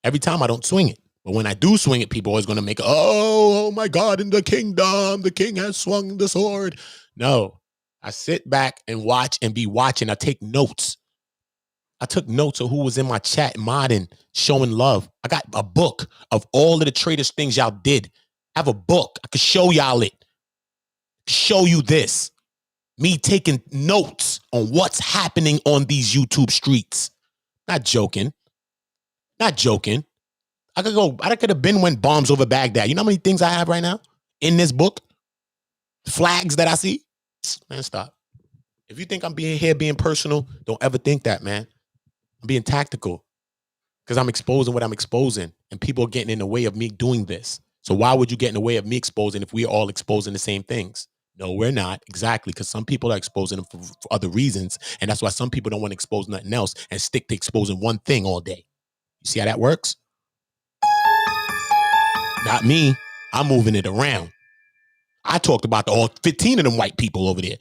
Every time I don't swing it. But when I do swing it, people are always going to make, oh my God, in the kingdom, the king has swung the sword. No, I sit back and watch and be watching. I take notes. I took notes of who was in my chat, modding, showing love. I got a book of all of the traitors things y'all did. I have a book. I could show y'all it. Show you this. Me taking notes on what's happening on these YouTube streets. Not joking. Not joking. I could have been went bombs over Baghdad. You know how many things I have right now in this book? Flags that I see? Man, stop. If you think I'm being personal, don't ever think that, man. I'm being tactical because I'm exposing what I'm exposing and people are getting in the way of me doing this. So why would you get in the way of me exposing if we're all exposing the same things? No, we're not. Exactly, because some people are exposing them for other reasons, and that's why some people don't want to expose nothing else and stick to exposing one thing all day. You see how that works? Not me. I'm moving it around. I talked about all 15 of them white people over there.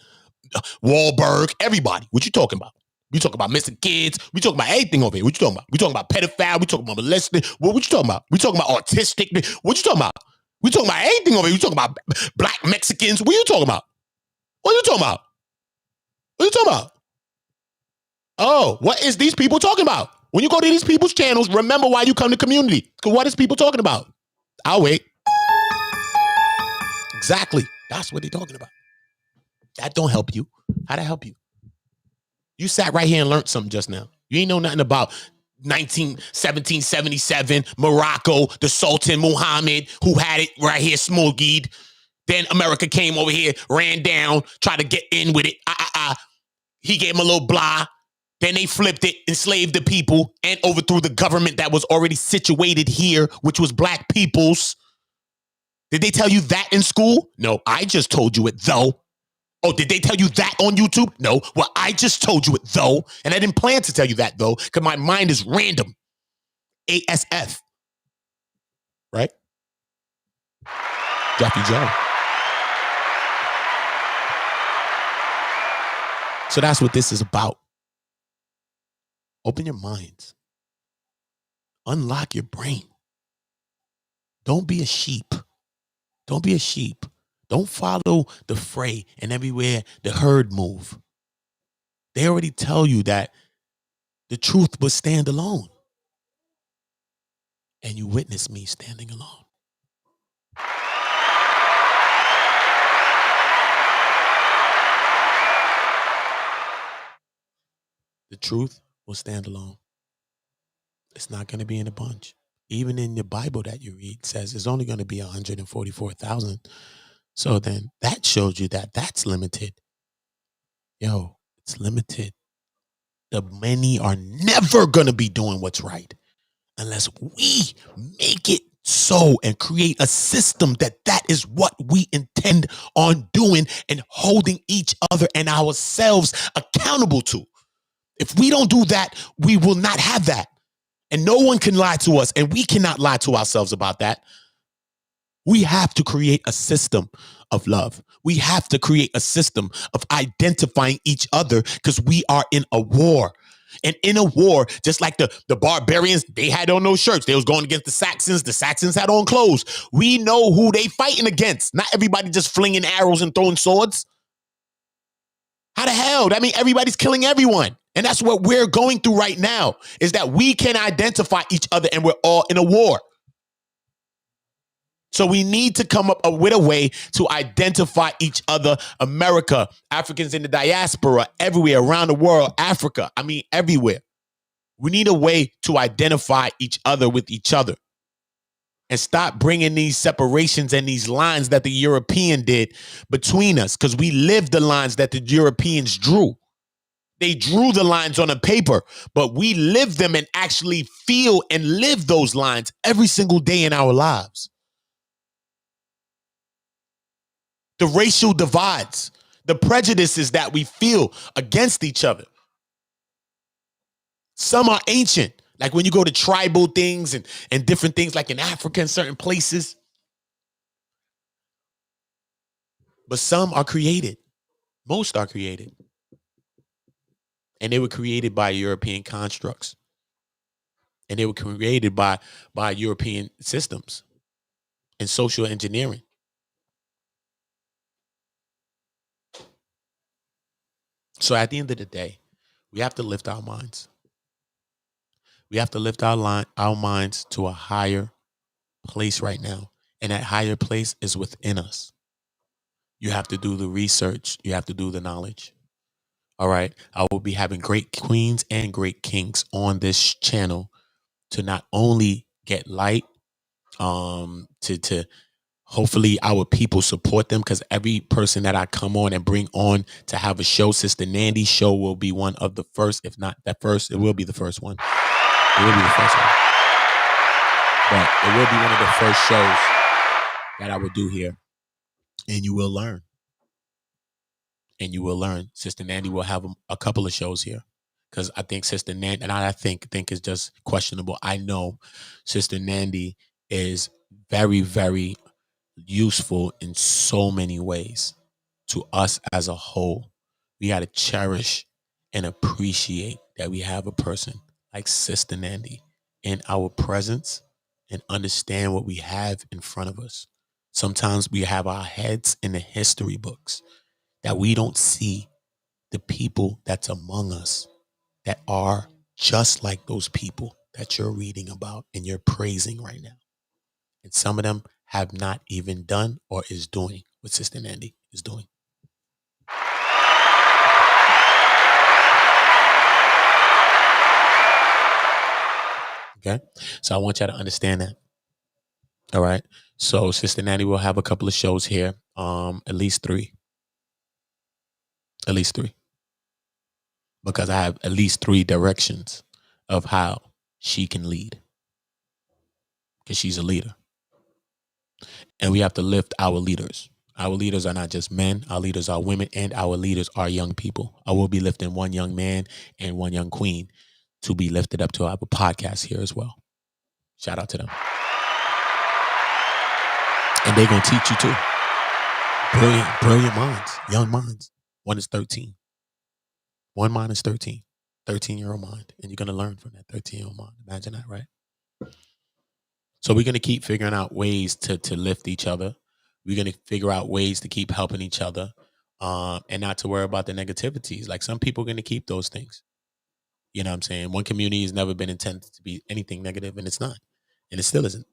Wahlberg, everybody. What you talking about? We talking about missing kids. We talking about everything over here. What you talking about? We talking about pedophile. We talking about molesting. What you talking about? We talking about autistic. What you talking about? We talking about everything over here. We talking about black Mexicans. What you talking about? What you talking about? What you talking about? Oh, what is these people talking about? When you go to these people's channels, remember why you come to community. Because what is people talking about? I'll wait. Exactly. That's what they're talking about. That don't help you. How'd that help you? You sat right here and learned something just now. You ain't know nothing about 1777, Morocco, the Sultan Muhammad, who had it right here, smoogied. Then America came over here, ran down, tried to get in with it. He gave him a little blah. Then they flipped it, enslaved the people, and overthrew the government that was already situated here, which was black people's. Did they tell you that in school? No, I just told you it, though. Oh, did they tell you that on YouTube? No. Well, I just told you it, though. And I didn't plan to tell you that, though, because my mind is random. ASF. Right? Jeffy Joe. So that's what this is about. Open your minds. Unlock your brain. Don't be a sheep. Don't be a sheep. Don't follow the fray and everywhere the herd move. They already tell you that the truth will stand alone. And you witness me standing alone. The truth will stand alone. It's not going to be in a bunch. Even in the Bible that you read says it's only going to be 144,000. So then that shows you that that's limited. Yo, it's limited. The many are never going to be doing what's right unless we make it so and create a system that is what we intend on doing and holding each other and ourselves accountable to. If we don't do that, we will not have that. And no one can lie to us, and we cannot lie to ourselves about that. We have to create a system of love. We have to create a system of identifying each other because we are in a war. And in a war, just like the barbarians, they had on no shirts. They was going against the Saxons. The Saxons had on clothes. We know who they fighting against. Not everybody just flinging arrows and throwing swords. How the hell? That means everybody's killing everyone. And that's what we're going through right now, is that we can identify each other and we're all in a war. So we need to come up with a way to identify each other. America, Africans in the diaspora, everywhere around the world, Africa, everywhere. We need a way to identify each other with each other and stop bringing these separations and these lines that the European did between us, because we lived the lines that the Europeans drew. They drew the lines on a paper, but we live them and actually feel and live those lines every single day in our lives. The racial divides, the prejudices that we feel against each other. Some are ancient, like when you go to tribal things and different things like in Africa and certain places. But some are created. Most are created. And they were created by European constructs. And they were created by European systems and social engineering. So at the end of the day, we have to lift our minds. We have to lift our minds to a higher place right now. And that higher place is within us. You have to do the research. You have to do the knowledge. All right. I will be having great queens and great kings on this channel to not only get light, to hopefully our people support them, because every person that I come on and bring on to have a show, Sister Nandy's show will be one of the first, if not that first, it will be the first one. It will be the first one. But it will be one of the first shows that I will do here. And you will learn. And you will learn. Sister Nandy will have a couple of shows here. Because I think Sister Nandy, and I think is just questionable. I know Sister Nandy is very, very useful in so many ways to us as a whole. We got to cherish and appreciate that we have a person like Sister Nandy in our presence and understand what we have in front of us. Sometimes we have our heads in the history books that we don't see the people that's among us that are just like those people that you're reading about and you're praising right now. And some of them have not even done or is doing what Sister Nandy is doing. Okay? So I want y'all to understand that. All right? So Sister Nandy will have a couple of shows here. At least 3. At least 3. Because I have at least 3 directions of how she can lead. Because she's a leader. And we have to lift our leaders. Our leaders are not just men. Our leaders are women. And our leaders are young people. I will be lifting one young man and one young queen to be lifted up to our podcast here as well. Shout out to them. And they're going to teach you too. Brilliant minds. Young minds. One is 13. One mind is 13. 13-year-old mind. And you're going to learn from that 13-year-old mind. Imagine that, right? So we're going to keep figuring out ways to lift each other. We're going to figure out ways to keep helping each other and not to worry about the negativities. Like some people are going to keep those things. You know what I'm saying? One community has never been intended to be anything negative, and it's not. And it still isn't.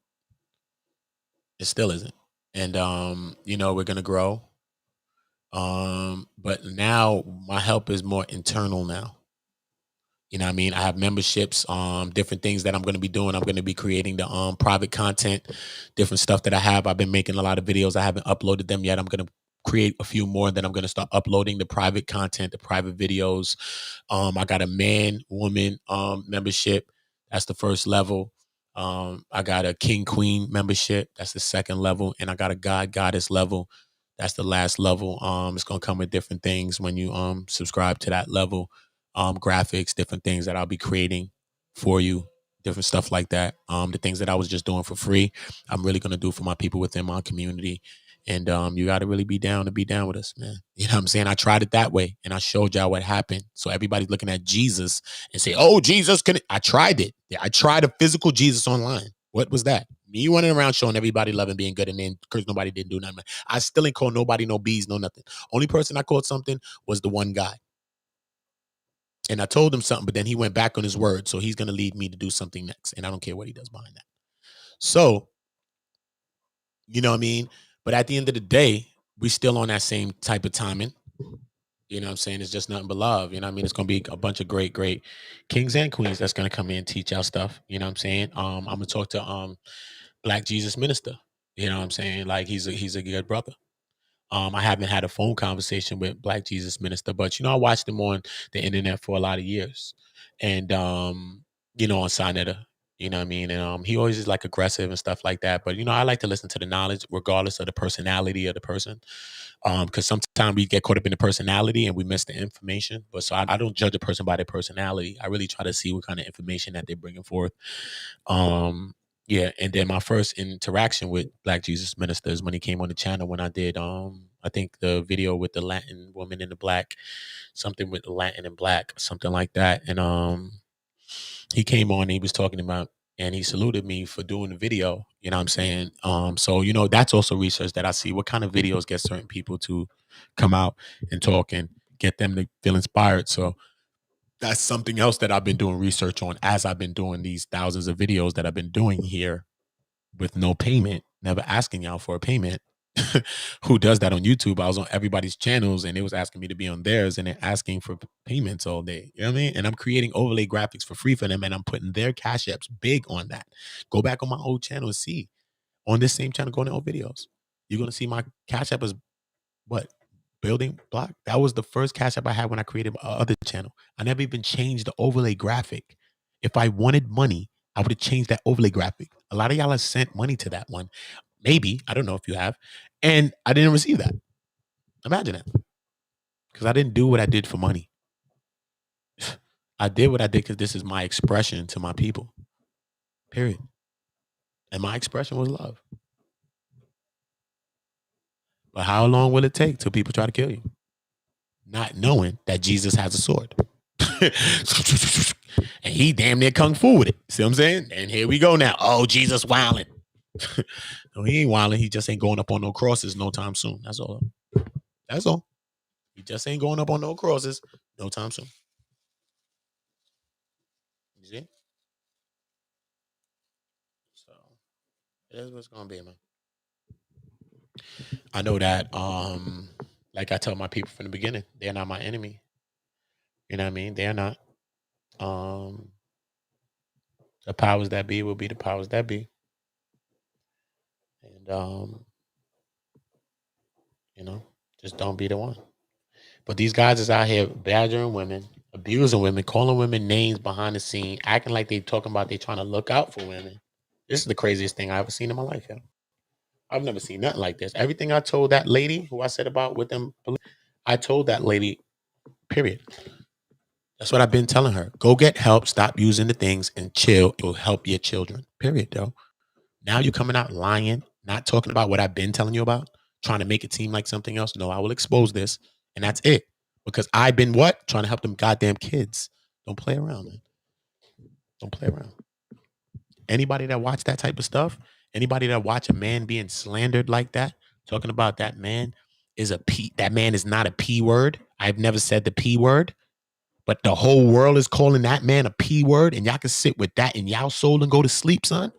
It still isn't. And, we're going to grow. But now my help is more internal now. You know what I mean? I have memberships, different things that I'm going to be doing. I'm going to be creating the private content, different stuff that I have. I've been making a lot of videos. I haven't uploaded them yet. I'm going to create a few more. Then I'm going to start uploading the private content, the private videos. I got a man, woman membership. That's the first level. I got a king, queen membership. That's the second level. And I got a god, goddess level. That's the last level. It's going to come with different things when you subscribe to that level. Graphics, different things that I'll be creating for you, different stuff like that. The things that I was just doing for free, I'm really going to do for my people within my community. And you got to really be down with us, man. You know what I'm saying? I tried it that way and I showed y'all what happened. So everybody's looking at Jesus and say, oh, Jesus, I tried it. Yeah, I tried a physical Jesus online. What was that? Me running around showing everybody love and being good, and then because nobody didn't do nothing. I still ain't call nobody no bees, no nothing. Only person I called something was the one guy. And I told him something, but then he went back on his word. So he's going to lead me to do something next. And I don't care what he does behind that. So, you know what I mean? But at the end of the day, we still on that same type of timing. You know what I'm saying? It's just nothing but love. You know what I mean? It's going to be a bunch of great, great kings and queens that's going to come in and teach y'all stuff. You know what I'm saying? I'm going to talk to Black Jesus Minister. You know what I'm saying? Like he's a good brother. I haven't had a phone conversation with Black Jesus Minister, but, I watched him on the internet for a lot of years. And, on Sinetta, you know what I mean? And he always is like aggressive and stuff like that. But, I like to listen to the knowledge regardless of the personality of the person. Because sometimes we get caught up in the personality and we miss the information. But so I don't judge a person by their personality. I really try to see what kind of information that they're bringing forth. Yeah, and then my first interaction with Black Jesus Minister is when he came on the channel when I did, I think the video with the Latin woman in the black, something with the Latin and black, something like that. And he came on and he was talking about, and he saluted me for doing the video, you know what I'm saying? So, that's also research that I see. What kind of videos get certain people to come out and talk and get them to feel inspired. So that's something else that I've been doing research on as I've been doing these thousands of videos that I've been doing here with no payment, never asking y'all for a payment. Who does that on YouTube? I was on everybody's channels and it was asking me to be on theirs and they're asking for payments all day. You know what I mean? And I'm creating overlay graphics for free for them and I'm putting their cash apps big on that. Go back on my old channel and see. On this same channel, go to old videos. You're going to see my cash app is what? Building block. That was the first cash app I had when I created my other channel. I never even changed the overlay graphic. If I wanted money, I would have changed that overlay graphic. A lot of y'all have sent money to that one. Maybe. I don't know if you have. And I didn't receive that. Imagine that. Because I didn't do what I did for money. I did what I did because this is my expression to my people. Period. And my expression was love. But how long will it take till people try to kill you? Not knowing that Jesus has a sword. And he damn near kung fu with it. See what I'm saying? And here we go now. Oh, Jesus wilding. No, he ain't wilding. He just ain't going up on no crosses no time soon. That's all. That's all. He just ain't going up on no crosses no time soon. You see? So it is what's gonna be, man. I know that like I tell my people from the beginning, they're not my enemy. You know what I mean? They're not. The powers that be will be the powers that be. And you know, just don't be the one. But these guys is out here badgering women, abusing women, calling women names behind the scene, acting like they talking about they trying to look out for women. This is the craziest thing I've ever seen in my life, yo. I've never seen nothing like this. Everything I told that lady who I said about with them, I told that lady, period. That's what I've been telling her. Go get help, stop using the things, and chill. It will help your children. Period, though. Now you're coming out lying, not talking about what I've been telling you about, trying to make it seem like something else. No, I will expose this, and that's it. Because I've been what? Trying to help them goddamn kids. Don't play around, man. Don't play around. Anybody that watch that type of stuff, anybody that watch a man being slandered like that, talking about that man is a P, that man is not a P word. I've never said the P word, but the whole world is calling that man a P word, and y'all can sit with that in y'all soul and go to sleep, son.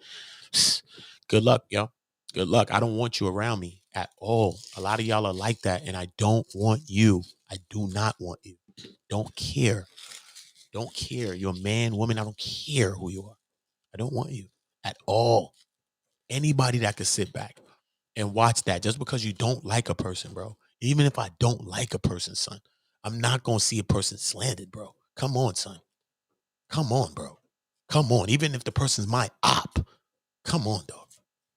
Good luck, yo. Good luck. I don't want you around me at all. A lot of y'all are like that, and I don't want you. I do not want you. Don't care. Don't care. You're a man, woman. I don't care who you are. I don't want you at all. Anybody that could sit back and watch that just because you don't like a person, bro. Even if I don't like a person, son, I'm not going to see a person slandered, bro. Come on, son. Come on, bro. Come on. Even if the person's my op. Come on, dog.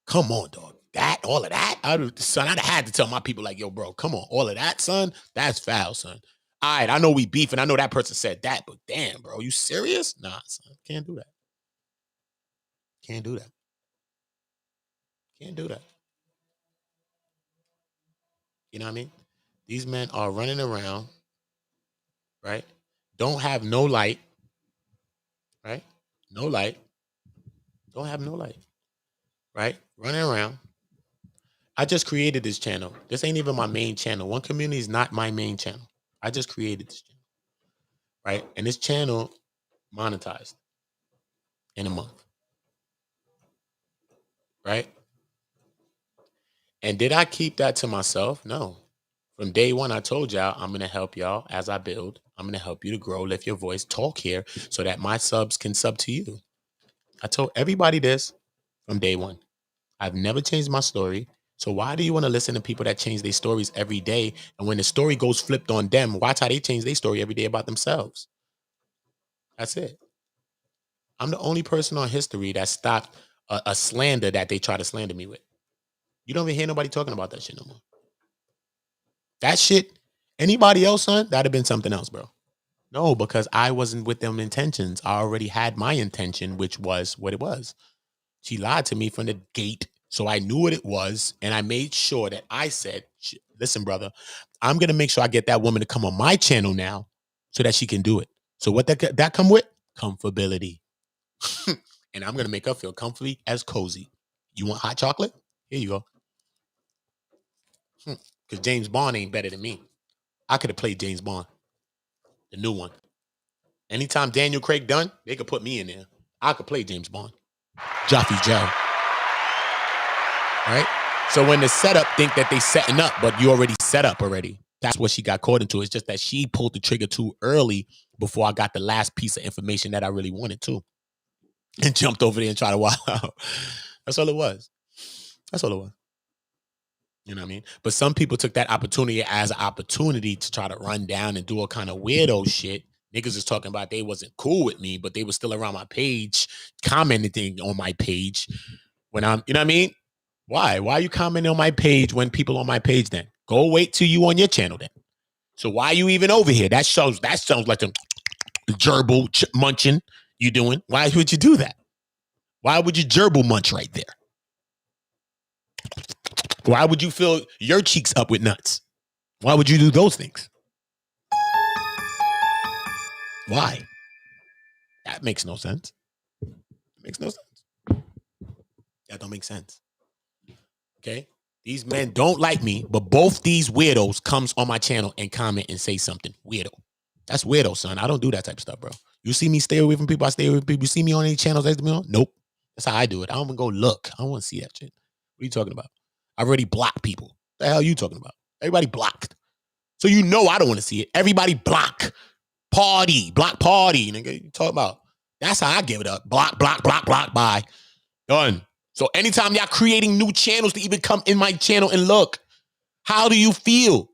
Come on, dog. That, all of that, I'd had to tell my people like, yo, bro, come on. All of that, son, that's foul, son. All right, I know we beef and I know that person said that, but damn, bro, you serious? Nah, son, can't do that. Can't do that. Can't do that. You know what I mean? These men are running around, right? Don't have no light, right? No light. Don't have no light, right? Running around. I just created this channel. This ain't even my main channel. One Community is not my main channel. I just created this channel, right? And this channel monetized in a month, right? And did I keep that to myself? No. From day one, I told y'all I'm going to help y'all as I build. I'm going to help you to grow, lift your voice, talk here so that my subs can sub to you. I told everybody this from day one. I've never changed my story. So why do you want to listen to people that change their stories every day? And when the story goes flipped on them, watch how they change their story every day about themselves. That's it. I'm the only person on history that stopped a slander that they try to slander me with. You don't even hear nobody talking about that shit no more. That shit, anybody else, son, that'd have been something else, bro. No, because I wasn't with them intentions. I already had my intention, which was what it was. She lied to me from the gate, so I knew what it was, and I made sure that I said, listen, brother, I'm going to make sure I get that woman to come on my channel now so that she can do it. So what that come with? Comfortability. And I'm going to make her feel comfy as cozy. You want hot chocolate? Here you go. Because James Bond ain't better than me. I could have played James Bond. The new one. Anytime Daniel Craig done, they could put me in there. I could play James Bond. Joffrey Joe. Right? So when the setup think that they setting up, but you already set up already. That's what she got caught into. It's just that she pulled the trigger too early before I got the last piece of information that I really wanted to. And jumped over there and tried to wild out. That's all it was. That's all it was. You know what I mean? But some people took that opportunity as an opportunity to try to run down and do all kind of weirdo shit. Niggas is talking about they wasn't cool with me, but they was still around my page, commenting on my page when I'm, you know what I mean? Why? Why are you commenting on my page when people on my page then? Go wait till you on your channel then. So why are you even over here? That sounds like the gerbil munching you doing. Why would you do that? Why would you gerbil munch right there? Why would you fill your cheeks up with nuts? Why would you do those things? Why? That makes no sense. It makes no sense. That don't make sense. Okay? These men don't like me, but both these weirdos comes on my channel and comment and say something. Weirdo. That's weirdo, son. I don't do that type of stuff, bro. You see me stay away from people, I stay away from people. You see me on any channels that me on? Nope. That's how I do it. I don't even go look. I don't want to see that shit. What are you talking about? I've already blocked people. What the hell are you talking about? Everybody blocked. So you know I don't want to see it. Everybody block. Party. Block party. Nigga, you talking about? That's how I give it up. Block, block, block, block, bye. Done. So anytime y'all creating new channels to even come in my channel and look, how do you feel?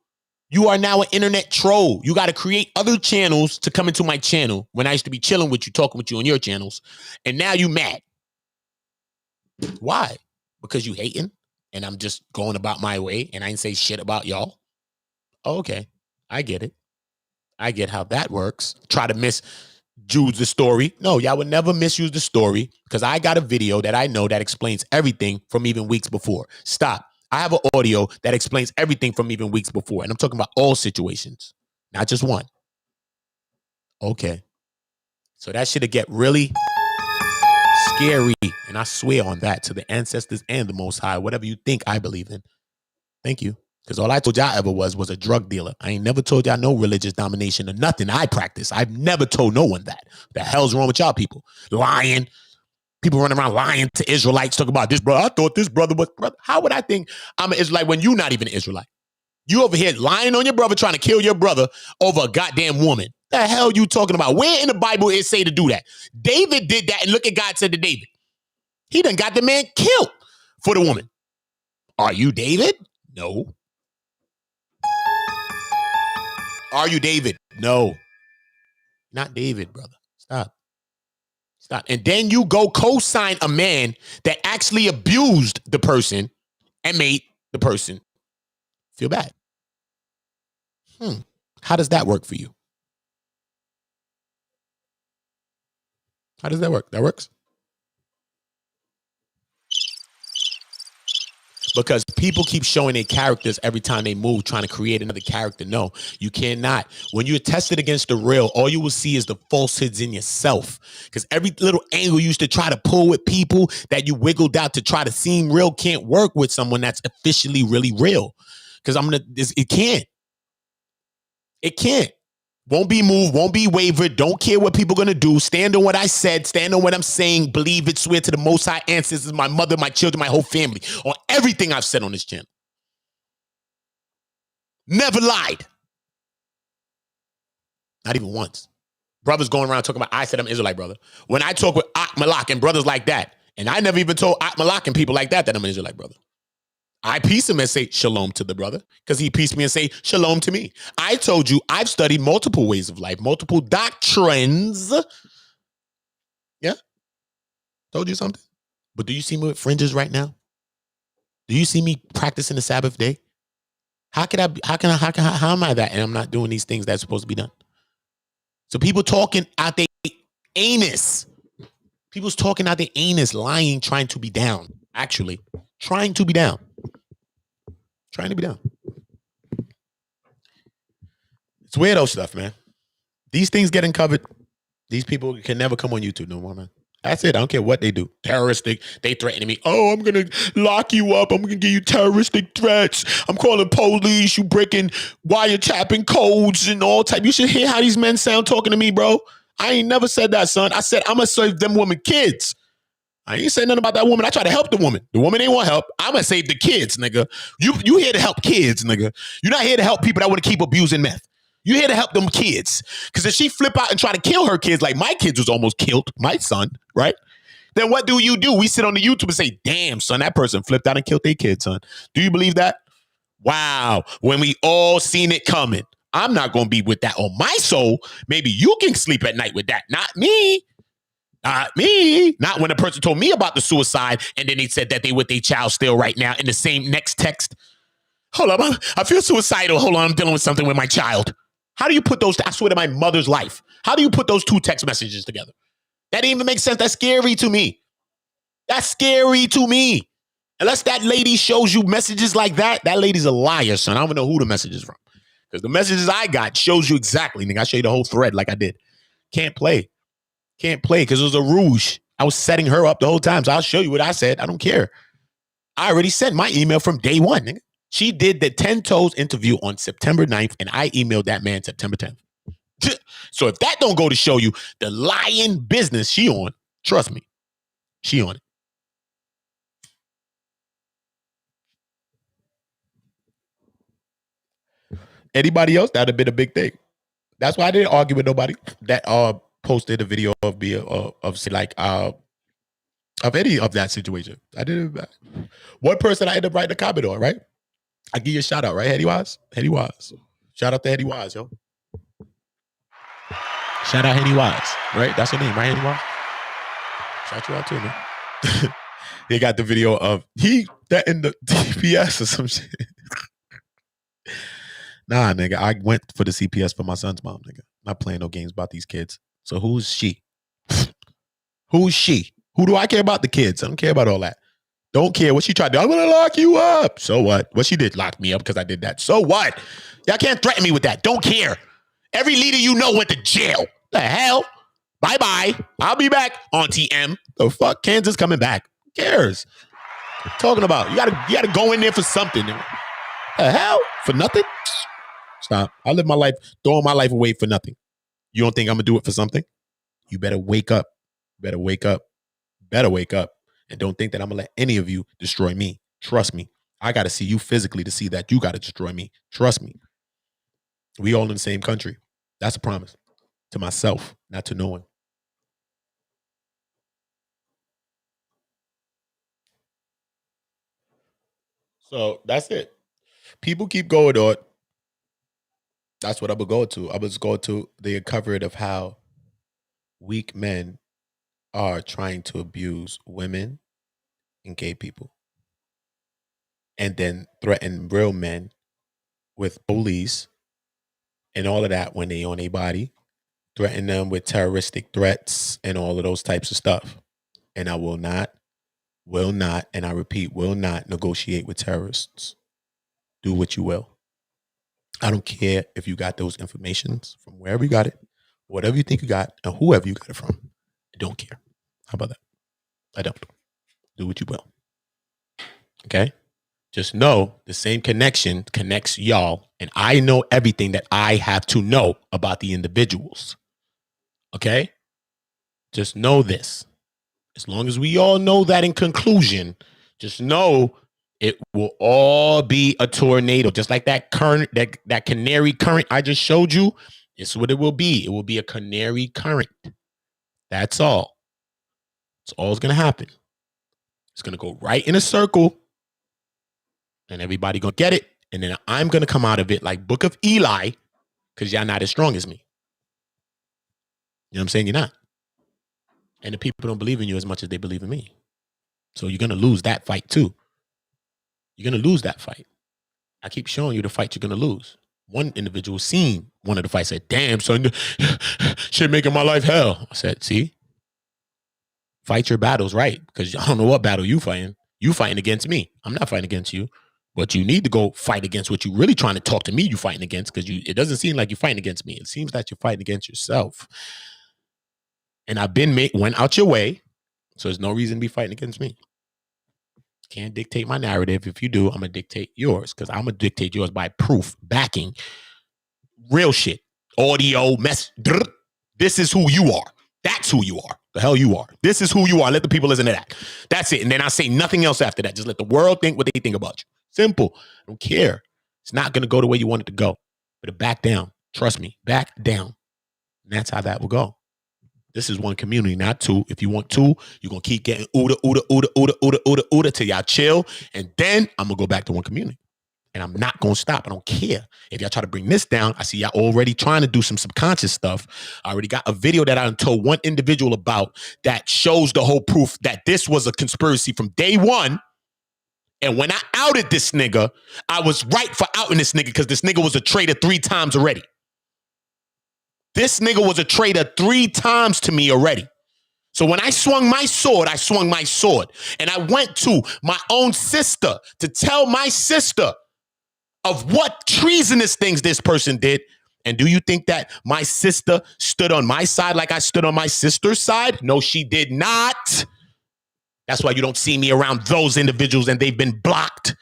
You are now an internet troll. You got to create other channels to come into my channel when I used to be chilling with you, talking with you on your channels. And now you mad. Why? Because you hating and I'm just going about my way and I ain't say shit about y'all. Oh, okay. I get it. I get how that works. Try to misuse the story. No, y'all would never misuse the story because I got a video that I know that explains everything from even weeks before. Stop. I have an audio that explains everything from even weeks before. And I'm talking about all situations, not just one. Okay. So that should get really scary. And I swear on that to the ancestors and the Most High, whatever you think I believe in. Thank you. Because all I told y'all ever was a drug dealer. I ain't never told y'all no religious domination or nothing I practice. I've never told no one that. The hell's wrong with y'all people? Lying. People running around lying to Israelites, talking about this brother. I thought this brother was brother. How would I think I'm an Israelite when you're not even an Israelite? You over here lying on your brother, trying to kill your brother over a goddamn woman. The hell you talking about? Where in the Bible it say to do that? David did that, and look at God said to David. He done got the man killed for the woman. Are you David? No. Are you David? No. Not David, brother. Stop. Stop. And then you go co-sign a man that actually abused the person and made the person feel bad. How does that work for you? How does that work? That works? Because people keep showing their characters every time they move, trying to create another character. No, you cannot. When you're tested against the real, all you will see is the falsehoods in yourself. Because every little angle you used to try to pull with people that you wiggled out to try to seem real can't work with someone that's officially really real. Because it can't. It can't. Won't be moved, won't be wavered, don't care what people are going to do. Stand on what I said, stand on what I'm saying, believe it, swear to the Most High ancestors, my mother, my children, my whole family, on everything I've said on this channel. Never lied. Not even once. Brothers going around talking about, I said I'm Israelite, brother. When I talk with Ak Malak and brothers like that, and I never even told Ak Malak and people like that I'm an Israelite, brother. I peace him and say shalom to the brother because he peaced me and say shalom to me. I told you I've studied multiple ways of life, multiple doctrines. Yeah. Told you something. But do you see me with fringes right now? Do you see me practicing the Sabbath day? How am I that? And I'm not doing these things that's supposed to be done. So people talking out their anus. People's talking out their anus, lying, trying to be down. Actually, trying to be down. Trying to be down. It's weirdo stuff, man. These things get uncovered. These people can never come on YouTube no more, man. That's it. I don't care what they do. Terroristic. They threatening me. Oh, I'm going to lock you up. I'm going to give you terroristic threats. I'm calling police. You breaking wiretapping codes and all type. You should hear how these men sound talking to me, bro. I ain't never said that, son. I said I'm going to save them women kids. I ain't saying nothing about that woman. I try to help the woman. The woman ain't want help. I'm going to save the kids, nigga. You here to help kids, nigga. You're not here to help people that want to keep abusing meth. You're here to help them kids. Because if she flip out and try to kill her kids, like my kids was almost killed, my son, right? Then what do? We sit on the YouTube and say, damn, son, that person flipped out and killed their kid, son. Do you believe that? Wow. When we all seen it coming. I'm not going to be with that on my soul. Maybe you can sleep at night with that. Not me. Not me. Not when a person told me about the suicide and then they said that they with their child still right now in the same next text. Hold up. I feel suicidal. Hold on. I'm dealing with something with my child. How do you put those? I swear to my mother's life. How do you put those two text messages together? That didn't even make sense. That's scary to me. That's scary to me. Unless that lady shows you messages like that, that lady's a liar, son. I don't even know who the message is from. Because the messages I got shows you exactly. Nigga, I show you the whole thread like I did. Can't play. Can't play because it was a rouge. I was setting her up the whole time. So I'll show you what I said. I don't care. I already sent my email from day one, nigga. She did the 10 Toes interview on September 9th, and I emailed that man September 10th. So if that don't go to show you the lying business she on, trust me, she on it. Anybody else, that'd have been a big thing. That's why I didn't argue with nobody that posted a video of me of any of that situation. I didn't. One person I ended up writing a comment on, right? I give you a shout out, right? Heady Wise. Shout out to Heady Wise, yo. Shout out Heady Wise, right? That's her name, right? Heady Wise. Shout you out too, man. They got the video of that in the CPS or some shit. Nah, nigga, I went for the CPS for my son's mom, nigga. Not playing no games about these kids. So who's she? Who's she? Who do I care about? The kids. I don't care about all that. Don't care what she tried to do. I'm going to lock you up. So what? What she did lock me up because I did that. So what? Y'all can't threaten me with that. Don't care. Every leader you know went to jail. The hell? Bye-bye. I'll be back on TM. The fuck? Kansas coming back. Who cares? Talking about. You gotta go in there for something. The hell? For nothing? Stop. I live my life, throwing my life away for nothing. You don't think I'm going to do it for something? You better wake up. Better wake up. Better wake up. And don't think that I'm going to let any of you destroy me. Trust me. I got to see you physically to see that you got to destroy me. Trust me. We all in the same country. That's a promise. To myself, not to no one. So that's it. People keep going on. That's what I would go to. I was going to the uncovered of how weak men are trying to abuse women and gay people. And then threaten real men with police and all of that when they on a body. Threaten them with terroristic threats and all of those types of stuff. And I will not, and I repeat, will not negotiate with terrorists. Do what you will. I don't care if you got those informations from wherever you got it, whatever you think you got, and whoever you got it from. I don't care. How about that? I don't. Do what you will. Okay? Just know the same connection connects y'all, and I know everything that I have to know about the individuals. Okay? Just know this. As long as we all know that in conclusion, just know it will all be a tornado. Just like that current, that canary current I just showed you, it's what it will be. It will be a canary current. That's all. That's all that's going to happen. It's going to go right in a circle, and everybody going to get it, and then I'm going to come out of it like Book of Eli, because y'all not as strong as me. You know what I'm saying? You're not. And the people don't believe in you as much as they believe in me. So you're going to lose that fight too. You're going to lose that fight. I keep showing you the fight you're going to lose. One individual seen one of the fights, said, damn, son, shit making my life hell. I said, see? Fight your battles right, because I don't know what battle you fighting. You fighting against me. I'm not fighting against you. But you need to go fight against what you really trying to talk to me you fighting against, because it doesn't seem like you're fighting against me. It seems like you're fighting against yourself. And I've been went out your way So there's no reason to be fighting against me. Can't dictate my narrative. If you do, I'm going to dictate yours because I'm going to dictate yours by proof, backing, real shit, audio, This is who you are. That's who you are. The hell you are. This is who you are. Let the people listen to that. That's it. And then I say nothing else after that. Just let the world think what they think about you. Simple. I don't care. It's not going to go the way you want it to go. But back down. Trust me. Back down. And that's how that will go. This is one community, not two. If you want two, you're going to keep getting ooda till y'all chill. And then I'm going to go back to one community. And I'm not going to stop. I don't care. If y'all try to bring this down, I see y'all already trying to do some subconscious stuff. I already got a video that I told one individual about that shows the whole proof that this was a conspiracy from day one. And when I outed this nigga, I was right for outing this nigga because this nigga was a traitor 3 times already. This nigga was a traitor 3 times to me already. So when I swung my sword, I swung my sword. And I went to my own sister to tell my sister of what treasonous things this person did. And do you think that my sister stood on my side like I stood on my sister's side? No, she did not. That's why you don't see me around those individuals and they've been blocked.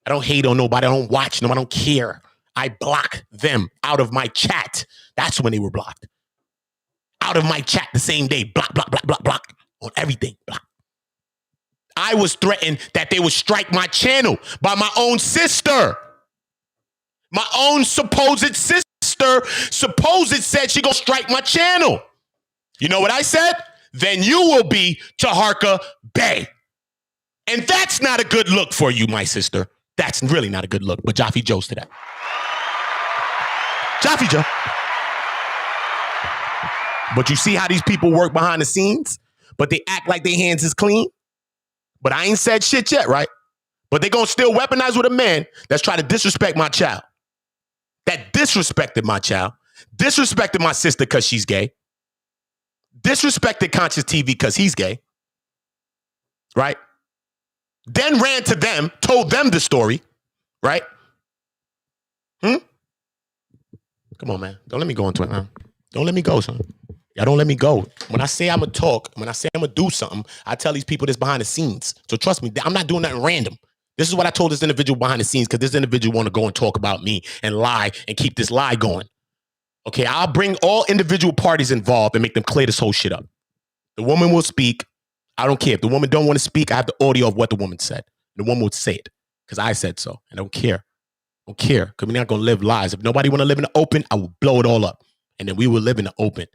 I don't hate on nobody. I don't watch them. I don't care. I block them out of my chat. That's when they were blocked. Out of my chat the same day. Block, block, block, block, block. On everything. Block. I was threatened that they would strike my channel by my own sister. My own supposed sister said she gonna strike my channel. You know what I said? Then you will be Taharka Bay. And that's not a good look for you, my sister. That's really not a good look. But Jaffe Joe's to that. Jaffe Joe. But you see how these people work behind the scenes? But they act like their hands is clean? But I ain't said shit yet, right? But they gonna still weaponize with a man that's trying to disrespect my child. That disrespected my child. Disrespected my sister because she's gay. Disrespected Conscious TV because he's gay. Right? Then ran to them, told them the story. Right? Come on, man. Don't let me go into it, man. Don't let me go, son. Y'all don't let me go. When I say I'm going to talk, when I say I'm going to do something, I tell these people this behind the scenes. So trust me, I'm not doing nothing random. This is what I told this individual behind the scenes because this individual want to go and talk about me and lie and keep this lie going. Okay, I'll bring all individual parties involved and make them clear this whole shit up. The woman will speak. I don't care. If the woman don't want to speak, I have the audio of what the woman said. The woman would say it because I said so. I don't care. I don't care because we're not going to live lies. If nobody want to live in the open, I will blow it all up. And then we will live in the open.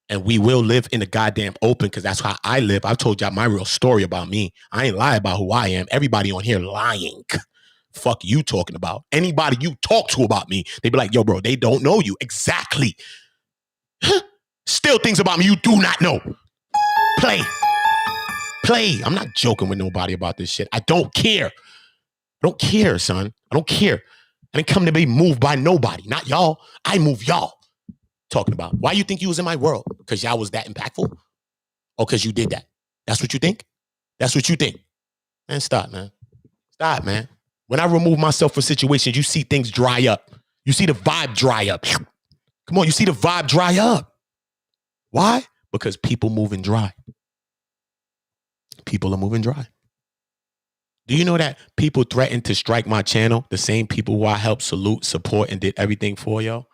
And we will live in the goddamn open because that's how I live. I've told y'all my real story about me. I ain't lie about who I am. Everybody on here lying. Fuck you talking about. Anybody you talk to about me, they be like, yo, bro, they don't know you. Exactly. Still things about me you do not know. Play. I'm not joking with nobody about this shit. I don't care. I don't care, son. I don't care. I didn't come to be moved by nobody. Not y'all. I move y'all. Talking about why you think you was in my world? Because y'all was that impactful? Or because you did that? That's what you think? That's what you think? Man, stop, man. Stop, man. When I remove myself from situations, you see things dry up. You see the vibe dry up. Come on, you see the vibe dry up. Why? Because people moving dry. People are moving dry. Do you know that people threatened to strike my channel? The same people who I helped salute, support, and did everything for, yo?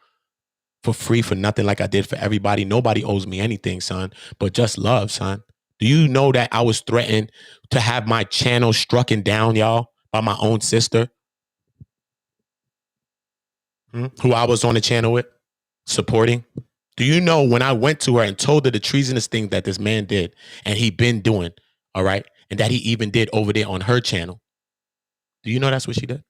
For free, for nothing like I did for everybody. Nobody owes me anything, son, but just love, son. Do you know that I was threatened to have my channel strucken down, y'all, by my own sister? Who I was on the channel with, supporting? Do you know when I went to her and told her the treasonous thing that this man did and he been doing, all right, and that he even did over there on her channel? Do you know that's what she did?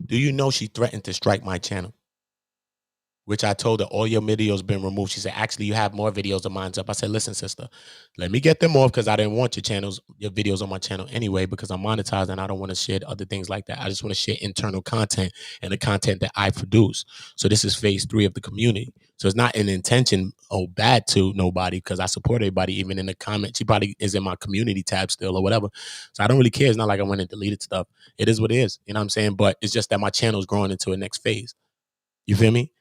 Do you know she threatened to strike my channel? Which I told her, all your videos been removed. She said, actually, you have more videos of mine up. I said, listen, sister, let me get them off because I didn't want your videos on my channel anyway because I'm monetized and I don't want to share other things like that. I just want to share internal content and the content that I produce. So this is phase 3 of the community. So it's not an intention bad to nobody because I support everybody, even in the comments. She probably is in my community tab still or whatever. So I don't really care. It's not like I went and deleted stuff. It is what it is. You know what I'm saying? But it's just that my channel is growing into a next phase. You feel me?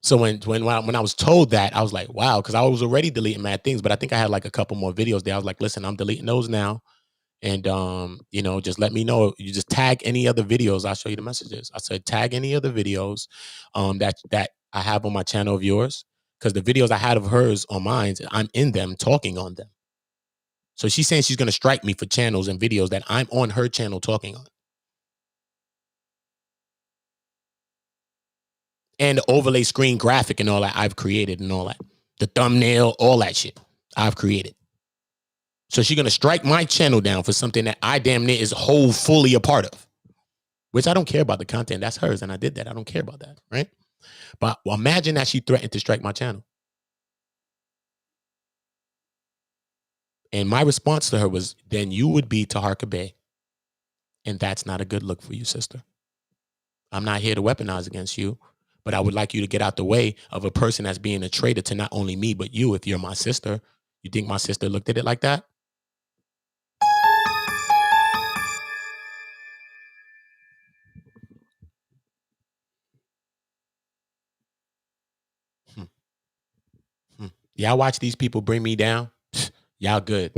So when I was told that, I was like, wow, because I was already deleting mad things, but I think I had like a couple more videos there. I was like, listen, I'm deleting those now. And just let me know. You just tag any other videos. I'll show you the messages. I said tag any other videos that I have on my channel of yours. Because the videos I had of hers on mine, I'm in them talking on them. So she's saying she's gonna strike me for channels and videos that I'm on her channel talking on. And the overlay screen graphic and all that I've created and all that. The thumbnail, all that shit I've created. So she's going to strike my channel down for something that I damn near is fully a part of. Which I don't care about the content. That's hers. And I did that. I don't care about that. Right? But imagine that she threatened to strike my channel. And my response to her was, then you would be Taharka Bay. And that's not a good look for you, sister. I'm not here to weaponize against you. But I would like you to get out the way of a person that's being a traitor to not only me, but you. If you're my sister, you think my sister looked at it like that? Y'all watch these people bring me down? Y'all good.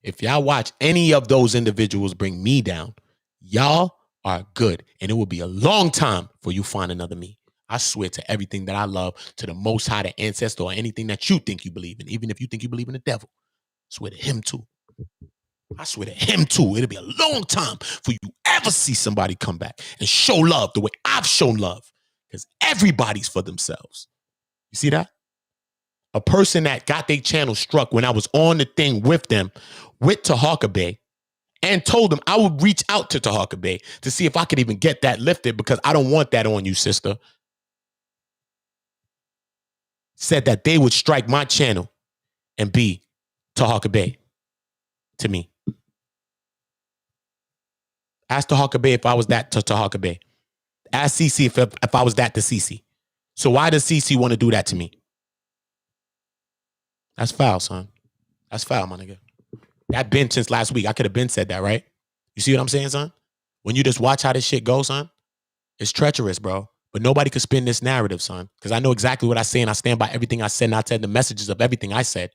If y'all watch any of those individuals bring me down, y'all are good. And it will be a long time for you find another me. I swear to everything that I love, to the Most High, the ancestor, or anything that you think you believe in, even if you think you believe in the devil, I swear to him too. I swear to him too. It'll be a long time for you ever see somebody come back and show love the way I've shown love. Because everybody's for themselves. You see that? A person that got their channel struck when I was on the thing with them, with Taharka Bay, and told them I would reach out to Taharka Bay to see if I could even get that lifted because I don't want that on you, sister. Said that they would strike my channel and be Taharka Bay to me. Ask Taharka Bay if I was that to Taharka Bay. Ask CC if I was that to CC. So why does CC want to do that to me? That's foul, son. That's foul, my nigga. That been since last week. I could have been said that, right? You see what I'm saying, son? When you just watch how this shit goes, son, it's treacherous, bro. But nobody could spin this narrative, son, because I know exactly what I say and I stand by everything I said and I said the messages of everything I said.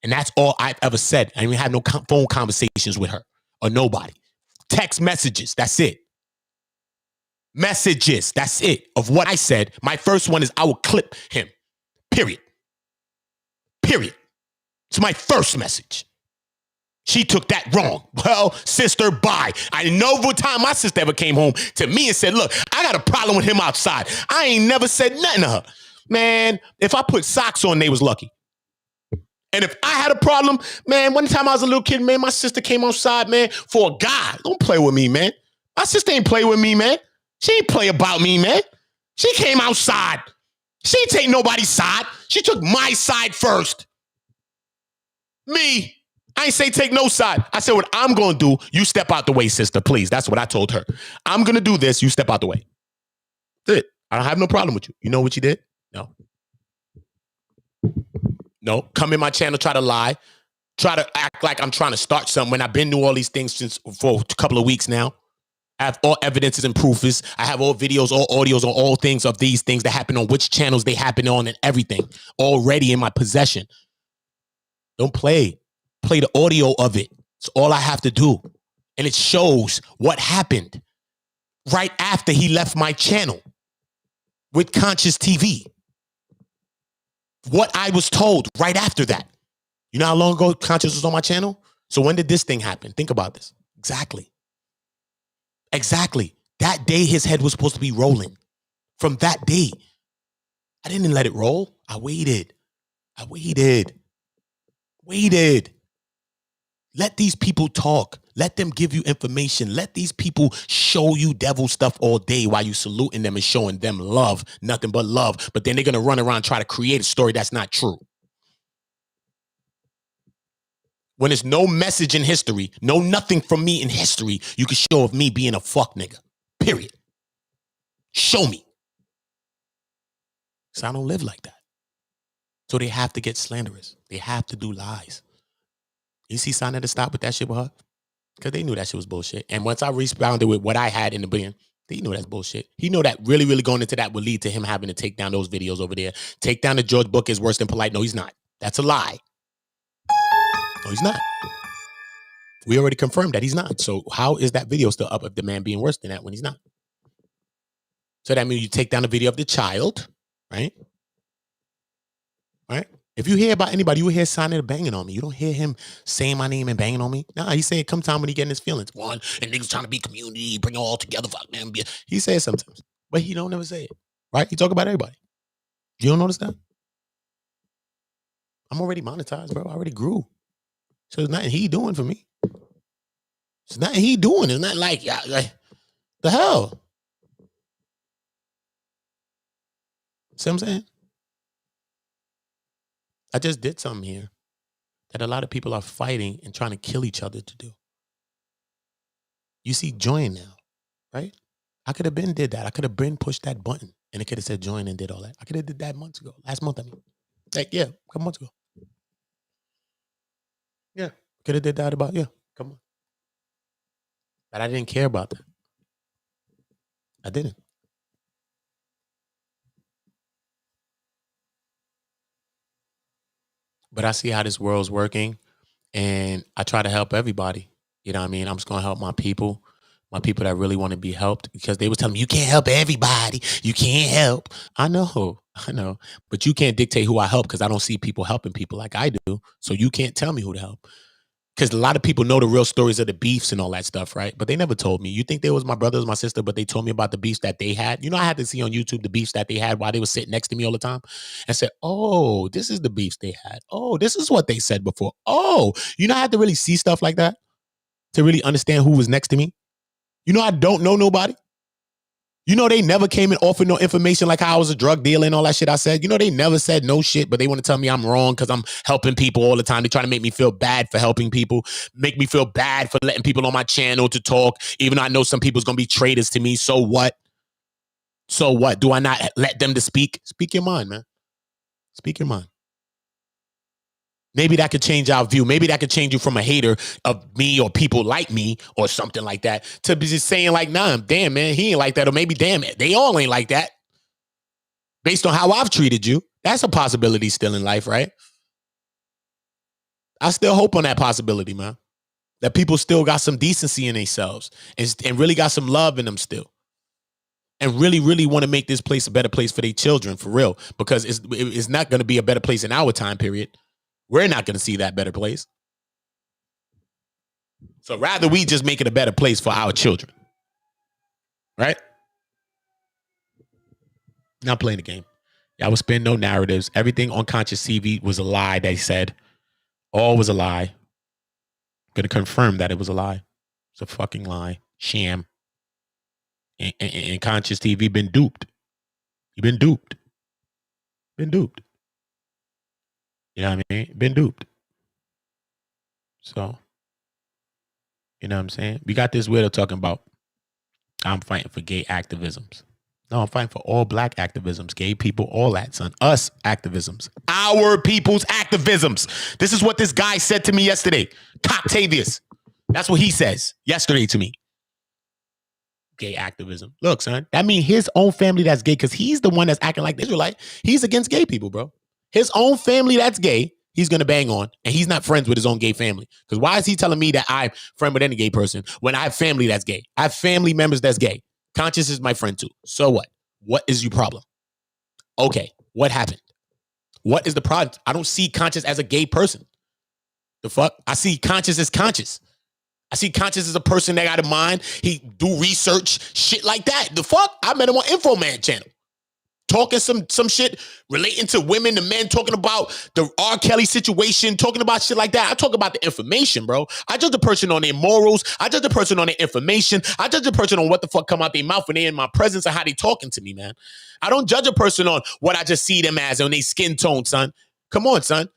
And that's all I've ever said. I didn't even have no phone conversations with her or nobody. Text messages, that's it. Messages, that's it, of what I said. My first one is I will clip him, period. Period. It's my first message. She took that wrong. Well, sister, bye. I know what time my sister ever came home to me and said, look, I got a problem with him outside. I ain't never said nothing to her. Man, if I put socks on, they was lucky. And if I had a problem, man, one time I was a little kid, man, my sister came outside, man, for a guy. Don't play with me, man. My sister ain't play with me, man. She ain't play about me, man. She came outside. She ain't take nobody's side. She took my side first. Me. I ain't say take no side. I said what I'm going to do, you step out the way, sister, please. That's what I told her. I'm going to do this, you step out the way. That's it. I don't have no problem with you. You know what you did? No. No. Come in my channel, try to lie. Try to act like I'm trying to start something when I've been doing all these things since for a couple of weeks now. I have all evidences and proofs. I have all videos, all audios on all things of these things that happen on which channels they happen on and everything already in my possession. Don't play. Play the audio of it. It's all I have to do. And it shows what happened right after he left my channel with Conscious TV. What I was told right after that. You know how long ago Conscious was on my channel? So when did this thing happen? Think about this. Exactly. Exactly. That day his head was supposed to be rolling. From that day. I didn't let it roll. I waited. Waited. Let these people talk. Let them give you information. Let these people show you devil stuff all day while you saluting them and showing them love. Nothing but love. But then they're going to run around and try to create a story that's not true. When there's no message in history, no nothing from me in history, you can show of me being a fuck nigga. Period. Show me. So I don't live like that. So they have to get slanderous. They have to do lies. You see sign to stop with that shit with her? Because they knew that shit was bullshit. And once I responded with what I had in the beginning, He know that's bullshit. He know that really, really going into that would lead to him having to take down those videos over there. Take down the George book is worse than polite. No, he's not. That's a lie. No, he's not. We already confirmed that he's not. So how is that video still up if the man being worse than that when he's not? So that means you take down the video of the child, right? Right? If you hear about anybody, you hear Sonnet banging on me. You don't hear him saying my name and banging on me. Nah, he said come time when he getting his feelings. One, and niggas trying to be community, bring it all together. Fuck man. He says sometimes, but he don't never say it. Right? He talk about everybody. You don't notice that? I'm already monetized, bro. I already grew. So there's nothing he doing for me. It's nothing he doing. It's not like, the hell. See what I'm saying? I just did something here that a lot of people are fighting and trying to kill each other to do. You see join now, right? I could have been did that. I could have been pushed that button and it could have said join and did all that. I could have did that months ago. Last month, I mean. Like, yeah, a couple months ago. Yeah. Could have did that about, yeah, come on. But I didn't care about that. I didn't. But I see how this world's working and I try to help everybody. You know what I mean? I'm just going to help my people that really want to be helped because they was telling me, you can't help everybody. You can't help. I know. But you can't dictate who I help because I don't see people helping people like I do. So you can't tell me who to help. Because a lot of people know the real stories of the beefs and all that stuff, right? But they never told me. You think they was my brothers, my sister, but they told me about the beefs that they had. You know, I had to see on YouTube the beefs that they had while they were sitting next to me all the time and said, oh, this is the beefs they had. Oh, this is what they said before. Oh, you know, I had to really see stuff like that to really understand who was next to me. You know, I don't know nobody. You know, they never came and offered no information like how I was a drug dealer and all that shit I said. You know, they never said no shit, but they want to tell me I'm wrong because I'm helping people all the time. They try to make me feel bad for helping people, make me feel bad for letting people on my channel to talk, even though I know some people's going to be traitors to me. So what? So what? Do I not let them to speak? Speak your mind, man. Speak your mind. Maybe that could change our view. Maybe that could change you from a hater of me or people like me or something like that to be just saying like, nah, damn, man, he ain't like that. Or maybe, damn it, they all ain't like that. Based on how I've treated you. That's a possibility still in life, right? I still hope on that possibility, man. That people still got some decency in themselves and really got some love in them still. And really, really want to make this place a better place for their children, for real. Because it's not going to be a better place in our time period. We're not going to see that better place. So rather we just make it a better place for our children. Right? Not playing the game. Y'all was spinning no narratives. Everything on Conscious TV was a lie, they said. All was a lie. I'm going to confirm that it was a lie. It's a fucking lie. Sham. And Conscious TV been duped. You've been duped. Been duped. You know what I mean? Been duped. So, you know what I'm saying? We got this weirdo talking about I'm fighting for gay activisms. No, I'm fighting for all black activisms, gay people, all that, son. Us activisms. Our people's activisms. This is what this guy said to me yesterday. Octavius. That's what he says yesterday to me. Gay activism. Look, son, that means his own family that's gay because he's the one that's acting like the Israelite. He's against gay people, bro. His own family that's gay, he's going to bang on, and he's not friends with his own gay family. Because why is he telling me that I'm friend with any gay person when I have family that's gay? I have family members that's gay. Conscious is my friend too. So what? What is your problem? Okay, what happened? What is the problem? I don't see Conscious as a gay person. The fuck? I see Conscious as Conscious. I see Conscious as a person that got a mind. He do research, shit like that. The fuck? I met him on Infoman channel. Talking some shit relating to women and men, talking about the R. Kelly situation, talking about shit like that. I talk about the information, bro. I judge the person on their morals. I judge the person on their information. I judge the person on what the fuck come out their mouth when they in my presence and how they talking to me, man. I don't judge a person on what I just see them as on their skin tone, son. Come on, son.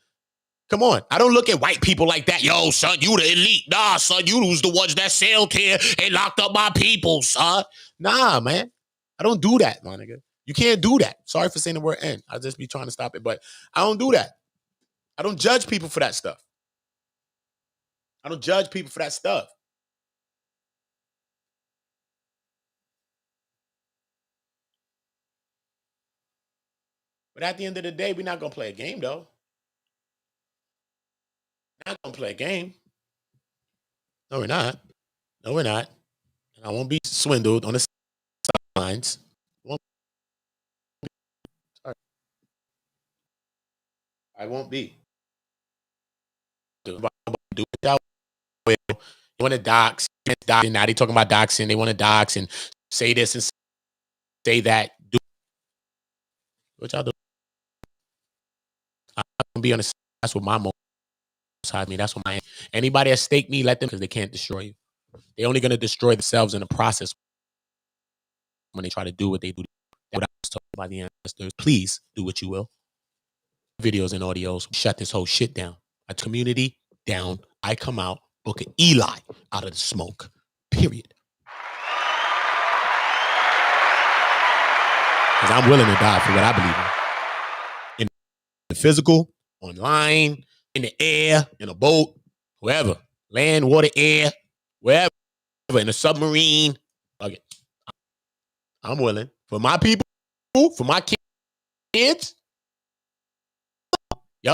Come on. I don't look at white people like that. Yo, son, you the elite. Nah, son, you was the ones that sailed here and locked up my people, son. Nah, man. I don't do that, my nigga. You can't do that. Sorry for saying the word "end." I'll just be trying to stop it, but I don't do that. I don't judge people for that stuff. I don't judge people for that stuff. But at the end of the day, we're not gonna play a game though. Not gonna play a game. No, we're not. No, we're not. And I won't be swindled on the sidelines. I won't be. Do it that way. You want to dox, and now they talking about doxing. They want to dox and say this and say that. Do what y'all do. I'm gonna be on the side. That's what my most side me. That's what my anybody that stake me, let them, because they can't destroy you. They're only gonna destroy themselves in the process when they try to do what they do. That's what I was talking about the ancestors. Please do what you will. Videos and audios. Shut this whole shit down. A community down. I come out, book an Eli out of the smoke. Period. Because I'm willing to die for what I believe in. In the physical, online, in the air, in a boat, wherever. Land, water, air, wherever. In a submarine. Okay. I'm willing. For my people, for my kids. Y'all,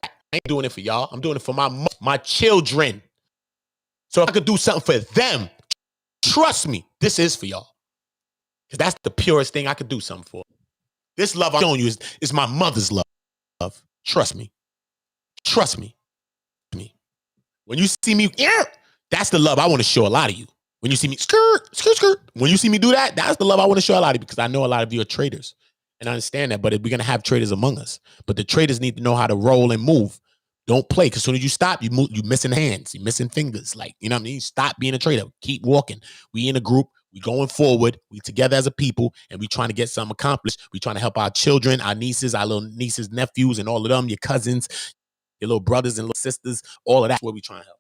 I ain't doing it for y'all. I'm doing it for my children. So if I could do something for them, trust me, this is for y'all. Because that's the purest thing I could do something for. This love I'm showing you is my mother's love. Trust me. Trust me. When you see me, that's the love I want to show a lot of you. When you see me, skirt. When you see me do that, that's the love I want to show a lot of you, because I know a lot of you are traitors. And I understand that, but we're going to have traitors among us. But the traitors need to know how to roll and move. Don't play, because as soon as you stop, you missing hands, you missing fingers. Like, you know what I mean? Stop being a traitor. Keep walking. We in a group. We going forward. We together as a people, and we trying to get something accomplished. We trying to help our children, our nieces, our little nieces, nephews, and all of them, your cousins, your little brothers and little sisters, all of that's what we trying to help.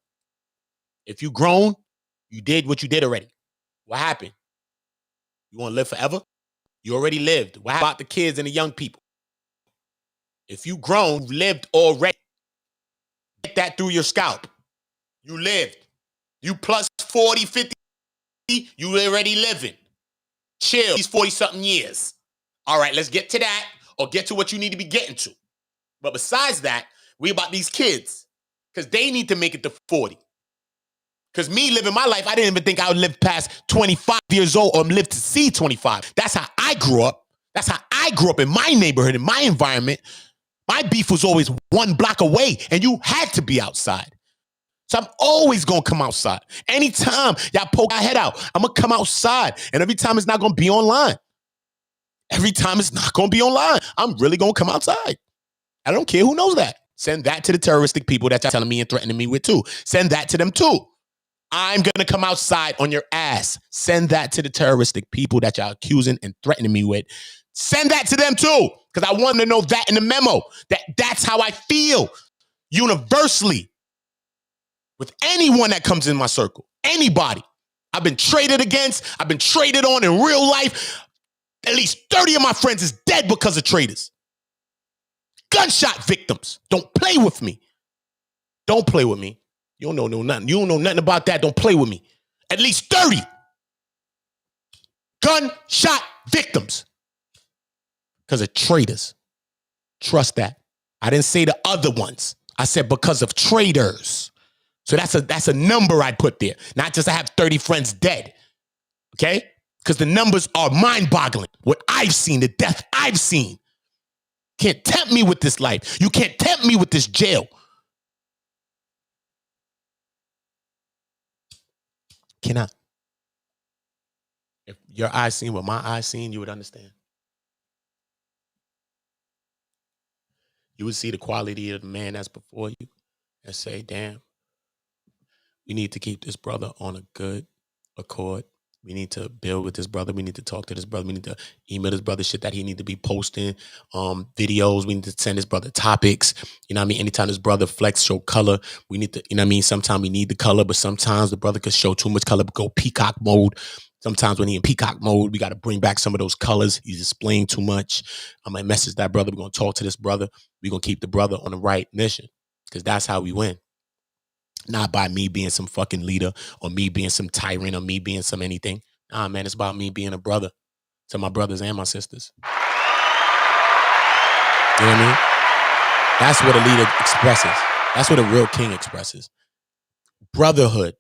If you grown, you did what you did already. What happened? You want to live forever? You already lived. What about the kids and the young people? If you grown, you lived already. Get that through your scalp. You lived. You plus 40, 50, you already living. Chill these 40-something years. All right, let's get to that, or get to what you need to be getting to. But besides that, we about these kids, because they need to make it to 40. Because me living my life, I didn't even think I would live past 25 years old or live to see 25. That's how I grew up. That's how I grew up in my neighborhood, in my environment. My beef was always one block away, and you had to be outside. So I'm always going to come outside. Anytime y'all poke our head out, I'm going to come outside. And every time it's not going to be online. Every time it's not going to be online. I'm really going to come outside. I don't care who knows that. Send that to the terroristic people that y'all telling me and threatening me with too. Send that to them too. I'm going to come outside on your ass. Send that to the terroristic people that y'all accusing and threatening me with. Send that to them too, because I want them to know that in the memo, that's how I feel universally with anyone that comes in my circle. Anybody. I've been traded against. I've been traded on in real life. At least 30 of my friends is dead because of traitors. Gunshot victims. Don't play with me. Don't play with me. You don't know nothing. You don't know nothing about that. Don't play with me. At least 30 gunshot victims because of traitors. Trust that. I didn't say the other ones. I said because of traitors. So that's a number I put there. Not just I have 30 friends dead. Okay? Because the numbers are mind-boggling. What I've seen, the death I've seen. Can't tempt me with this life. You can't tempt me with this jail. Cannot. If your eyes seen what my eyes seen, you would understand. You would see the quality of the man that's before you and say, damn, we need to keep this brother on a good accord. We need to build with this brother. We need to talk to this brother. We need to email this brother shit that he need to be posting, videos. We need to send this brother topics. You know what I mean? Anytime this brother flex, show color, we need to, you know what I mean? Sometimes we need the color, but sometimes the brother could show too much color, go peacock mode. Sometimes when he in peacock mode, we got to bring back some of those colors. He's displaying too much. I'm going to message that brother. We're going to talk to this brother. We're going to keep the brother on the right mission, because that's how we win. Not by me being some fucking leader or me being some tyrant or me being some anything. Nah, man, it's about me being a brother to my brothers and my sisters. You know what I mean? That's what a leader expresses. That's what a real king expresses. Brotherhood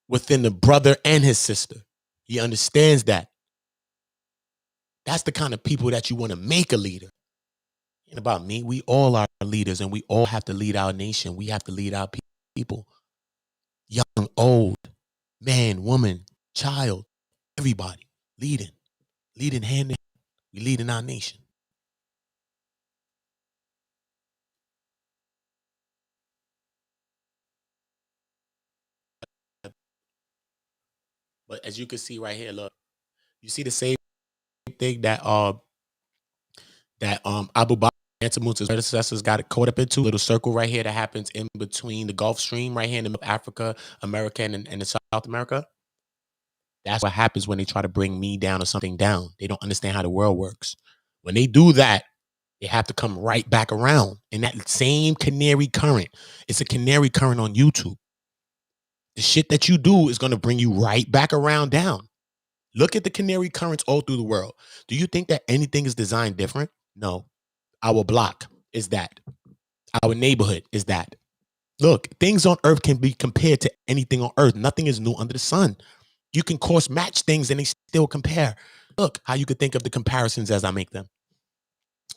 within the brother and his sister. He understands that. That's the kind of people that you want to make a leader. And about me, we all are leaders, and we all have to lead our nation. We have to lead our people. Young, old, man, woman, child, everybody leading hand in hand. We lead in our nation. But as you can see right here, look, you see the same thing that Abu Bakr Antamun's predecessors got caught up into, little circle right here that happens in between the Gulf Stream right here in the middle of Africa, America, and the South America. That's what happens when they try to bring me down or something down. They don't understand how the world works. When they do that, they have to come right back around. And that same canary current, it's a canary current on YouTube. The shit that you do is going to bring you right back around down. Look at the canary currents all through the world. Do you think that anything is designed different? No. Our block is that. Our neighborhood is that. Look, things on earth can be compared to anything on earth. Nothing is new under the sun. You can course match things and they still compare. Look how you could think of the comparisons as I make them.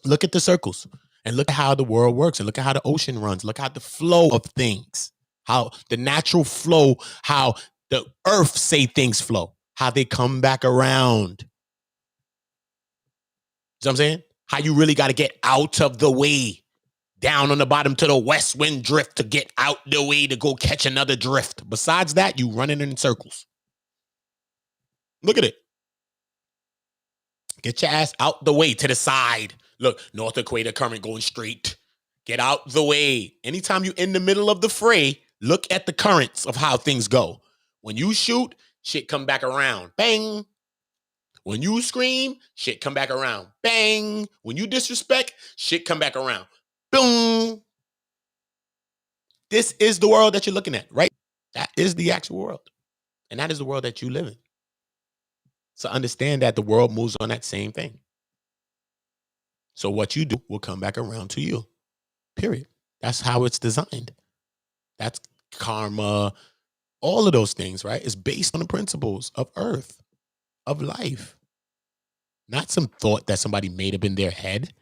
Look at the circles and look at how the world works and look at how the ocean runs. Look at the flow of things, how the natural flow, how the earth say things flow, how they come back around. You know what I'm saying? How you really got to get out of the way. Down on the bottom to the west wind drift to get out the way to go catch another drift. Besides that, you running in circles. Look at it. Get your ass out the way to the side. Look, North Equator current going straight. Get out the way. Anytime you're in the middle of the fray, look at the currents of how things go. When you shoot, shit come back around. Bang. When you scream, shit come back around. Bang. When you disrespect, shit come back around. Boom. This is the world that you're looking at, right? That is the actual world. And that is the world that you live in. So understand that the world moves on that same thing. So what you do will come back around to you. Period. That's how it's designed. That's karma. All of those things, right? Is based on the principles of earth, of life. Not some thought that somebody made up in their head.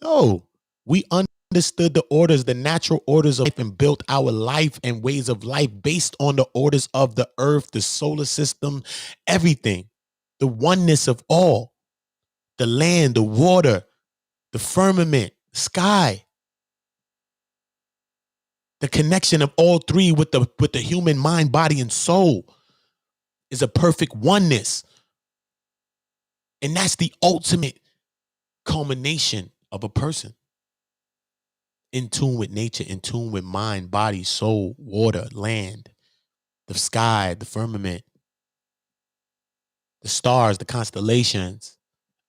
No. We understood the orders, the natural orders of life, and built our life and ways of life based on the orders of the earth, the solar system, everything. The oneness of all. The land, the water, the firmament, sky. The connection of all three with the human mind, body, and soul is a perfect oneness. And that's the ultimate culmination of a person. In tune with nature, in tune with mind, body, soul, water, land, the sky, the firmament, the stars, the constellations,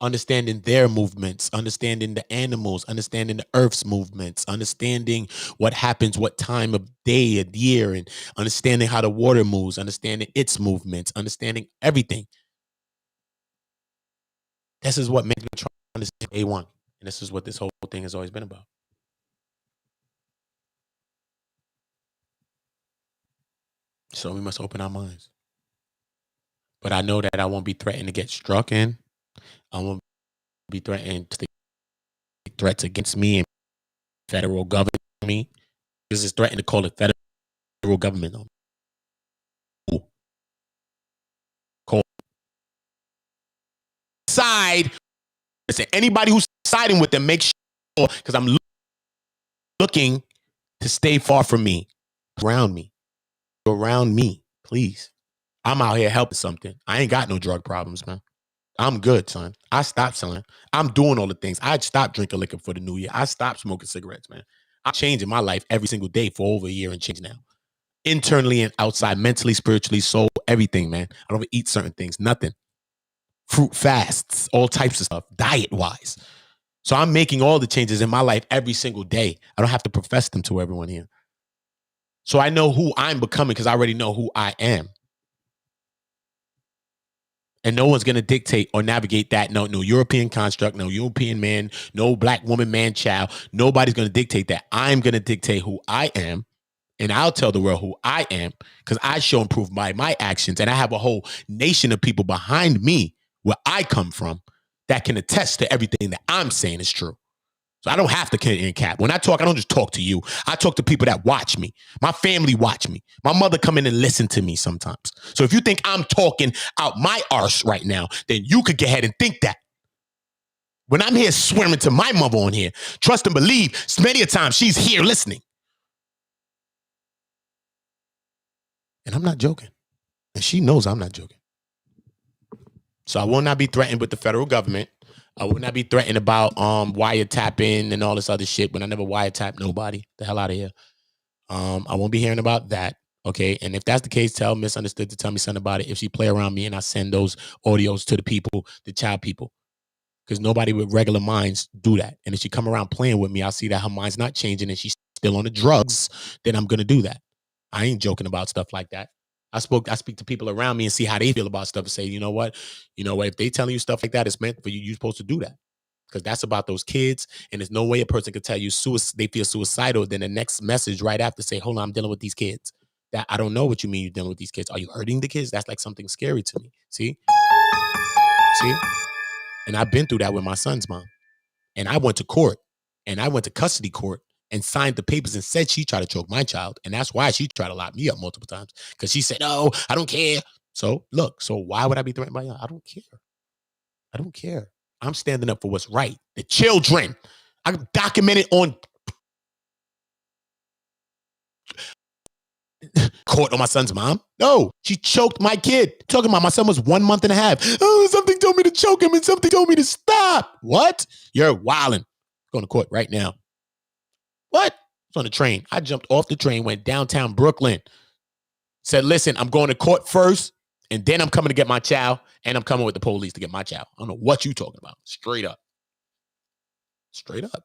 understanding their movements, understanding the animals, understanding the earth's movements, understanding what happens, what time of day and year, and understanding how the water moves, understanding its movements, understanding everything. This is what makes me try to understand A1. And this is what this whole thing has always been about. So we must open our minds. But I know that I won't be threatened to get struck in. I won't be threatened to threats against me and federal government. Me, this is threatened to call it federal government. Call side. Listen, anybody who's siding with them, make sure, because I'm looking to stay far from me, around me, please. I'm out here helping something. I ain't got no drug problems, man. I'm good, son. I stopped selling. I'm doing all the things. I stopped drinking liquor for the new year. I stopped smoking cigarettes, man. I'm changing my life every single day for over a year and change now. Internally and outside, mentally, spiritually, soul, everything, man. I don't eat certain things, nothing. Fruit fasts, all types of stuff, diet-wise. So I'm making all the changes in my life every single day. I don't have to profess them to everyone here. So I know who I'm becoming because I already know who I am. And no one's going to dictate or navigate that. No European construct, no European man, no black woman, man, child. Nobody's going to dictate that. I'm going to dictate who I am. And I'll tell the world who I am because I show and prove by my actions. And I have a whole nation of people behind me where I come from that can attest to everything that I'm saying is true. So I don't have to in cap. When I talk, I don't just talk to you. I talk to people that watch me. My family watch me. My mother come in and listen to me sometimes. So if you think I'm talking out my arse right now, then you could go ahead and think that. When I'm here swearing to my mother on here, trust and believe, many a time she's here listening. And I'm not joking. And she knows I'm not joking. So I will not be threatened with the federal government. I will not be threatened about wiretapping and all this other shit when I never wiretap nobody. The hell out of here. I won't be hearing about that. Okay. And if that's the case, tell Misunderstood to tell me something about it. If she play around me and I send those audios to the people, the child people. Because nobody with regular minds do that. And if she come around playing with me, I'll see that her mind's not changing and she's still on the drugs. Then I'm gonna do that. I ain't joking about stuff like that. I speak to people around me and see how they feel about stuff and say, you know what, if they telling you stuff like that, it's meant for you. You're supposed to do that because that's about those kids. And there's no way a person could tell you they feel suicidal. Then the next message right after say, hold on, I'm dealing with these kids. That I don't know what you mean you're dealing with these kids. Are you hurting the kids? That's like something scary to me. See? And I've been through that with my son's mom. And I went to court and I went to custody court and signed the papers and said she tried to choke my child. And that's why she tried to lock me up multiple times. Because she said, no, I don't care. So look, why would I be threatened by y'all? I don't care. I don't care. I'm standing up for what's right. The children. I documented on court on my son's mom. No, she choked my kid. Talking about my son was 1 month and a half. Oh, something told me to choke him and something told me to stop. What? You're wilding. Going to court right now. What? It's on the train. I jumped off the train, went downtown Brooklyn. Said, listen, I'm going to court first, and then I'm coming to get my child, and I'm coming with the police to get my child. I don't know what you talking about. Straight up. Straight up.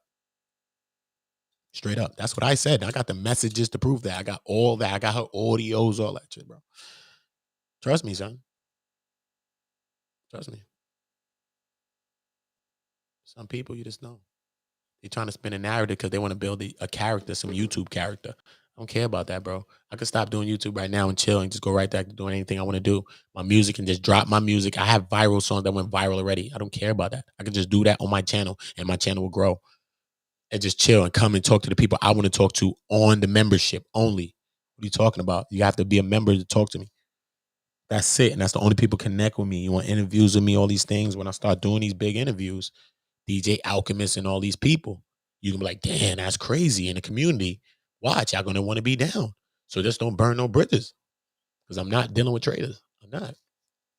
Straight up. That's what I said. I got the messages to prove that. I got all that. I got her audios, all that shit, bro. Trust me, son. Trust me. Some people you just know. They're trying to spin a narrative because they want to build a character, some YouTube character. I don't care about that, bro. I could stop doing YouTube right now and chill and just go right back to doing anything I want to do. My music and just drop my music. I have viral songs that went viral already. I don't care about that. I could just do that on my channel and my channel will grow. And just chill and come and talk to the people I want to talk to on the membership only. What are you talking about? You have to be a member to talk to me. That's it. And that's the only people connect with me. You want interviews with me, all these things. When I start doing these big interviews, DJ Alchemist and all these people, you can be like, damn, that's crazy in the community. Watch, y'all gonna want to be down. So just don't burn no bridges. Because I'm not dealing with traitors. I'm not.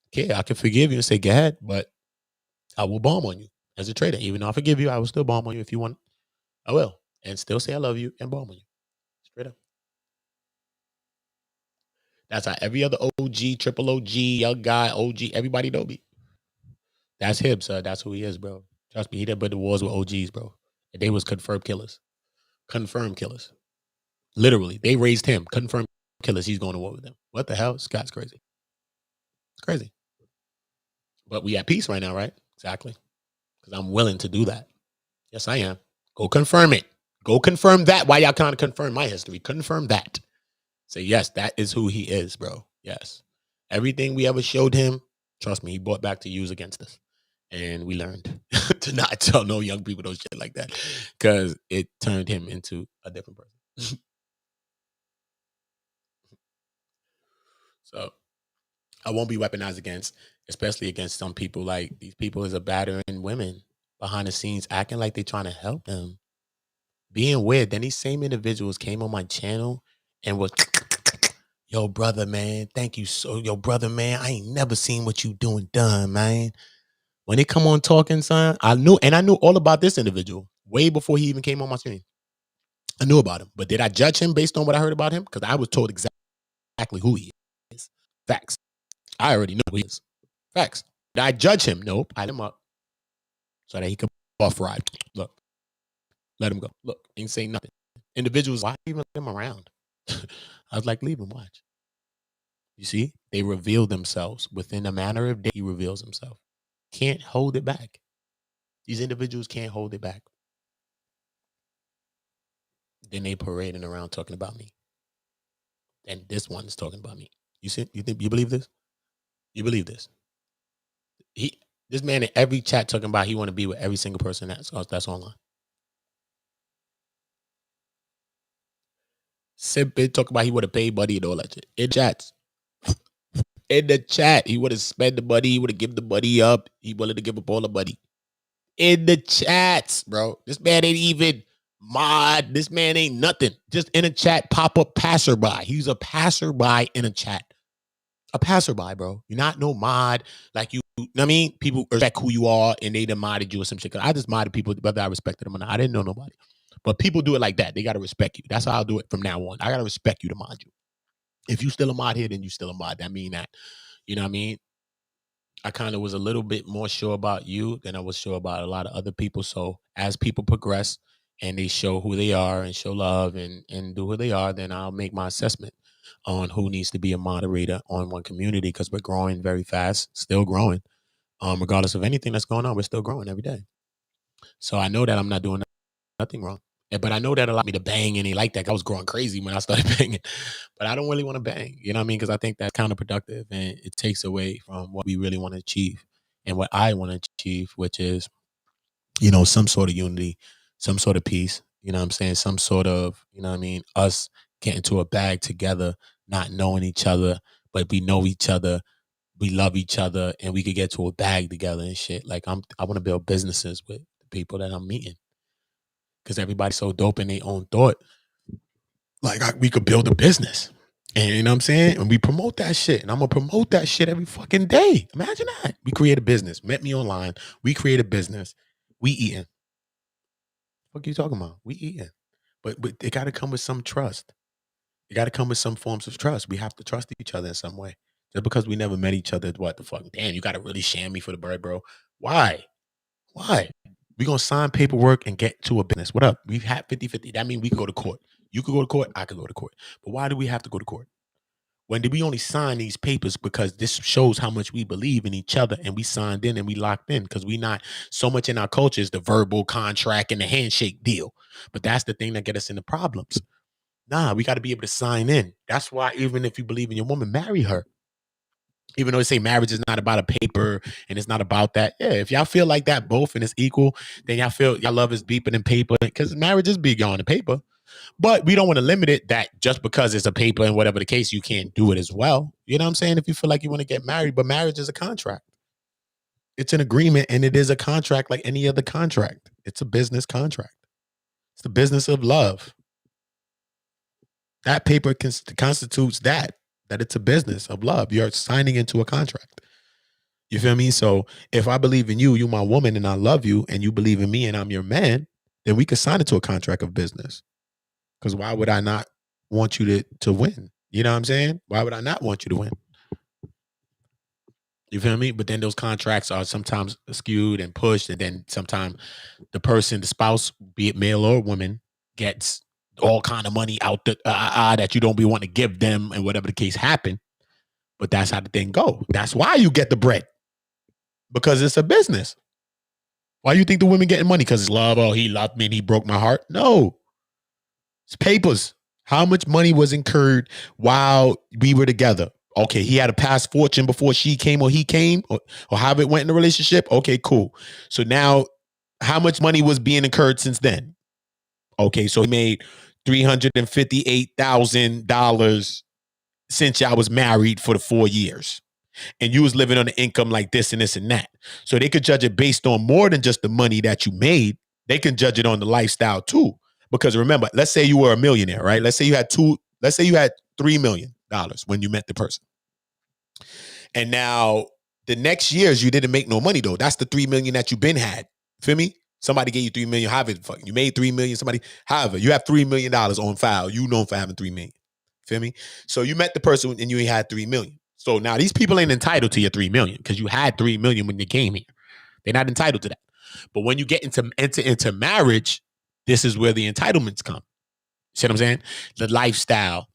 Okay, I can forgive you and say, go ahead, but I will bomb on you as a traitor. Even though I forgive you, I will still bomb on you if you want. I will. And still say I love you and bomb on you. Straight up. That's how every other OG, triple OG, young guy, OG, everybody know me. That's him, sir. That's who he is, bro. Trust me, he didn't put the wars with OGs, bro. And they was confirmed killers. Confirmed killers. Literally. They raised him. Confirmed killers. He's going to war with them. What the hell? Scott's crazy. It's crazy. But we at peace right now, right? Exactly. Because I'm willing to do that. Yes, I am. Go confirm it. Go confirm that. Why y'all can't confirm my history? Confirm that. Say, yes, that is who he is, bro. Yes. Everything we ever showed him, trust me, he brought back to use against us. And we learned to not tell no young people those shit like that. Because it turned him into a different person. So I won't be weaponized against, especially against some people. Like these people is a battering women behind the scenes acting like they're trying to help them. Being weird. Then these same individuals came on my channel and was, yo, brother, man, thank you so. Yo, brother, man, I ain't never seen what you doing done, man. When they come on talking, son, I knew all about this individual way before he even came on my screen. I knew about him. But did I judge him based on what I heard about him? Because I was told exactly who he is. Facts. I already know who he is. Facts. Did I judge him? Nope. I let him up so that he could off ride. Look. Let him go. Look. Ain't saying nothing. Individuals, why even let him around? I was like, leave him, watch. You see, they reveal themselves within a matter of days. He reveals himself. Can't hold it back. These individuals can't hold it back. Then they parading around talking about me. And this one is talking about me. You see? You think you believe this? You believe this? This man in every chat talking about he want to be with every single person that's online. Simply talk about he would have paid buddy and all that shit. In chats. In the chat. He would have spent the money. He would have given the money up. He wanted to give up all the money. In the chats, bro. This man ain't even mod. This man ain't nothing. Just in a chat, pop up passerby. He's a passerby in a chat. A passerby, bro. You're not no mod. Like you know what I mean? People respect who you are and they done modded you or some shit. I just modded people whether I respected them or not. I didn't know nobody. But people do it like that. They got to respect you. That's how I'll do it from now on. I got to respect you to mod you. If you still a mod here, then you still a mod. That mean that. You know what I mean? I kind of was a little bit more sure about you than I was sure about a lot of other people. So as people progress and they show who they are and show love and do who they are, then I'll make my assessment on who needs to be a moderator on one community, because we're growing very fast, still growing. Regardless of anything that's going on, we're still growing every day. So I know that I'm not doing nothing wrong. But I know that allowed me to bang, and he liked that. I was growing crazy when I started banging. But I don't really want to bang, you know what I mean? Because I think that's counterproductive, and it takes away from what we really want to achieve and what I want to achieve, which is, you know, some sort of unity, some sort of peace, you know what I'm saying? Some sort of, you know what I mean, us getting to a bag together, not knowing each other, but we know each other, we love each other, and we could get to a bag together and shit. Like I want to build businesses with the people that I'm meeting. Because everybody's so dope in their own thought. Like we could build a business. And you know what I'm saying? And we promote that shit. And I'm going to promote that shit every fucking day. Imagine that. We create a business. Met me online. We create a business. We eating. What are you talking about? We eating. But it got to come with some trust. It got to come with some forms of trust. We have to trust each other in some way. Just because we never met each other, what the fuck? Damn, you got to really sham me for the bird, bro. Why? We're going to sign paperwork and get to a business. What up? We've had 50-50. That means we can go to court. You could go to court. I could go to court. But why do we have to go to court? When did we only sign these papers? Because this shows how much we believe in each other, and we signed in and we locked in, because we not so much in our culture is the verbal contract and the handshake deal. But that's the thing that get us into problems. Nah, we got to be able to sign in. That's why even if you believe in your woman, marry her. Even though they say marriage is not about a paper and it's not about that. Yeah, if y'all feel like that both and it's equal, then y'all feel y'all love is deeper than paper, because marriage is big on the paper. But we don't want to limit it that just because it's a paper and whatever the case, you can't do it as well. You know what I'm saying? If you feel like you want to get married, but marriage is a contract. It's an agreement, and it is a contract like any other contract. It's a business contract. It's the business of love. That paper constitutes that it's a business of love. You're signing into a contract. You feel me? So if I believe in you, you're my woman, and I love you, and you believe in me and I'm your man, then we could sign into a contract of business. Because why would I not want you to win? You know what I'm saying? Why would I not want you to win? You feel me? But then those contracts are sometimes skewed and pushed, and then sometimes the person, the spouse, be it male or woman, gets all kind of money out that you don't be wanting to give them, and whatever the case happen. But that's how the thing go. That's why you get the bread, because it's a business. Why you think the women getting money? Because it's love. Oh, he loved me and he broke my heart. No, it's papers. How much money was incurred while we were together? Okay, he had a past fortune before she came or he came, or how it went in the relationship. Okay, cool. So now, how much money was being incurred since then? Okay, so he made $358,000 since y'all was married for the 4 years. And you was living on an income like this and this and that. So they could judge it based on more than just the money that you made. They can judge it on the lifestyle too. Because remember, let's say you were a millionaire, right? Let's say you had $3 million when you met the person. And now the next years you didn't make no money though. That's the $3 million that you've been had. Feel me? Somebody gave you $3 million. However, you made $3 million. However, you have $3 million on file. You known for having $3 million. Feel me? So you met the person and you had $3 million. So now these people ain't entitled to your $3 million because you had $3 million when you came here. They're not entitled to that. But when you enter into marriage, this is where the entitlements come. See what I'm saying? The lifestyle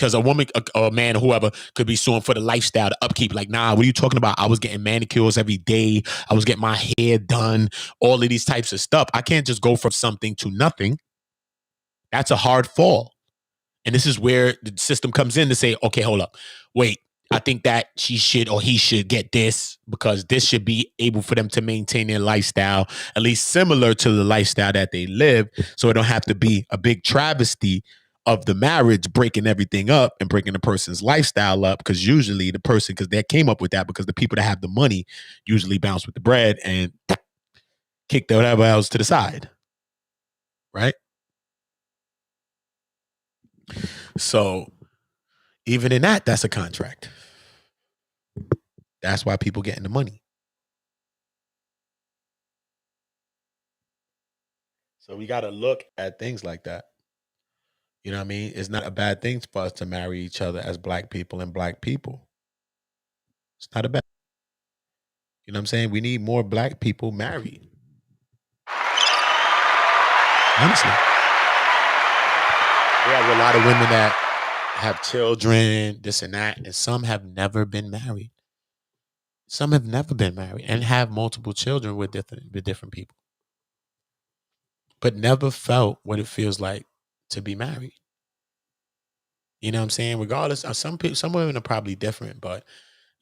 Because a woman, a man, whoever could be suing for the lifestyle, the upkeep. Like, nah, what are you talking about? I was getting manicures every day. I was getting my hair done. All of these types of stuff. I can't just go from something to nothing. That's a hard fall. And this is where the system comes in to say, okay, hold up. Wait, I think that she should or he should get this because this should be able for them to maintain their lifestyle, at least similar to the lifestyle that they live. So it don't have to be a big travesty of the marriage breaking everything up and breaking the person's lifestyle up, because usually the person, because they came up with that because the people that have the money usually bounce with the bread and kick the whatever else to the side, right? So even in that, that's a contract. That's why people getting the money. So we got to look at things like that. You know what I mean? It's not a bad thing for us to marry each other as black people and black people. It's not a bad. You know what I'm saying? We need more black people married. Honestly. We have a lot of women that have children, this and that, and some have never been married. Some have never been married and have multiple children with different people, but never felt what it feels like to be married. You know what I'm saying? Regardless, some people, some women are probably different, but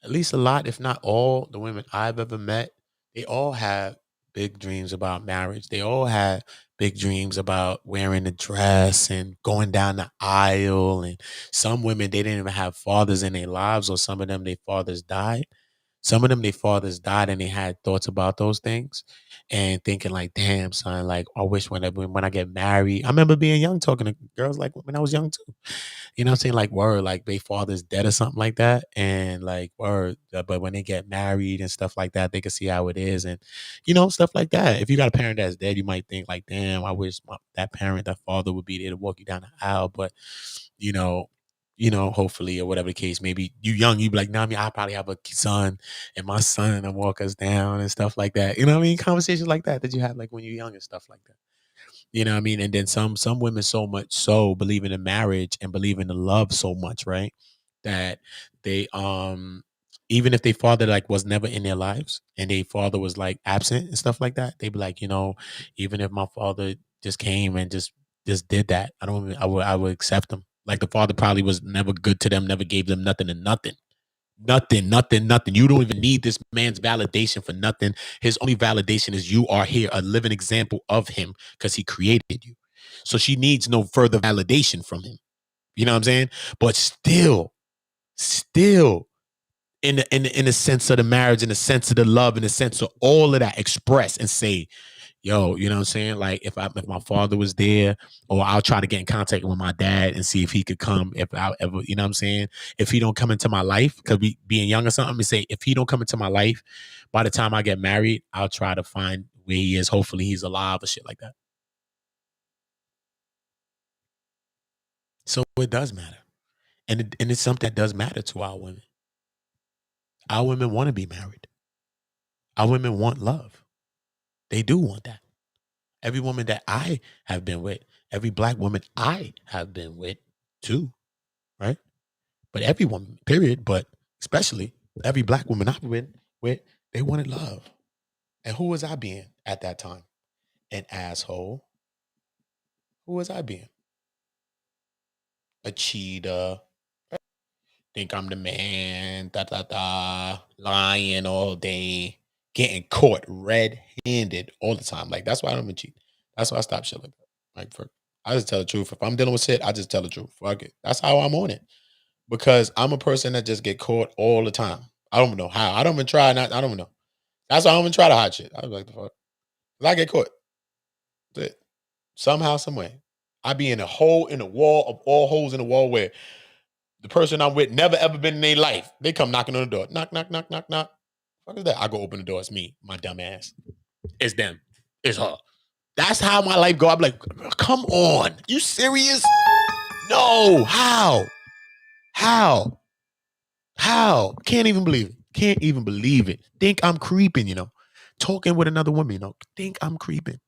at least a lot, if not all, the women I've ever met, they all have big dreams about marriage. They all had big dreams about wearing a dress and going down the aisle. And some women, they didn't even have fathers in their lives, or some of them, their fathers died. Some of them, their fathers died and they had thoughts about those things and thinking like, damn, son, like, I wish when I get married. I remember being young, talking to girls like when I was young too. You know what I'm saying? Like, word, like their father's dead or something like that. And like, word, but when they get married and stuff like that, they can see how it is. And, you know, stuff like that. If you got a parent that's dead, you might think like, damn, I wish that father would be there to walk you down the aisle. But, you know, hopefully, or whatever the case, maybe you young, you be like, nah, I mean, I probably have a son and my son will walk us down and stuff like that. You know what I mean? Conversations like that you have like when you're young and stuff like that. You know what I mean? And then some women so much so believe in the marriage and believe in the love so much, right? That they even if their father like was never in their lives and their father was like absent and stuff like that, they'd be like, even if my father just came and just did that, I would accept him. Like the father probably was never good to them, never gave them nothing and nothing. Nothing. You don't even need this man's validation for nothing. His only validation is you are here, a living example of him, because he created you. So she needs no further validation from him. You know what I'm saying? But still, in the sense of the marriage, in the sense of the love, in the sense of all of that, express and say, yo, you know what I'm saying? Like if my father was there, or I'll try to get in contact with my dad and see if he could come. If I ever, you know what I'm saying? If he don't come into my life, because we being young or something, and say if he don't come into my life, by the time I get married, I'll try to find where he is. Hopefully he's alive or shit like that. So it does matter. And it's something that does matter to our women. Our women want to be married. Our women want love. They do want that. Every woman that I have been with, every black woman I have been with too, right? But every woman, period, but especially every black woman I've been with, they wanted love. And who was I being at that time? An asshole. Who was I being? A cheater. Think I'm the man, lying all day, getting caught red-handed all the time. Like, that's why I don't even cheat. That's why I stopped shit like that. Like, I just tell the truth. If I'm dealing with shit, I just tell the truth. Fuck it. That's how I'm on it. Because I'm a person that just get caught all the time. I don't know how. I don't even try. I don't know. That's why I don't even try to hide shit. I was like, the fuck. I get caught. That's it. Somehow, some way. I be in a hole in the wall of all holes in the wall where the person I'm with never ever been in their life. They come knocking on the door. Knock, knock, knock, knock, knock. What is that? I go open the door. It's me, my dumb ass. It's them. It's her. That's how my life go. I'm like, come on. You serious? No. How? Can't even believe it. Think I'm creeping, Talking with another woman, Think I'm creeping.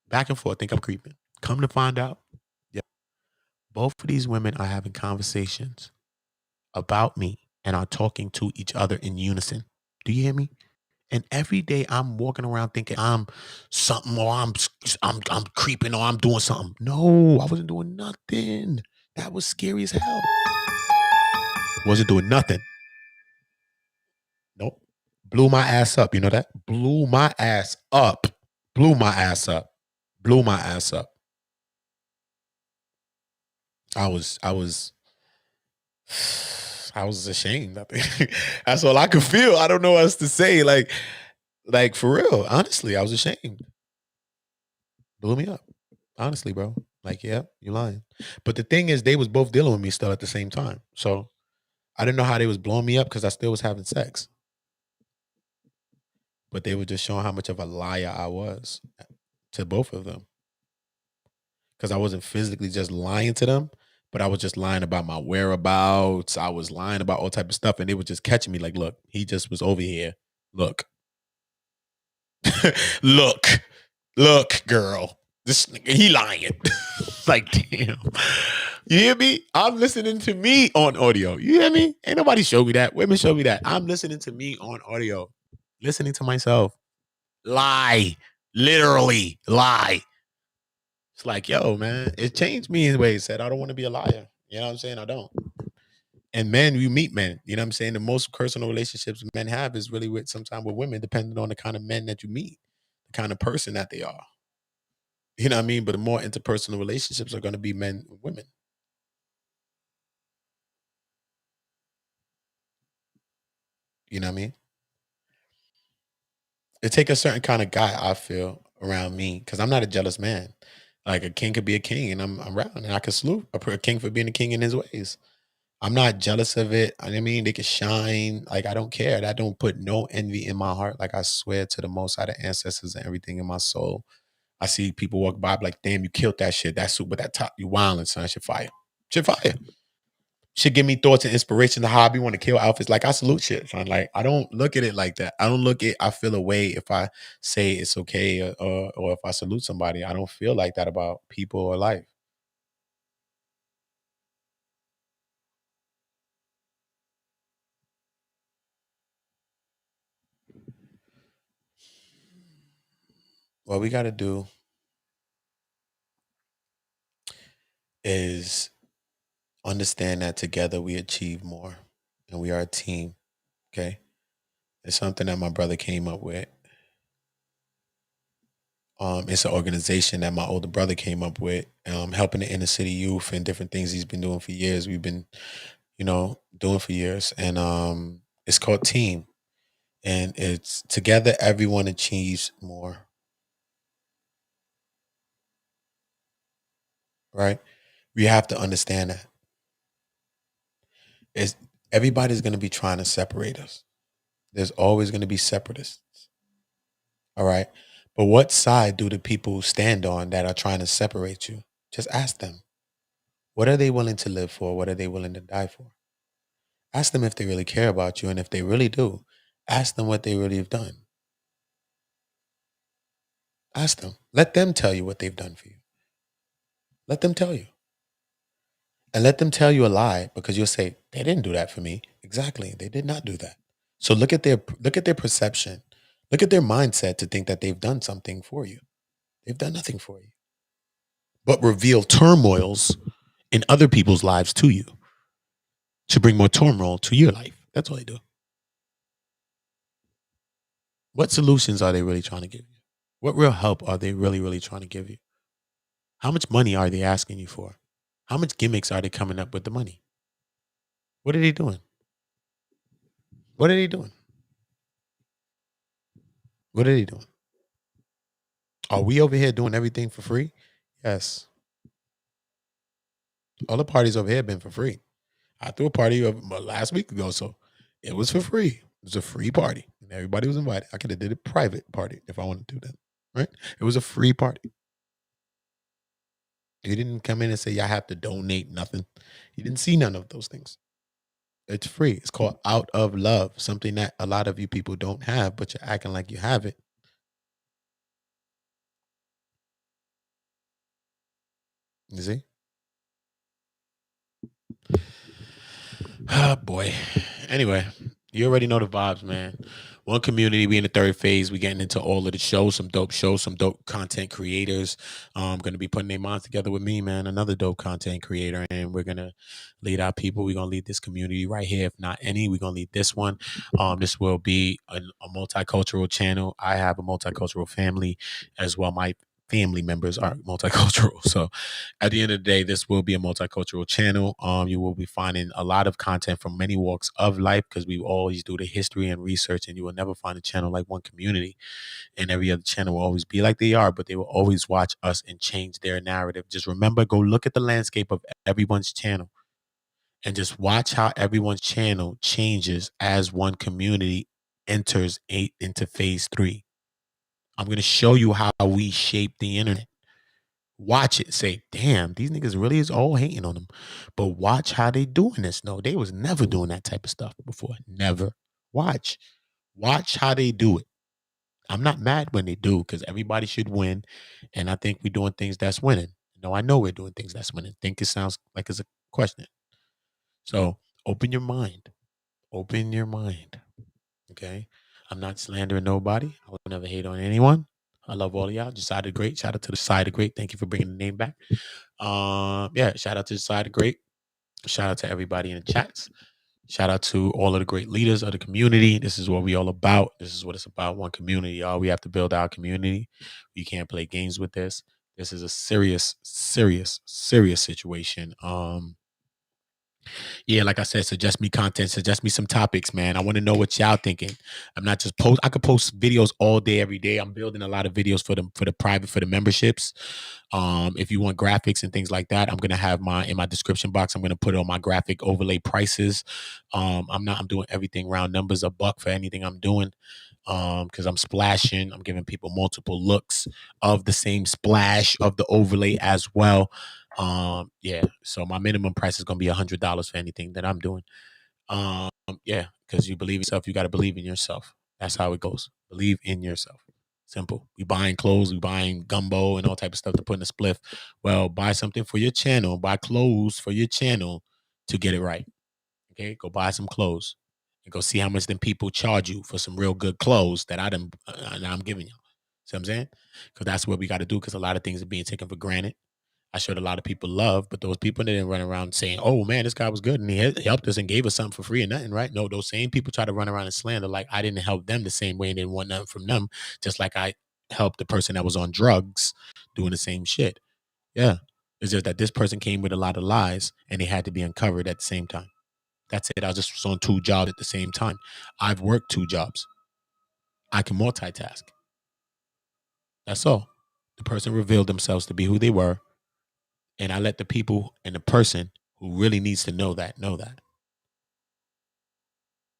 Back and forth. Think I'm creeping. Come to find out. Yeah. Both of these women are having conversations about me and are talking to each other in unison. Do you hear me? And every day I'm walking around thinking I'm something, or I'm creeping, or I'm doing something. No, I wasn't doing nothing. That was scary as hell. Wasn't doing nothing. Nope. Blew my ass up. You know that? Blew my ass up. Blew my ass up. Blew my ass up. I was ashamed. I think that's all I could feel. I don't know what else to say. Like for real. Honestly, I was ashamed. Blew me up. Honestly, bro. Like, yeah, you're lying. But the thing is, they was both dealing with me still at the same time. So I didn't know how they was blowing me up because I still was having sex. But they were just showing how much of a liar I was to both of them. Because I wasn't physically just lying to them, but I was just lying about my whereabouts. I was lying about all type of stuff, and they were just catching me like, look, he just was over here. Look. look, girl. This nigga, he lying. Like, damn. You hear me? I'm listening to me on audio. You hear me? Ain't nobody show me that. Women show me that. I'm listening to me on audio. Listening to myself. Lie. Literally lie. It's like, yo, man, it changed me in ways. Said I don't want to be a liar. You know what I'm saying? I don't. And men, you meet men. You know what I'm saying? The most personal relationships men have is really with sometimes with women, depending on the kind of men that you meet, the kind of person that they are. You know what I mean? But the more interpersonal relationships are going to be men and women. You know what I mean? It take a certain kind of guy, I feel, around me, because I'm not a jealous man. Like a king could be a king, and I'm around, and I can salute a king for being a king in his ways. I'm not jealous of it. I mean, they can shine. Like, I don't care. That don't put no envy in my heart. Like, I swear to the Most High, the ancestors and everything in my soul. I see people walk by, like, damn, you killed that shit. That super, that top, you wildin', son. Shit fire. Shit fire. Should give me thoughts and inspiration to how I be want to kill outfits. Like, I salute shit, son. Like, I don't look at it like that. I don't look at I feel a way if I say it's okay or if I salute somebody. I don't feel like that about people or life. What we got to do is understand that together we achieve more and we are a team. Okay. It's something that my brother came up with. It's an organization that my older brother came up with, helping the inner city youth and different things he's been doing for years. We've been, doing for years. And it's called Team. And it's together everyone achieves more. Right? We have to understand that. Everybody's gonna be trying to separate us. There's always gonna be separatists. All right. But what side do the people stand on that are trying to separate you? Just ask them. What are they willing to live for? What are they willing to die for? Ask them if they really care about you. And if they really do, ask them what they really have done. Ask them. Let them tell you what they've done for you. Let them tell you. And let them tell you a lie, because you'll say, they didn't do that for me. Exactly. They did not do that. So look at their perception. Look at their mindset to think that they've done something for you. They've done nothing for you. But reveal turmoils in other people's lives to you to bring more turmoil to your life. That's all they do. What solutions are they really trying to give you? What real help are they really, really trying to give you? How much money are they asking you for? How much gimmicks are they coming up with the money? What are they doing? What are they doing? What are they doing? Are we over here doing everything for free? Yes. All the parties over here have been for free. I threw a party last week ago, so it was for free. It was a free party, and everybody was invited. I could have did a private party if I wanted to do that, right? It was a free party. You didn't come in and say, I have to donate nothing. You didn't see none of those things. It's free. It's called Out of Love, something that a lot of you people don't have, but you're acting like you have it. You see? Oh boy. Anyway, you already know the vibes, man. One community, we in the third phase. We getting into all of the shows, some dope content creators. Gonna be putting their minds together with me, man. Another dope content creator, and we're gonna lead our people. We're gonna lead this community right here. If not any, we're gonna lead this one. This will be a multicultural channel. I have a multicultural family as well. My family members are multicultural. So at the end of the day, this will be a multicultural channel. You will be finding a lot of content from many walks of life because we always do the history and research, and you will never find a channel like One Community. And every other channel will always be like they are, but they will always watch us and change their narrative. Just remember, go look at the landscape of everyone's channel and just watch how everyone's channel changes as One Community enters into phase 3. I'm going to show you how we shape the internet. Watch it. Say, damn, these niggas really is all hating on them. But watch how they doing this. No, they was never doing that type of stuff before. Never. Watch. Watch how they do it. I'm not mad when they do because everybody should win. And I think we're doing things that's winning. No, I know we're doing things that's winning. Think it sounds like it's a question. So open your mind. Open your mind. Okay? I'm not slandering nobody. I would never hate on anyone. I love all of y'all. Decided Great. Shout out to the Side of Great. Thank you for bringing the name back. Yeah, shout out to the Side of Great. Shout out to everybody in the chats. Shout out to all of the great leaders of the community. This is what we all about. This is what it's about. One community, y'all. We have to build our community. We can't play games with this. This is a serious situation. Yeah, like I said, suggest me content, suggest me some topics, man. I want to know what y'all thinking. I'm not just post. I could post videos all day, every day. I'm building a lot of videos for the memberships. If you want graphics and things like that, I'm gonna have in my description box. I'm gonna put on my graphic overlay prices. I'm doing everything round numbers, $1 for anything I'm doing. Because I'm splashing, I'm giving people multiple looks of the same splash of the overlay as well. Yeah, so my minimum price is gonna be $100 for anything that I'm doing. Yeah, because you believe in yourself, you got to believe in yourself. That's how it goes. Believe in yourself. Simple. We buying clothes, we buying gumbo and all type of stuff to put in a spliff. Well, buy something for your channel, buy clothes for your channel to get it right. Okay, go buy some clothes and go see how much them people charge you for some real good clothes that I'm giving you. See what I'm saying? Because that's what we got to do. Because a lot of things are being taken for granted. I showed a lot of people love, but those people didn't run around saying, "Oh man, this guy was good and he helped us and gave us something for free and nothing." Right? No, those same people try to run around and slander like I didn't help them the same way and didn't want nothing from them, just like I helped the person that was on drugs doing the same shit. Yeah, it's just that this person came with a lot of lies and they had to be uncovered at the same time. That's it. I just was on 2 jobs at the same time. I've worked 2 jobs. I can multitask. That's all. The person revealed themselves to be who they were. And I let the people and the person who really needs to know that.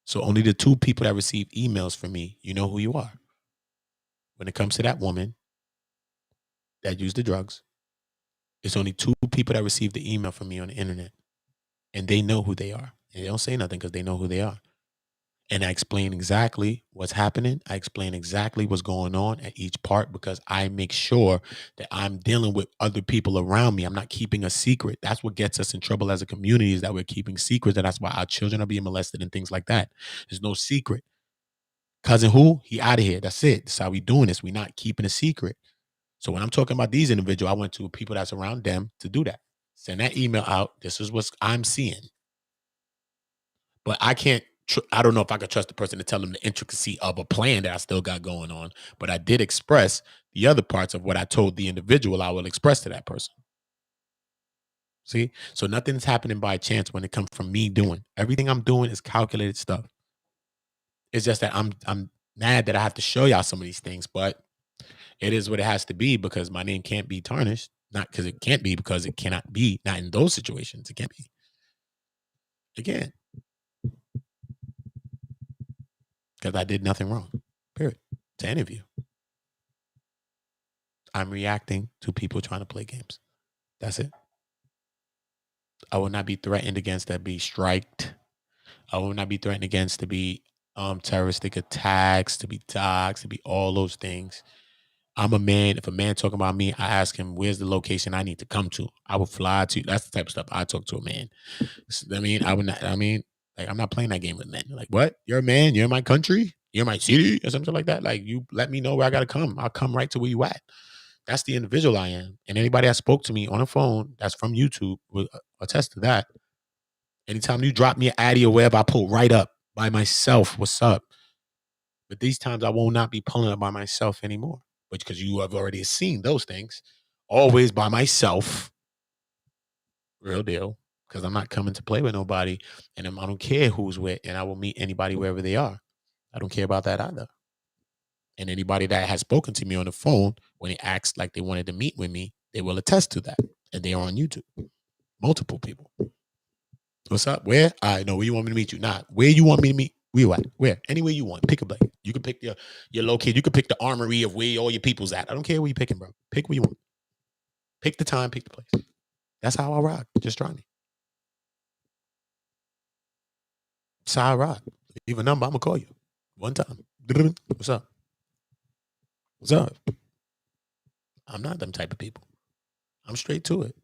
So only the 2 people that receive emails from me, you know who you are. When it comes to that woman that used the drugs, it's only 2 people that receive the email from me on the internet. And they know who they are. And they don't say nothing because they know who they are. And I explain exactly what's happening. I explain exactly what's going on at each part because I make sure that I'm dealing with other people around me. I'm not keeping a secret. That's what gets us in trouble as a community is that we're keeping secrets. And that's why our children are being molested and things like that. There's no secret. Cousin who? He out of here. That's it. That's how we doing this. We're not keeping a secret. So when I'm talking about these individuals, I went to people that's around them to do that. Send that email out. This is what I'm seeing. But I can't. I don't know if I could trust the person to tell them the intricacy of a plan that I still got going on. But I did express the other parts of what I told the individual I will express to that person. See? So nothing's happening by chance when it comes from me doing. Everything I'm doing is calculated stuff. It's just that I'm mad that I have to show y'all some of these things, but it is what it has to be because my name can't be tarnished. Not because it can't be, because it cannot be. Not in those situations. It can't be. Again. Because I did nothing wrong, period, to any of you. I'm reacting to people trying to play games. That's it. I will not be threatened against to be striked. I will not be threatened against to be terroristic attacks, to be dogs, to be all those things. I'm a man. If a man talking about me, I ask him, where's the location I need to come to? I will fly to. That's the type of stuff I talk to a man. I mean, Like, I'm not playing that game with men. Like, what? You're a man? You're in my country? You're in my city? Or something like that? Like, you let me know where I got to come. I'll come right to where you at. That's the individual I am. And anybody that spoke to me on the phone that's from YouTube will attest to that. Anytime you drop me an addy or wherever, I pull right up by myself. What's up? But these times I will not be pulling up by myself anymore. But because you have already seen those things. Always by myself. Real deal. Because I'm not coming to play with nobody. And I don't care who's with. And I will meet anybody wherever they are. I don't care about that either. And anybody that has spoken to me on the phone, when they asked like they wanted to meet with me, they will attest to that. And they are on YouTube. Multiple people. What's up? Where? I know where you want me to meet you. Nah, where you want me to meet? Where you at? Where? Anywhere you want. Pick a place. You can pick your location. You can pick the armory of where all your people's at. I don't care where you're picking, bro. Pick where you want. Pick the time, pick the place. That's how I rock. Just try me. That's how I rock. Leave a number, I'm going to call you. One time. What's up? What's up? I'm not them type of people. I'm straight to it.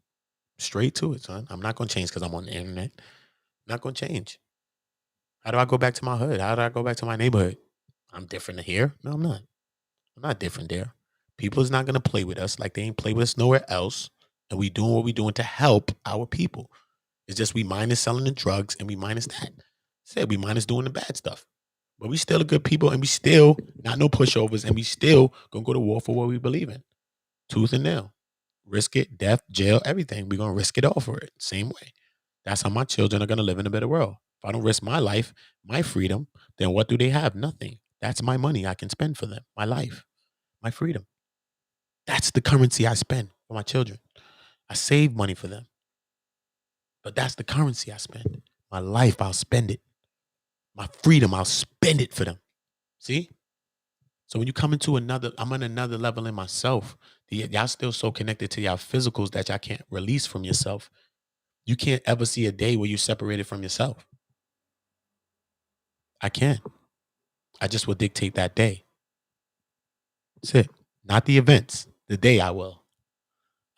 Straight to it, son. I'm not going to change because I'm on the internet. Not going to change. How do I go back to my hood? How do I go back to my neighborhood? I'm different here? No, I'm not. I'm not different there. People is not going to play with us like they ain't play with us nowhere else. And we doing what we doing to help our people. It's just we minus selling the drugs and we minus that. Said we minus doing the bad stuff. But we still a good people and we still not no pushovers and we still going to go to war for what we believe in. Tooth and nail. Risk it, death, jail, everything. We're going to risk it all for it. Same way. That's how my children are going to live in a better world. If I don't risk my life, my freedom, then what do they have? Nothing. That's my money I can spend for them. My life, my freedom. That's the currency I spend for my children. I save money for them. But that's the currency I spend. My life, I'll spend it. My freedom, I'll spend it for them. See? So when you come into I'm on another level in myself. Y'all still so connected to y'all physicals that y'all can't release from yourself. You can't ever see a day where you're separated from yourself. I can't. I just will dictate that day. That's it. Not the events. The day I will.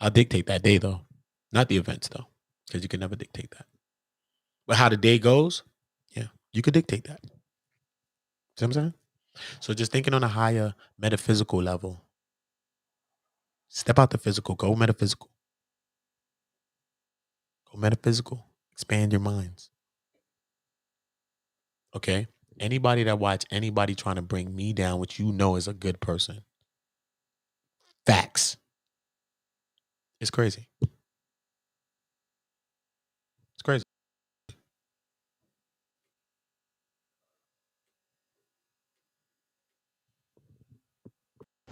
I'll dictate that day, though. Not the events, though. Because you can never dictate that. But how the day goes, yeah, you could dictate that. See what I'm saying? So just thinking on a higher metaphysical level. Step out the physical. Go metaphysical. Go metaphysical. Expand your minds. Okay? Anybody that watch anybody trying to bring me down, which you know is a good person. Facts. It's crazy. It's crazy.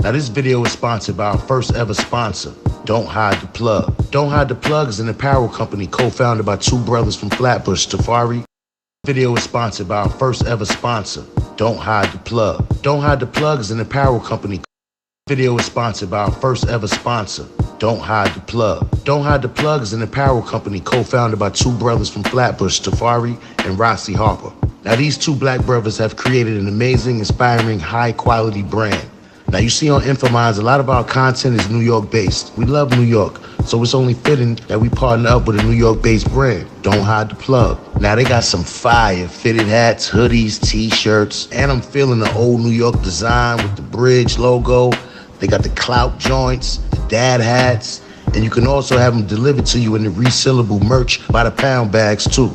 Now this video is sponsored by our first ever sponsor, Don't Hide the Plug. Don't Hide the Plug is an apparel company co-founded by two brothers from Flatbush, Tafari. Video is sponsored by our first ever sponsor, Don't Hide the Plug. Don't Hide the Plug is an apparel company. Video is sponsored by our first ever sponsor, Don't Hide the Plug. Don't Hide the Plug is an apparel company co-founded by two brothers from Flatbush, Tafari and Rossi Harper. Now these two black brothers have created an amazing, inspiring, high-quality brand. Now you see on Infominds, a lot of our content is New York based. We love New York, so it's only fitting that we partner up with a New York based brand. Don't Hide the Plug. Now they got some fire fitted hats, hoodies, t-shirts, and I'm feeling the old New York design with the bridge logo. They got the clout joints, the dad hats, and you can also have them delivered to you in the resealable merch by the pound bags too.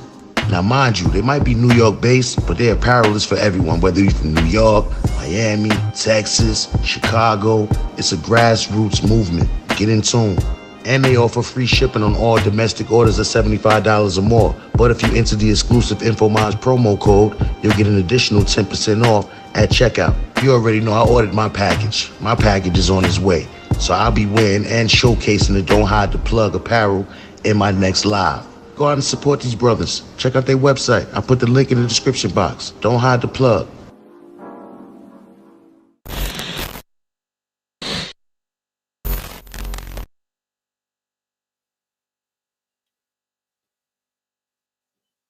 Now mind you, they might be New York based, but their apparel is for everyone, whether you're from New York, Miami, Texas, Chicago. It's a grassroots movement. Get in tune. And they offer free shipping on all domestic orders of $75 or more. But if you enter the exclusive Infominds promo code, you'll get an additional 10% off at checkout. You already know I ordered my package. My package is on its way. So I'll be wearing and showcasing the Don't Hide the Plug apparel in my next live. Go out and support these brothers. Check out their website. I put the link in the description box. Don't Hide the Plug.